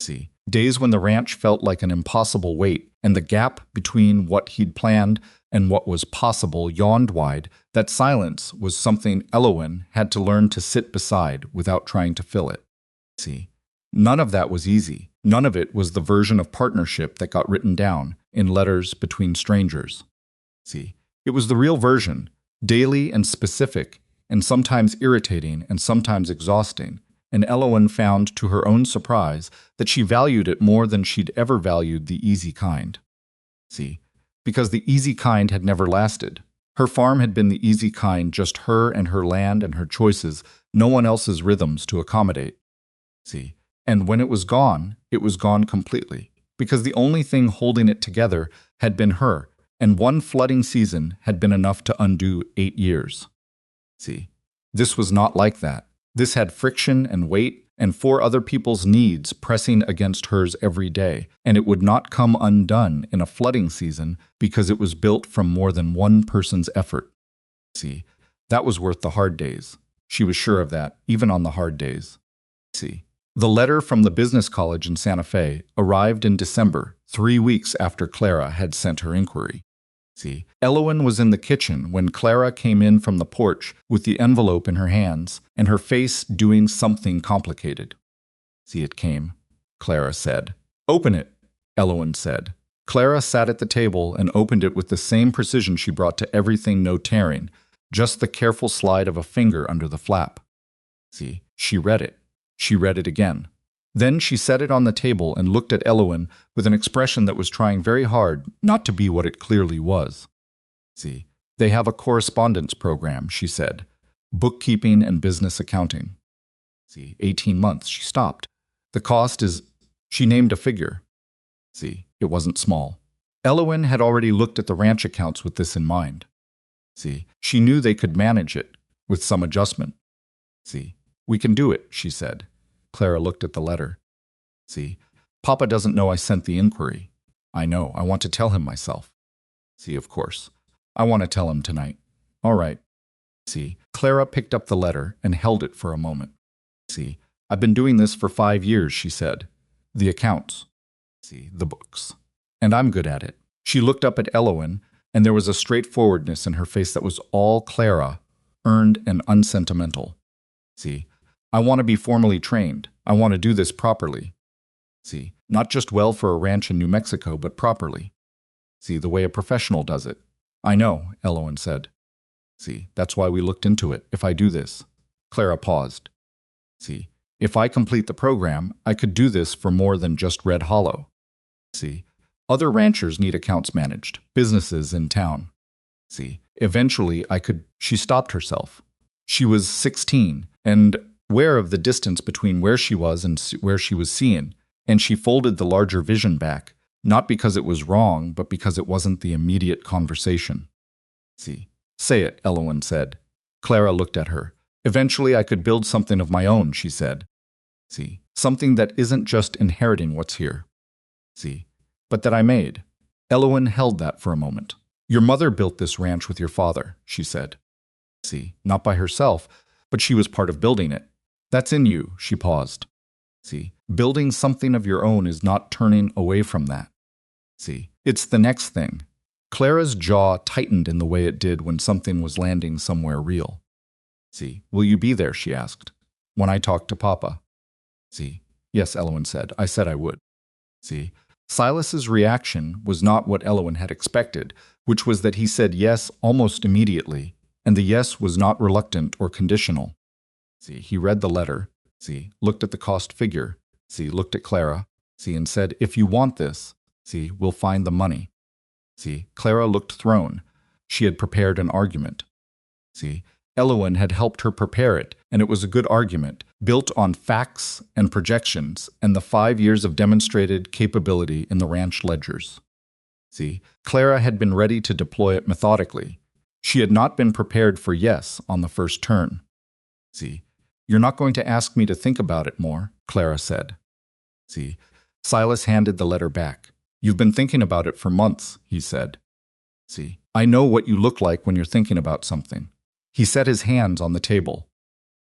See, days when the ranch felt like an impossible weight, and the gap between what he'd planned and what was possible yawned wide, that silence was something Elowen had to learn to sit beside without trying to fill it. See, none of that was easy. None of it was the version of partnership that got written down in letters between strangers. See, it was the real version, daily and specific, and sometimes irritating and sometimes exhausting, and Elowen found to her own surprise that she valued it more than she'd ever valued the easy kind. See, because the easy kind had never lasted. Her farm had been the easy kind, just her and her land and her choices, no one else's rhythms to accommodate. See, and when it was gone completely, because the only thing holding it together had been her, and one flooding season had been enough to undo 8 years. See, this was not like that. This had friction and weight and 4 other people's needs pressing against hers every day, and it would not come undone in a flooding season because it was built from more than one person's effort. See, that was worth the hard days. She was sure of that, even on the hard days. See, the letter from the business college in Santa Fe arrived in December, 3 weeks after Clara had sent her inquiry. See, Elowen was in the kitchen when Clara came in from the porch with the envelope in her hands and her face doing something complicated. See, it came, Clara said. Open it, Elowen said. Clara sat at the table and opened it with the same precision she brought to everything, no tearing, just the careful slide of a finger under the flap. See, she read it. She read it again. Then she set it on the table and looked at Elowen with an expression that was trying very hard not to be what it clearly was. See, they have a correspondence program, she said. Bookkeeping and business accounting. See, 18 months, she stopped. The cost is, she named a figure. See, it wasn't small. Elowen had already looked at the ranch accounts with this in mind. See, she knew they could manage it, with some adjustment. See, we can do it, she said. Clara looked at the letter. See, Papa doesn't know I sent the inquiry. I know, I want to tell him myself. See, of course. I want to tell him tonight. All right. See, Clara picked up the letter and held it for a moment. See, I've been doing this for 5 years, she said. The accounts. See, the books. And I'm good at it. She looked up at Elowen, and there was a straightforwardness in her face that was all Clara, earned and unsentimental. See, I want to be formally trained. I want to do this properly. See, not just well for a ranch in New Mexico, but properly. See, the way a professional does it. I know, Elowen said. See, that's why we looked into it. If I do this. Clara paused. See, if I complete the program, I could do this for more than just Red Hollow. See, other ranchers need accounts managed, businesses in town. See, eventually I could. She stopped herself. She was 16, and aware of the distance between where she was and where she was seeing, and she folded the larger vision back, not because it was wrong, but because it wasn't the immediate conversation. See, say it, Elowen said. Clara looked at her. Eventually I could build something of my own, she said. See, something that isn't just inheriting what's here. See, but that I made. Elowen held that for a moment. Your mother built this ranch with your father, she said. See, not by herself, but she was part of building it. That's in you, she paused. See, building something of your own is not turning away from that. See, it's the next thing. Clara's jaw tightened in the way it did when something was landing somewhere real. See, will you be there, she asked, when I talk to Papa? See, yes, Elowen said. I said I would. See, Silas's reaction was not what Elowen had expected, which was that he said yes almost immediately, and the yes was not reluctant or conditional. See, he read the letter, see, looked at the cost figure, see, looked at Clara, see, and said, if you want this, see, we'll find the money. See, Clara looked thrown. She had prepared an argument. See, Elowen had helped her prepare it, and it was a good argument, built on facts and projections and the 5 years of demonstrated capability in the ranch ledgers. See, Clara had been ready to deploy it methodically. She had not been prepared for yes on the first turn. See, You're not going to ask me to think about it more, Clara said. See, Silas handed the letter back. You've been thinking about it for months, he said. See, I know what you look like when you're thinking about something. He set his hands on the table.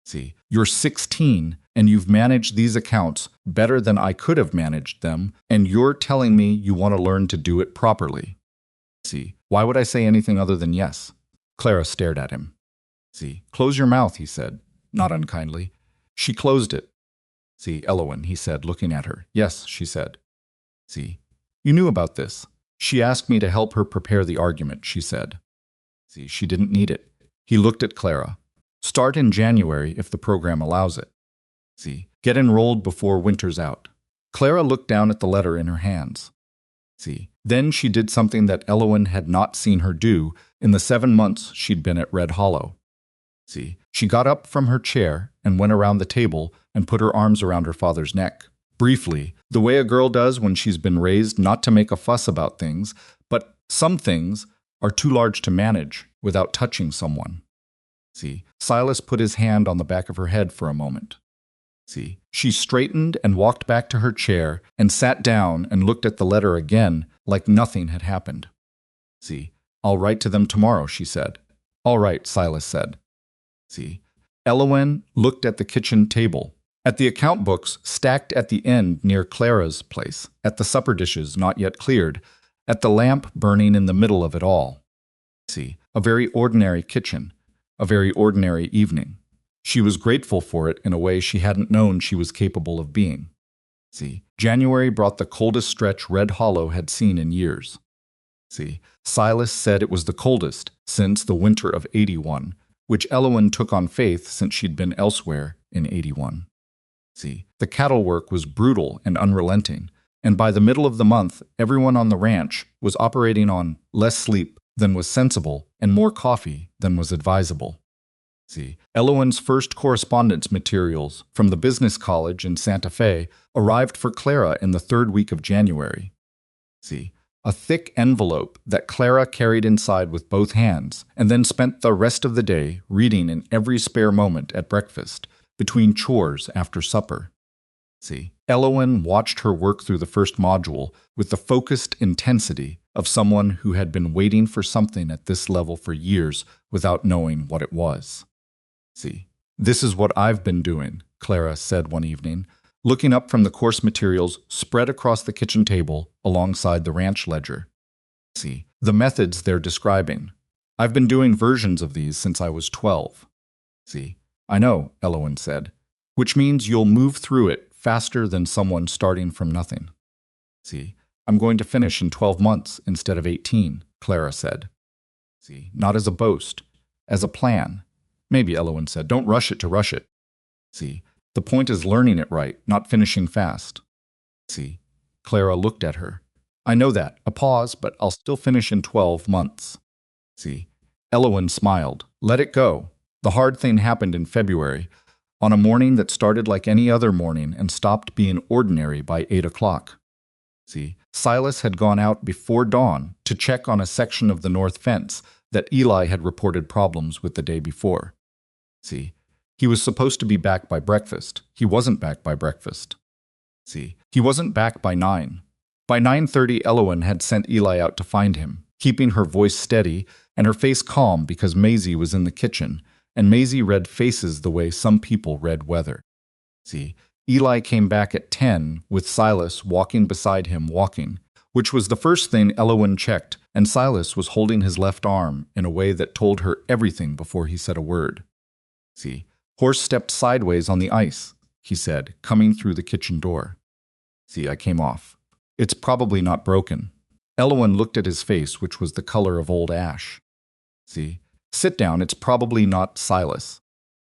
See, you're 16 and you've managed these accounts better than I could have managed them, and you're telling me you want to learn to do it properly. See, why would I say anything other than yes? Clara stared at him. See, close your mouth, he said, not unkindly. She closed it. See, Elowen, he said, looking at her. Yes, she said. See, you knew about this. She asked me to help her prepare the argument, she said. See, she didn't need it. He looked at Clara. Start in January if the program allows it. See, get enrolled before winter's out. Clara looked down at the letter in her hands. See, then she did something that Elowen had not seen her do in the 7 months she'd been at Red Hollow. See, she got up from her chair and went around the table and put her arms around her father's neck. Briefly, the way a girl does when she's been raised not to make a fuss about things, but some things are too large to manage without touching someone. See, Silas put his hand on the back of her head for a moment. See, she straightened and walked back to her chair and sat down and looked at the letter again like nothing had happened. See, I'll write to them tomorrow, she said. All right, Silas said. See, Elowen looked at the kitchen table, at the account books stacked at the end near Clara's place, at the supper dishes not yet cleared, at the lamp burning in the middle of it all. See, a very ordinary kitchen, a very ordinary evening. She was grateful for it in a way she hadn't known she was capable of being. See, January brought the coldest stretch Red Hollow had seen in years. See, Silas said it was the coldest since the winter of 81, which Elowen took on faith since she'd been elsewhere in 81. See, the cattle work was brutal and unrelenting, and by the middle of the month, everyone on the ranch was operating on less sleep than was sensible and more coffee than was advisable. See, Elowen's first correspondence materials from the business college in Santa Fe arrived for Clara in the 3rd week of January. See, a thick envelope that Clara carried inside with both hands and then spent the rest of the day reading in every spare moment at breakfast, between chores after supper. See, Elowen watched her work through the first module with the focused intensity of someone who had been waiting for something at this level for years without knowing what it was. See, this is what I've been doing, Clara said one evening, looking up from the course materials spread across the kitchen table alongside the ranch ledger. See, the methods they're describing. I've been doing versions of these since I was 12. See, I know, Elowen said, which means you'll move through it faster than someone starting from nothing. See, I'm going to finish in 12 months instead of 18, Clara said. See, not as a boast, as a plan. Maybe, Elowen said, don't rush it to rush it. See, the point is learning it right, not finishing fast. See, Clara looked at her. I know that, a pause, but I'll still finish in 12 months. See, Elowen smiled. Let it go. The hard thing happened in February, on a morning that started like any other morning and stopped being ordinary by 8 o'clock. See, Silas had gone out before dawn to check on a section of the north fence that Eli had reported problems with the day before. See, he was supposed to be back by breakfast. He wasn't back by breakfast. See, he wasn't back by 9. By 9:30, Elowen had sent Eli out to find him, keeping her voice steady and her face calm because Maisie was in the kitchen, and Maisie read faces the way some people read weather. See, Eli came back at 10 with Silas walking beside him walking, which was the first thing Elowen checked, and Silas was holding his left arm in a way that told her everything before he said a word. See, horse stepped sideways on the ice, he said, coming through the kitchen door. See, I came off. It's probably not broken. Elowen looked at his face, which was the color of old ash. See, sit down, it's probably not Silas.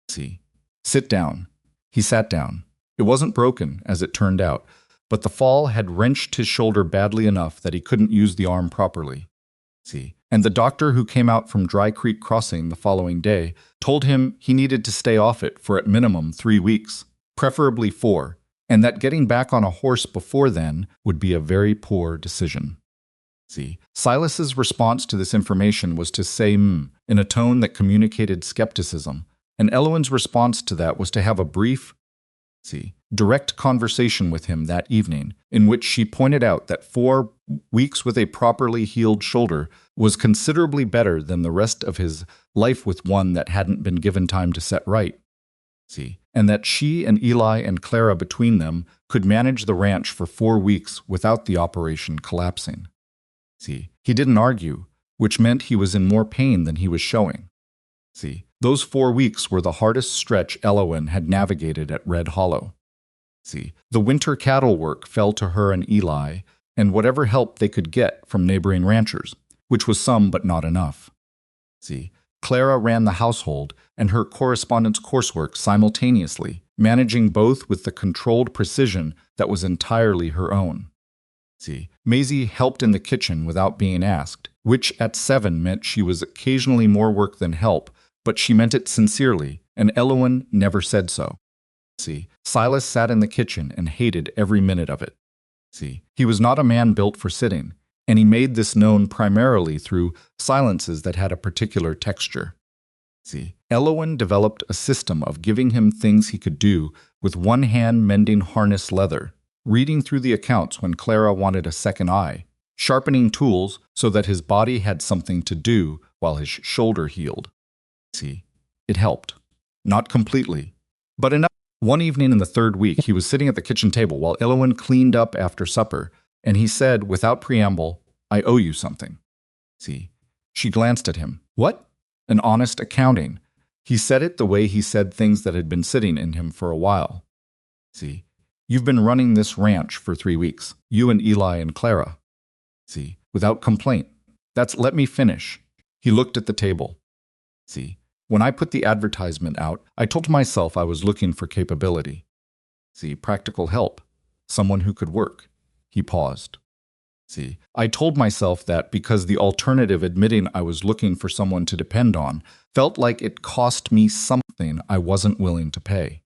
See, sit down. He sat down. It wasn't broken, as it turned out, but the fall had wrenched his shoulder badly enough that he couldn't use the arm properly. See, and the doctor who came out from Dry Creek Crossing the following day told him he needed to stay off it for at minimum 3 weeks, preferably 4, and that getting back on a horse before then would be a very poor decision. See, Silas's response to this information was to say in a tone that communicated skepticism, And Elowen's response to that was to have a brief, direct conversation with him that evening, in which she pointed out that 4 weeks with a properly healed shoulder was considerably better than the rest of his life with one that hadn't been given time to set right. And that she and Eli and Clara between them could manage the ranch for 4 weeks without the operation collapsing. He didn't argue, which meant he was in more pain than he was showing. Those 4 weeks were the hardest stretch Elowen had navigated at Red Hollow. The winter cattle work fell to her and Eli, and whatever help they could get from neighboring ranchers, which was some but not enough. Clara ran the household and her correspondence coursework simultaneously, managing both with the controlled precision that was entirely her own. Maisie helped in the kitchen without being asked, which at 7 meant she was occasionally more work than help, but she meant it sincerely, and Elowen never said so. Silas sat in the kitchen and hated every minute of it. He was not a man built for sitting, and he made this known primarily through silences that had a particular texture. Elowen developed a system of giving him things he could do with one hand mending harness leather, reading through the accounts when Clara wanted a second eye, sharpening tools so that his body had something to do while his shoulder healed. It helped. Not completely, but enough. One evening in the 3rd week, he was sitting at the kitchen table while Elowen cleaned up after supper, and he said, without preamble, "I owe you something." She glanced at him. "What?" "An honest accounting." He said it the way he said things that had been sitting in him for a while. "You've been running this ranch for 3 weeks, you and Eli and Clara." Without complaint. Let me finish. He looked at the table. When I put the advertisement out, I told myself I was looking for capability. Practical help. Someone who could work. He paused. I told myself that because the alternative admitting I was looking for someone to depend on felt like it cost me something I wasn't willing to pay.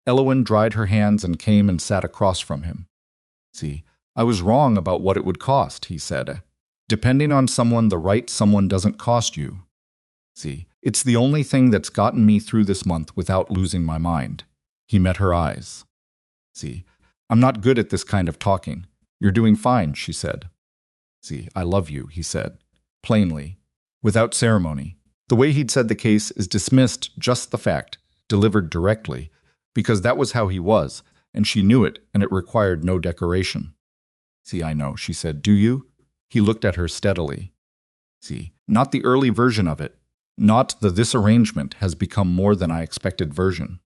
Elowen dried her hands and came and sat across from him. I was wrong about what it would cost, he said. Depending on someone, the right someone doesn't cost you. It's the only thing that's gotten me through this month without losing my mind. He met her eyes. I'm not good at this kind of talking. You're doing fine, she said. I love you, he said, plainly, without ceremony. The way he'd said the case is dismissed just the fact, delivered directly, because that was how he was, and she knew it, and it required no decoration. I know, she said. Do you? He looked at her steadily. Not the early version of it. Not the "this arrangement has become more than I expected" version.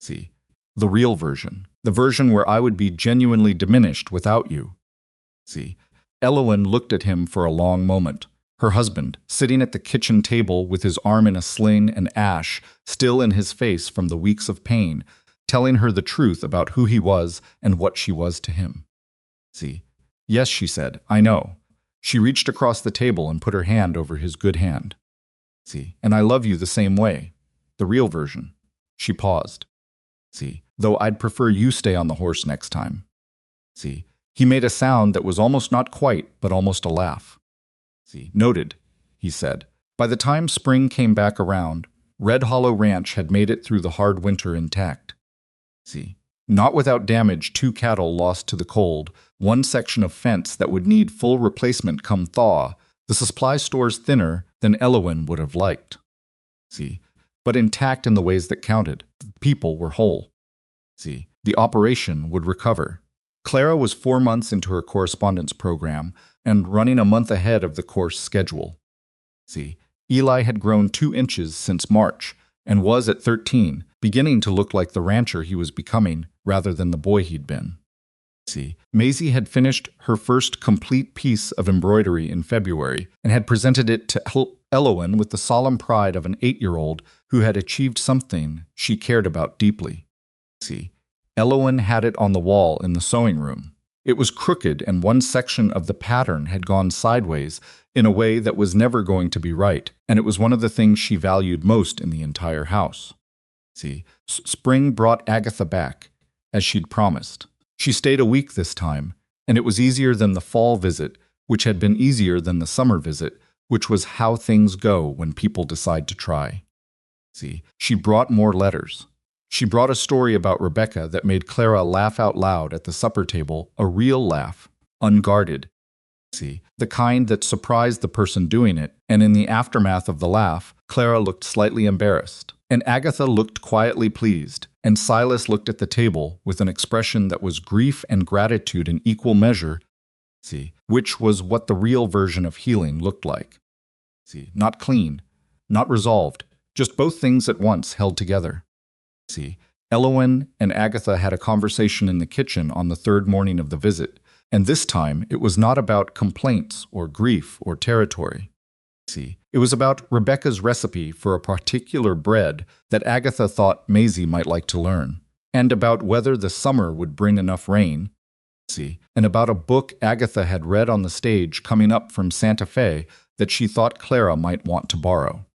The real version. The version where I would be genuinely diminished without you. Elowen looked at him for a long moment. Her husband, sitting at the kitchen table with his arm in a sling and ash still in his face from the weeks of pain, telling her the truth about who he was and what she was to him. Yes, she said, I know. She reached across the table and put her hand over his good hand. And I love you the same way. The real version. She paused. Though I'd prefer you stay on the horse next time. He made a sound that was almost not quite, but almost a laugh. Noted, he said. By the time spring came back around, Red Hollow Ranch had made it through the hard winter intact. Not without damage, 2 cattle lost to the cold, 1 section of fence that would need full replacement come thaw, the supply stores thinner than Elowen would have liked. But intact in the ways that counted. People were whole. The operation would recover. Clara was 4 months into her correspondence program and running a month ahead of the course schedule. Eli had grown 2 inches since March and was at 13, beginning to look like the rancher he was becoming rather than the boy he'd been. Maisie had finished her first complete piece of embroidery in February and had presented it to Elowen with the solemn pride of an 8-year-old who had achieved something she cared about deeply. Elowen had it on the wall in the sewing room. It was crooked and one section of the pattern had gone sideways in a way that was never going to be right, and it was one of the things she valued most in the entire house. Spring brought Agatha back, as she'd promised. She stayed a week this time, and it was easier than the fall visit, which had been easier than the summer visit, which was how things go when people decide to try. See, she brought more letters. She brought a story about Rebecca that made Clara laugh out loud at the supper table, a real laugh, unguarded. See, the kind that surprised the person doing it, and in the aftermath of the laugh, Clara looked slightly embarrassed, and Agatha looked quietly pleased, and Silas looked at the table with an expression that was grief and gratitude in equal measure, see, which was what the real version of healing looked like. See, not clean, not resolved, just both things at once held together. See, Elowen and Agatha had a conversation in the kitchen on the third morning of the visit, and this time it was not about complaints or grief or territory. See, it was about Rebecca's recipe for a particular bread that Agatha thought Maisie might like to learn, and about whether the summer would bring enough rain, see, and about a book Agatha had read on the stage coming up from Santa Fe that she thought Clara might want to borrow.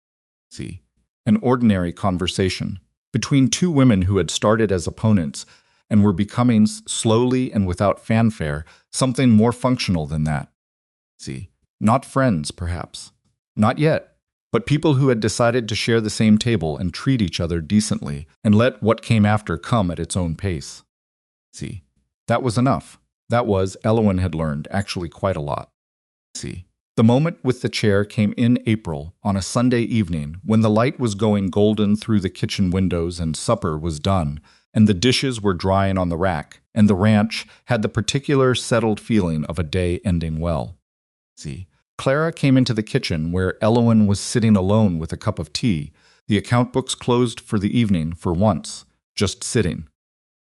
See, an ordinary conversation between two women who had started as opponents and were becoming, slowly and without fanfare, something more functional than that. See, not friends, perhaps. Not yet, but people who had decided to share the same table and treat each other decently and let what came after come at its own pace. See, that was enough. That was, Elowen had learned, actually quite a lot. See, the moment with the chair came in April, on a Sunday evening, when the light was going golden through the kitchen windows and supper was done, and the dishes were drying on the rack, and the ranch had the particular settled feeling of a day ending well. See, Clara came into the kitchen where Elowen was sitting alone with a cup of tea, the account books closed for the evening for once, just sitting.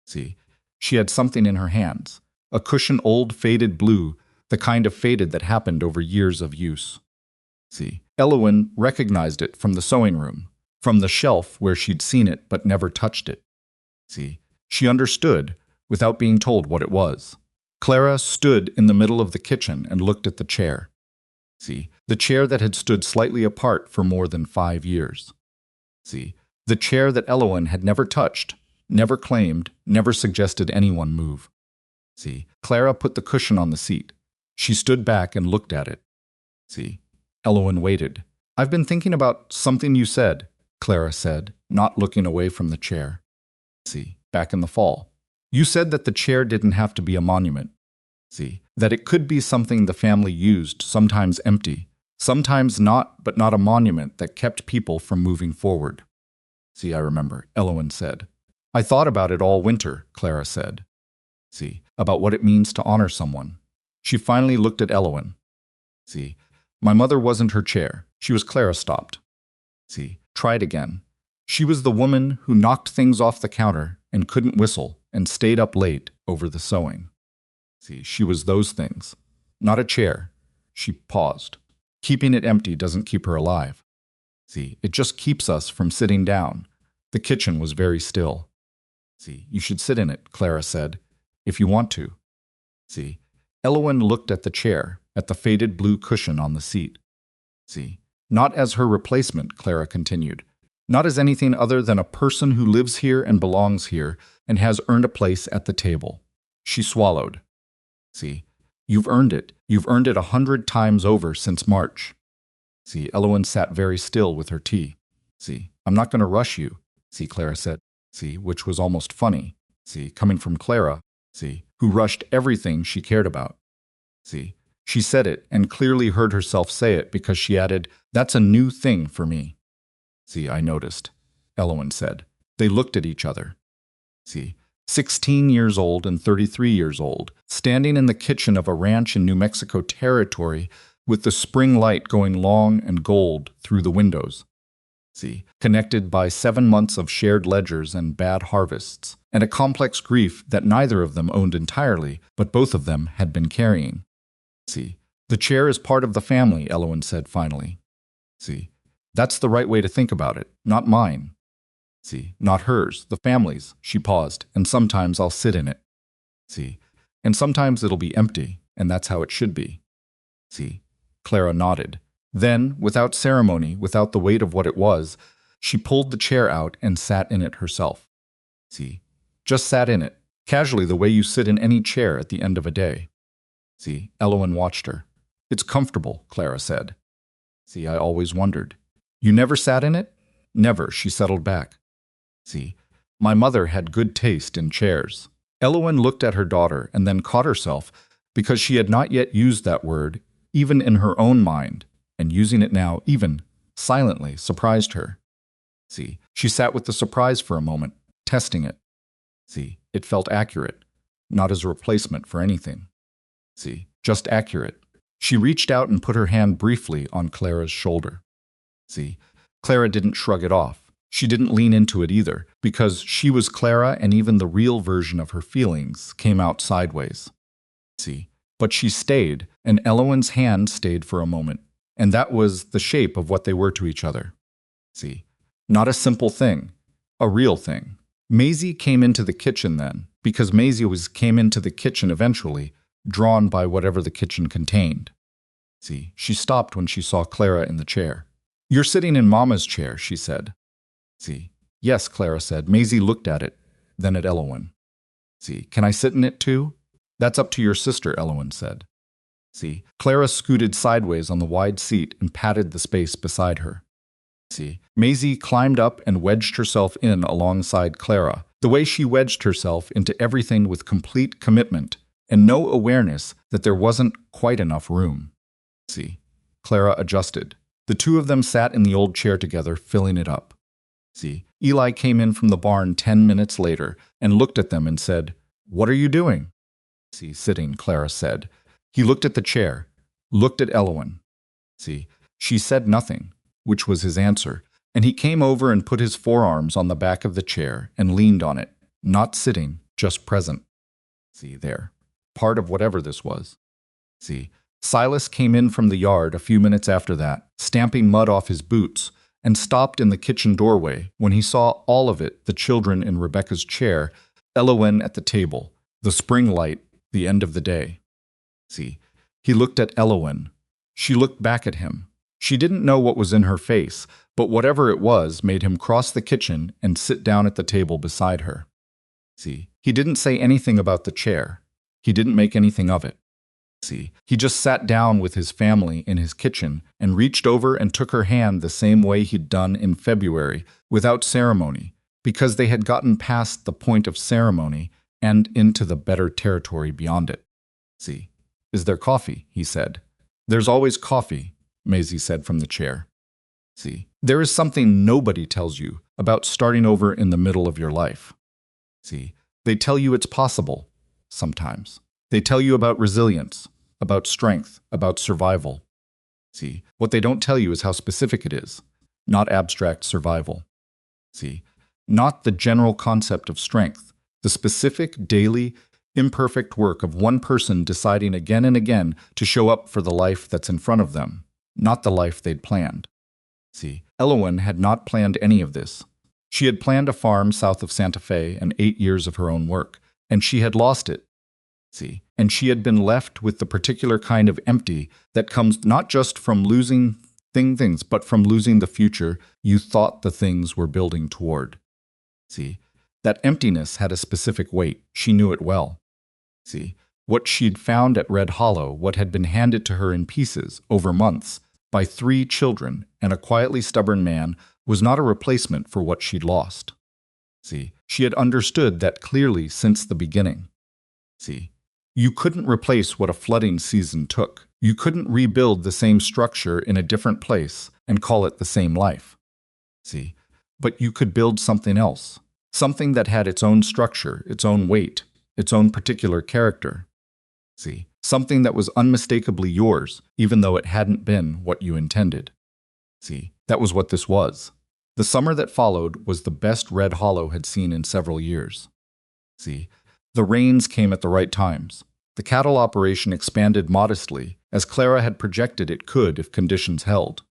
See, she had something in her hands, a cushion old faded blue, the kind of faded that happened over years of use. See, Elowen recognized it from the sewing room, from the shelf where she'd seen it but never touched it. See, she understood, without being told what it was. Clara stood in the middle of the kitchen and looked at the chair. See, the chair that had stood slightly apart for more than 5 years. See, the chair that Elowen had never touched, never claimed, never suggested anyone move. See, Clara put the cushion on the seat. She stood back and looked at it. See, Elowen waited. "I've been thinking about something you said," Clara said, not looking away from the chair. See, back in the fall. "You said that the chair didn't have to be a monument. See, that it could be something the family used, sometimes empty, sometimes not, but not a monument that kept people from moving forward." "See, I remember," Elowen said. "I thought about it all winter," Clara said. See, about what it means to honor someone. She finally looked at Elowen. See, my mother wasn't her chair. She was Clara stopped. See, tried again. She was the woman who knocked things off the counter and couldn't whistle and stayed up late over the sewing. See, she was those things. Not a chair. She paused. Keeping it empty doesn't keep her alive. See, it just keeps us from sitting down. The kitchen was very still. See, you should sit in it, Clara said, if you want to. See, Elowen looked at the chair, at the faded blue cushion on the seat. See, not as her replacement, Clara continued. Not as anything other than a person who lives here and belongs here and has earned a place at the table. She swallowed. See, you've earned it. You've earned it 100 times over since March. See, Elowen sat very still with her tea. See, I'm not going to rush you, see, Clara said. See, which was almost funny. See, coming from Clara, see, who rushed everything she cared about. See, she said it and clearly heard herself say it because she added, "That's a new thing for me." See, I noticed, Elowen said. They looked at each other. See, 16 years old and 33 years old, standing in the kitchen of a ranch in New Mexico territory with the spring light going long and gold through the windows. See, connected by 7 months of shared ledgers and bad harvests, and a complex grief that neither of them owned entirely, but both of them had been carrying. See, the chair is part of the family, Elowen said finally. See, that's the right way to think about it, not mine. See, not hers, the family's, she paused, and sometimes I'll sit in it. See, and sometimes it'll be empty, and that's how it should be. See, Clara nodded. Then, without ceremony, without the weight of what it was, she pulled the chair out and sat in it herself. See, just sat in it, casually the way you sit in any chair at the end of a day. See, Elowen watched her. "It's comfortable," Clara said. See, I always wondered. "You never sat in it?" Never, she settled back. See, my mother had good taste in chairs. Elowen looked at her daughter and then caught herself because she had not yet used that word, even in her own mind, and using it now, even silently, surprised her. See, she sat with the surprise for a moment, testing it. See, it felt accurate, not as a replacement for anything. See, just accurate. She reached out and put her hand briefly on Clara's shoulder. See, Clara didn't shrug it off. She didn't lean into it either, because she was Clara and even the real version of her feelings came out sideways. See, but she stayed, and Elowen's hand stayed for a moment, and that was the shape of what they were to each other. See, not a simple thing, a real thing. Maisie came into the kitchen then, because Maisie came into the kitchen eventually, drawn by whatever the kitchen contained. See, she stopped when she saw Clara in the chair. "You're sitting in Mama's chair," she said. See, "Yes," Clara said. Maisie looked at it, then at Elowen. See, "Can I sit in it too?" "That's up to your sister," Elowen said. See, Clara scooted sideways on the wide seat and patted the space beside her. See, Maisie climbed up and wedged herself in alongside Clara, the way she wedged herself into everything with complete commitment and no awareness that there wasn't quite enough room. See, Clara adjusted. The two of them sat in the old chair together, filling it up. See, Eli came in from the barn 10 minutes later and looked at them and said, "What are you doing?" See, sitting, Clara said. He looked at the chair, looked at Elowen. See, she said nothing, which was his answer, and he came over and put his forearms on the back of the chair and leaned on it, not sitting, just present. See, there, part of whatever this was. See, Silas came in from the yard a few minutes after that, stamping mud off his boots, and stopped in the kitchen doorway when he saw all of it, the children in Rebecca's chair, Elowen at the table, the spring light, the end of the day. See, he looked at Elowen. She looked back at him. She didn't know what was in her face, but whatever it was made him cross the kitchen and sit down at the table beside her. See, he didn't say anything about the chair. He didn't make anything of it. See, he just sat down with his family in his kitchen and reached over and took her hand the same way he'd done in February, without ceremony, because they had gotten past the point of ceremony and into the better territory beyond it. See, "Is there coffee?" he said. "There's always coffee," Maisie said from the chair. See, there is something nobody tells you about starting over in the middle of your life. See, they tell you it's possible, sometimes. They tell you about resilience, about strength, about survival. See, what they don't tell you is how specific it is, not abstract survival. See, not the general concept of strength, the specific, daily, imperfect work of one person deciding again and again to show up for the life that's in front of them, not the life they'd planned. See, Elowen had not planned any of this. She had planned a farm south of Santa Fe and 8 years of her own work, and she had lost it. See, and she had been left with the particular kind of empty that comes not just from losing things, but from losing the future you thought the things were building toward. See, that emptiness had a specific weight. She knew it well. See, what she'd found at Red Hollow, what had been handed to her in pieces over months by 3 children and a quietly stubborn man, was not a replacement for what she'd lost. See, she had understood that clearly since the beginning. See, you couldn't replace what a flooding season took. You couldn't rebuild the same structure in a different place and call it the same life. See, but you could build something else, something that had its own structure, its own weight, its own particular character. See, something that was unmistakably yours, even though it hadn't been what you intended. See, that was what this was. The summer that followed was the best Red Hollow had seen in several years. See, the rains came at the right times. The cattle operation expanded modestly, as Clara had projected it could if conditions held.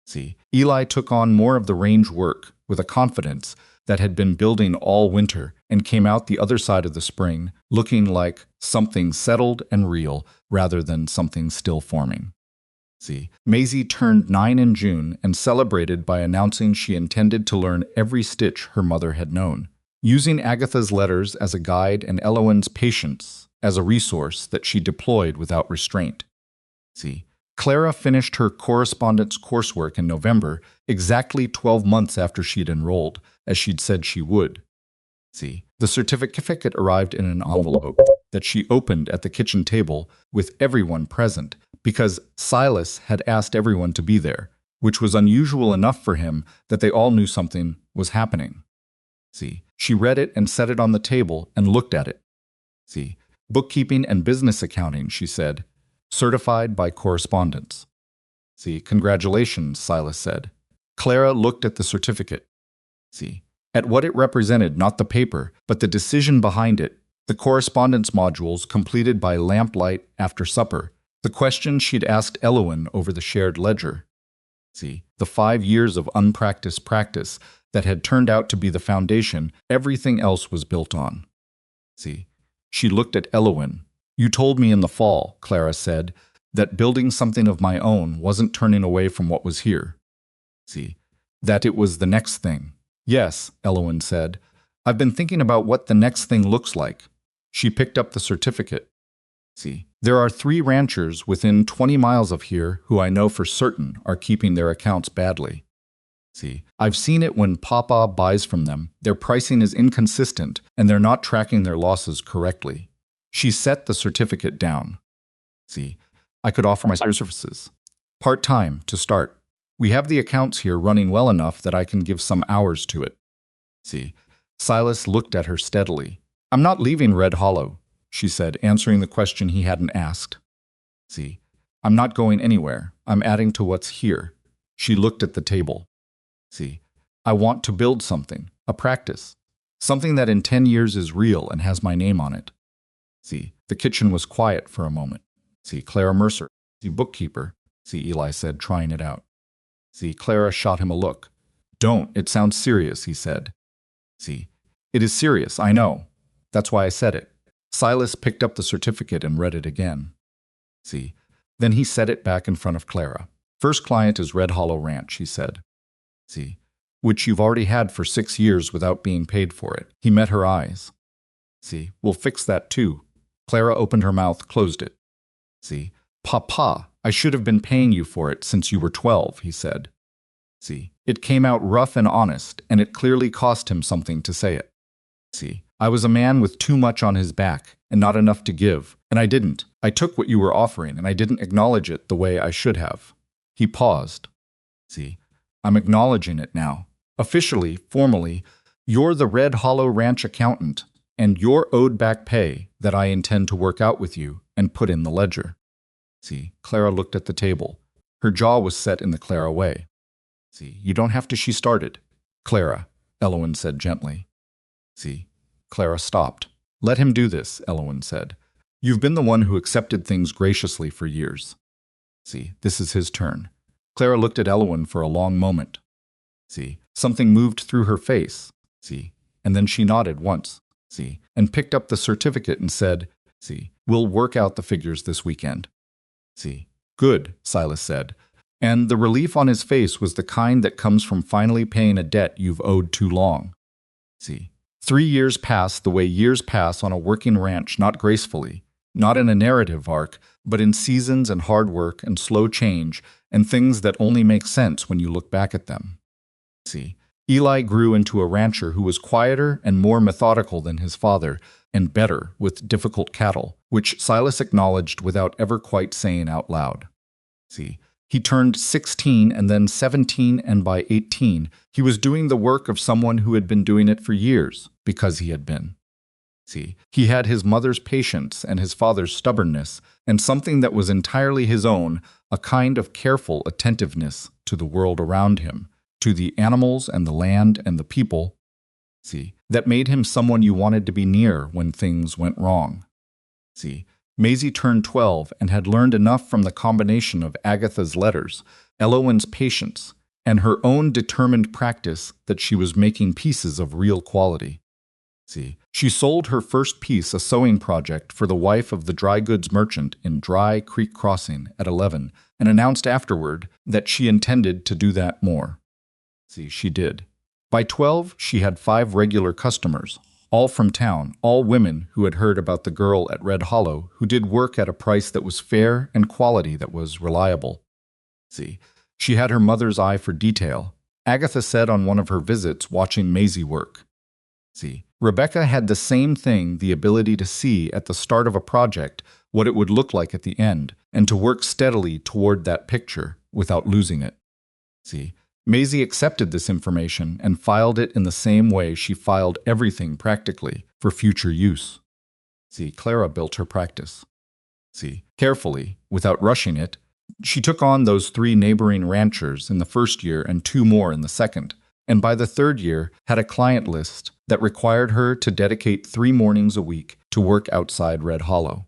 See, Eli took on more of the range work with a confidence that had been building all winter and came out the other side of the spring looking like something settled and real rather than something still forming. See, Maisie turned 9 in June and celebrated by announcing she intended to learn every stitch her mother had known, using Agatha's letters as a guide and Elowen's patience as a resource that she deployed without restraint. See, Clara finished her correspondence coursework in November, exactly 12 months after she'd enrolled, as she'd said she would. See, the certificate arrived in an envelope that she opened at the kitchen table with everyone present, because Silas had asked everyone to be there, which was unusual enough for him that they all knew something was happening. See, she read it and set it on the table and looked at it. See, bookkeeping and business accounting, she said, certified by correspondence. See, congratulations, Silas said. Clara looked at the certificate. See, at what it represented, not the paper, but the decision behind it, the correspondence modules completed by lamplight after supper, the questions she'd asked Elowen over the shared ledger. See, the 5 years of unpracticed practice that had turned out to be the foundation everything else was built on. See, she looked at Elowen. You told me in the fall, Clara said, that building something of my own wasn't turning away from what was here. See, that it was the next thing. Yes, Elowen said. I've been thinking about what the next thing looks like. She picked up the certificate. See, there are 3 ranchers within 20 miles of here who I know for certain are keeping their accounts badly. See, I've seen it when Papa buys from them. Their pricing is inconsistent and they're not tracking their losses correctly. She set the certificate down. See, I could offer my services. Part-time to start. We have the accounts here running well enough that I can give some hours to it. See, Silas looked at her steadily. I'm not leaving Red Hollow, she said, answering the question he hadn't asked. See, I'm not going anywhere. I'm adding to what's here. She looked at the table. See, I want to build something, a practice, something that in 10 years is real and has my name on it. See, the kitchen was quiet for a moment. See, Clara Mercer, the bookkeeper, see, Eli said, trying it out. See, Clara shot him a look. Don't, it sounds serious, he said. See, it is serious, I know. That's why I said it. Silas picked up the certificate and read it again. See, then he set it back in front of Clara. First client is Red Hollow Ranch, he said. See, which you've already had for 6 years without being paid for it. He met her eyes. See, we'll fix that too. Clara opened her mouth, closed it. See, Papa, I should have been paying you for it since you were 12, he said. See, it came out rough and honest, and it clearly cost him something to say it. See, I was a man with too much on his back and not enough to give, and I didn't. I took what you were offering, and I didn't acknowledge it the way I should have. He paused. See, I'm acknowledging it now. Officially, formally, you're the Red Hollow Ranch accountant, and you're owed back pay that I intend to work out with you and put in the ledger. See, Clara looked at the table. Her jaw was set in the Clara way. See, you don't have to, she started. Clara, Elowen said gently. See, Clara stopped. Let him do this, Elowen said. You've been the one who accepted things graciously for years. See, this is his turn. Clara looked at Elowen for a long moment. See, something moved through her face. See, and then she nodded once. See, and picked up the certificate and said, see, we'll work out the figures this weekend. See, good, Silas said. And the relief on his face was the kind that comes from finally paying a debt you've owed too long. See, 3 years pass the way years pass on a working ranch, not gracefully, not in a narrative arc, but in seasons and hard work and slow change and things that only make sense when you look back at them. See, Eli grew into a rancher who was quieter and more methodical than his father, and better with difficult cattle, which Silas acknowledged without ever quite saying out loud. See, he turned 16 and then 17, and by 18, he was doing the work of someone who had been doing it for years, because he had been. See, he had his mother's patience and his father's stubbornness, and something that was entirely his own, a kind of careful attentiveness to the world around him, to the animals and the land and the people, see, that made him someone you wanted to be near when things went wrong. See, Maisie turned 12 and had learned enough from the combination of Agatha's letters, Elowen's patience, and her own determined practice that she was making pieces of real quality. See, she sold her first piece, a sewing project, for the wife of the dry goods merchant in Dry Creek Crossing at 11, and announced afterward that she intended to do that more. See, she did. By 12, she had 5 regular customers, all from town, all women who had heard about the girl at Red Hollow who did work at a price that was fair and quality that was reliable. See, she had her mother's eye for detail. Agatha said on one of her visits watching Maisie work. See, Rebecca had the same thing, the ability to see at the start of a project what it would look like at the end, and to work steadily toward that picture without losing it. See, Maisie accepted this information and filed it in the same way she filed everything practically for future use. See, Clara built her practice. See, carefully, without rushing it, she took on those 3 neighboring ranchers in the first year and 2 more in the second, and by the third year had a client list that required her to dedicate 3 mornings a week to work outside Red Hollow.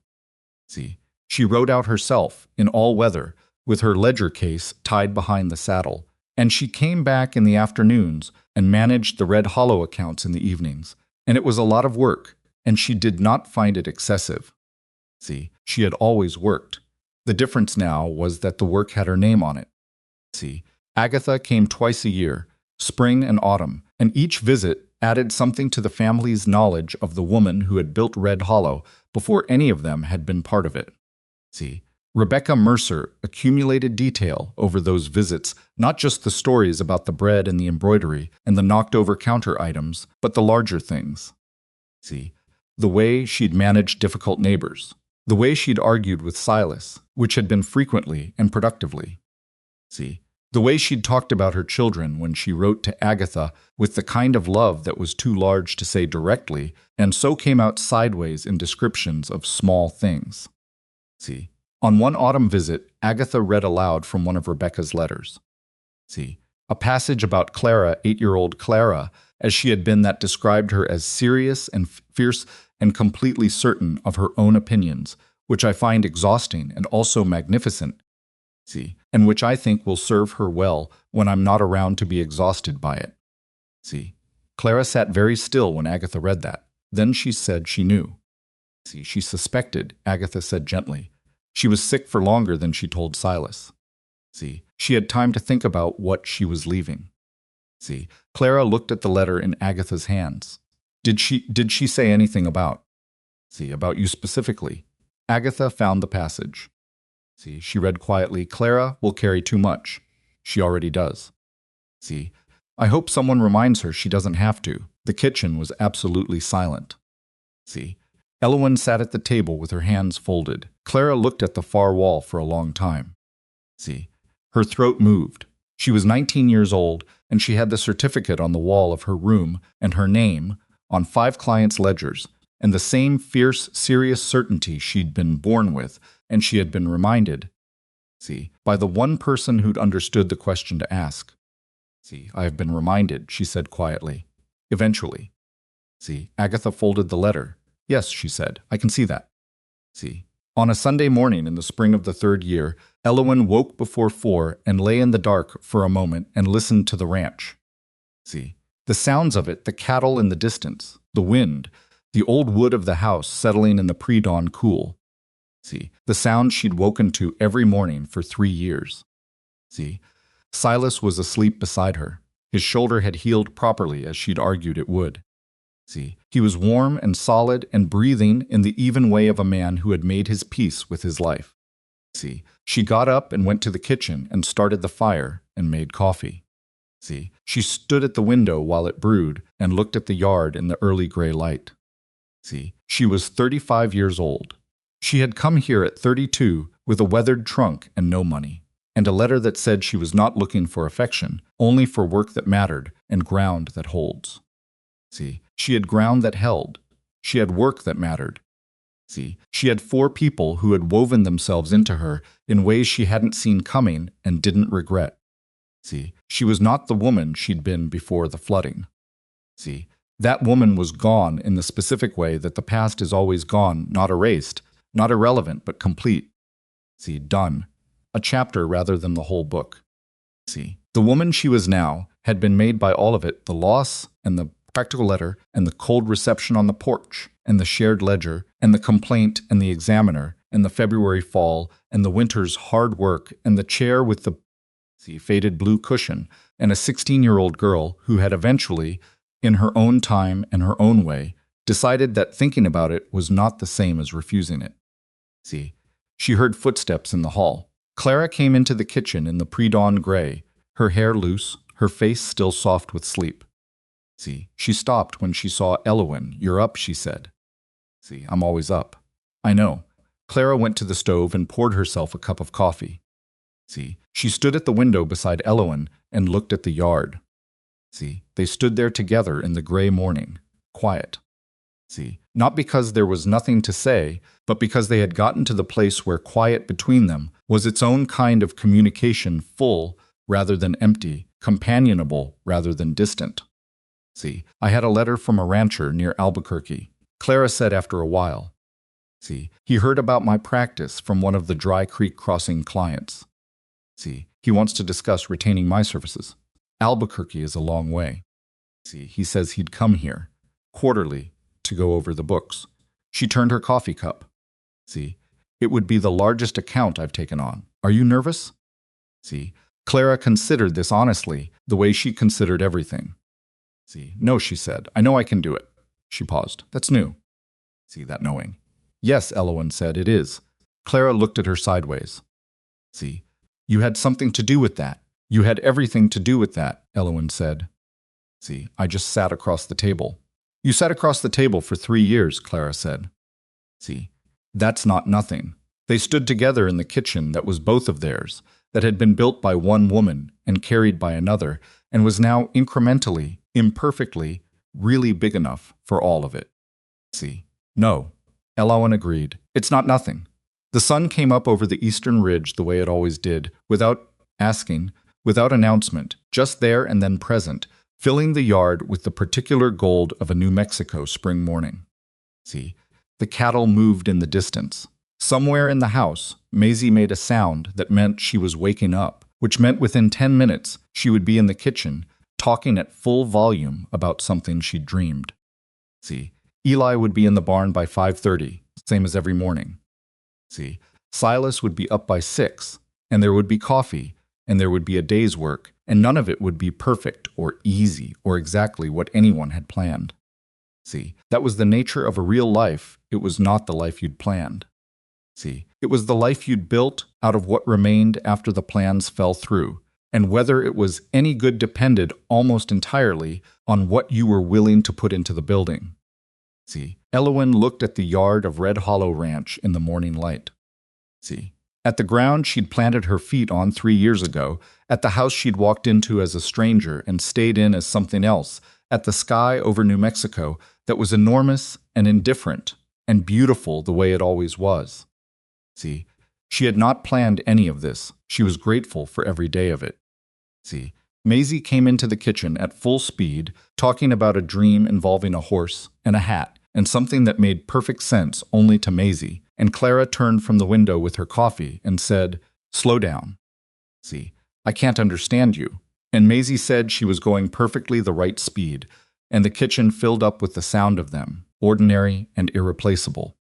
See, she rode out herself in all weather with her ledger case tied behind the saddle, and she came back in the afternoons and managed the Red Hollow accounts in the evenings, and it was a lot of work, and she did not find it excessive. See, she had always worked. The difference now was that the work had her name on it. See, Agatha came twice a year, spring and autumn, and each visit added something to the family's knowledge of the woman who had built Red Hollow before any of them had been part of it. See, Rebecca Mercer accumulated detail over those visits, not just the stories about the bread and the embroidery and the knocked-over counter items, but the larger things. See, the way she'd managed difficult neighbors, the way she'd argued with Silas, which had been frequently and productively. See, the way she'd talked about her children when she wrote to Agatha with the kind of love that was too large to say directly, and so came out sideways in descriptions of small things. See, on one autumn visit, Agatha read aloud from one of Rebecca's letters. See, a passage about Clara, 8-year-old Clara, as she had been that described her as serious and fierce and completely certain of her own opinions, which I find exhausting and also magnificent. See, and which I think will serve her well when I'm not around to be exhausted by it. See, Clara sat very still when Agatha read that. Then she said she knew. See, she suspected, Agatha said gently. She was sick for longer than she told Silas. See, she had time to think about what she was leaving. See, Clara looked at the letter in Agatha's hands. Did she say anything about? See, about you specifically? Agatha found the passage. See, she read quietly, Clara will carry too much. She already does. See, I hope someone reminds her she doesn't have to. The kitchen was absolutely silent. See, Elowen sat at the table with her hands folded. Clara looked at the far wall for a long time. See, her throat moved. She was 19 years old, and she had the certificate on the wall of her room and her name on 5 clients' ledgers, and the same fierce, serious certainty she'd been born with, and she had been reminded, see, by the one person who'd understood the question to ask. See, I have been reminded, she said quietly. Eventually. See, Agatha folded the letter. Yes, she said, I can see that. See, on a Sunday morning in the spring of the 3rd year, Elowen woke before 4 and lay in the dark for a moment and listened to the ranch. See, the sounds of it, the cattle in the distance, the wind, the old wood of the house settling in the pre-dawn cool. See, the sound she'd woken to every morning for 3 years. See, Silas was asleep beside her. His shoulder had healed properly as she'd argued it would. See, he was warm and solid and breathing in the even way of a man who had made his peace with his life. See, she got up and went to the kitchen and started the fire and made coffee. See, she stood at the window while it brewed and looked at the yard in the early gray light. See, she was 35 years old. She had come here at 32 with a weathered trunk and no money, and a letter that said she was not looking for affection, only for work that mattered and ground that holds. See, she had ground that held. She had work that mattered. See, she had 4 people who had woven themselves into her in ways she hadn't seen coming and didn't regret. See, she was not the woman she'd been before the flooding. See, that woman was gone in the specific way that the past is always gone, not erased, not irrelevant, but complete. See, done. A chapter rather than the whole book. See, the woman she was now had been made by all of it, the loss and the practical letter and the cold reception on the porch and the shared ledger and the complaint and the examiner and the February fall and the winter's hard work and the chair with the faded blue cushion and a 16-year-old girl who had eventually, in her own time and her own way, decided that thinking about it was not the same as refusing it. See, she heard footsteps in the hall. Clara came into the kitchen in the pre-dawn gray, her hair loose, her face still soft with sleep. See, she stopped when she saw Elowen. "You're up," she said. See, "I'm always up." "I know." Clara went to the stove and poured herself a cup of coffee. See, she stood at the window beside Elowen and looked at the yard. See, they stood there together in the gray morning, quiet. See, not because there was nothing to say, but because they had gotten to the place where quiet between them was its own kind of communication, full rather than empty, companionable rather than distant. See, "I had a letter from a rancher near Albuquerque," Clara said after a while. See, "He heard about my practice from one of the Dry Creek Crossing clients. See, he wants to discuss retaining my services. Albuquerque is a long way. See, he says he'd come here, quarterly, to go over the books." She turned her coffee cup. "See, it would be the largest account I've taken on. Are you nervous?" See, Clara considered this honestly, the way she considered everything. See, "No," she said. "I know I can do it." She paused. "That's new." See, that knowing. "Yes," Elowen said, "it is." Clara looked at her sideways. See, "You had something to do with that. You had everything to do with that," Elowen said. See, "I just sat across the table." "You sat across the table for 3 years," Clara said. See, "That's not nothing." They stood together in the kitchen that was both of theirs, that had been built by one woman and carried by another, and was now incrementally, imperfectly, really big enough for all of it. See, "No," Elowen agreed. "It's not nothing." The sun came up over the eastern ridge the way it always did, without asking, without announcement, just there and then present, filling the yard with the particular gold of a New Mexico spring morning. See, the cattle moved in the distance. Somewhere in the house, Maisie made a sound that meant she was waking up, which meant within 10 minutes she would be in the kitchen, talking at full volume about something she'd dreamed. See, Eli would be in the barn by 5:30, same as every morning. See, Silas would be up by 6, and there would be coffee, and there would be a day's work, and none of it would be perfect or easy or exactly what anyone had planned. See, that was the nature of a real life. It was not the life you'd planned. See, it was the life you'd built out of what remained after the plans fell through, and whether it was any good depended almost entirely on what you were willing to put into the building. See, Elowen looked at the yard of Red Hollow Ranch in the morning light. See, at the ground she'd planted her feet on 3 years ago, at the house she'd walked into as a stranger and stayed in as something else, at the sky over New Mexico that was enormous and indifferent and beautiful the way it always was. See, she had not planned any of this. She was grateful for every day of it. See, Maisie came into the kitchen at full speed, talking about a dream involving a horse and a hat, and something that made perfect sense only to Maisie, and Clara turned from the window with her coffee and said, "Slow down. See, I can't understand you." And Maisie said she was going perfectly the right speed, and the kitchen filled up with the sound of them, ordinary and irreplaceable.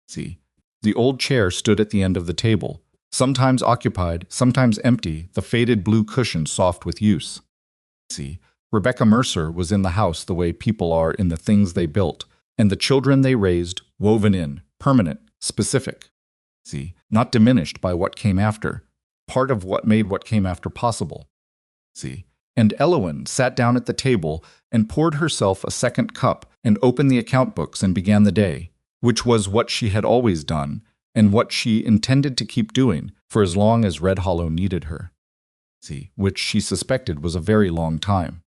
See, the old chair stood at the end of the table, sometimes occupied, sometimes empty, the faded blue cushion soft with use. See, Rebecca Mercer was in the house the way people are in the things they built, and the children they raised, woven in, permanent, specific. See, not diminished by what came after, part of what made what came after possible. See, and Elowen sat down at the table and poured herself a second cup and opened the account books and began the day, which was what she had always done and what she intended to keep doing for as long as Red Hollow needed her. See, which she suspected was a very long time.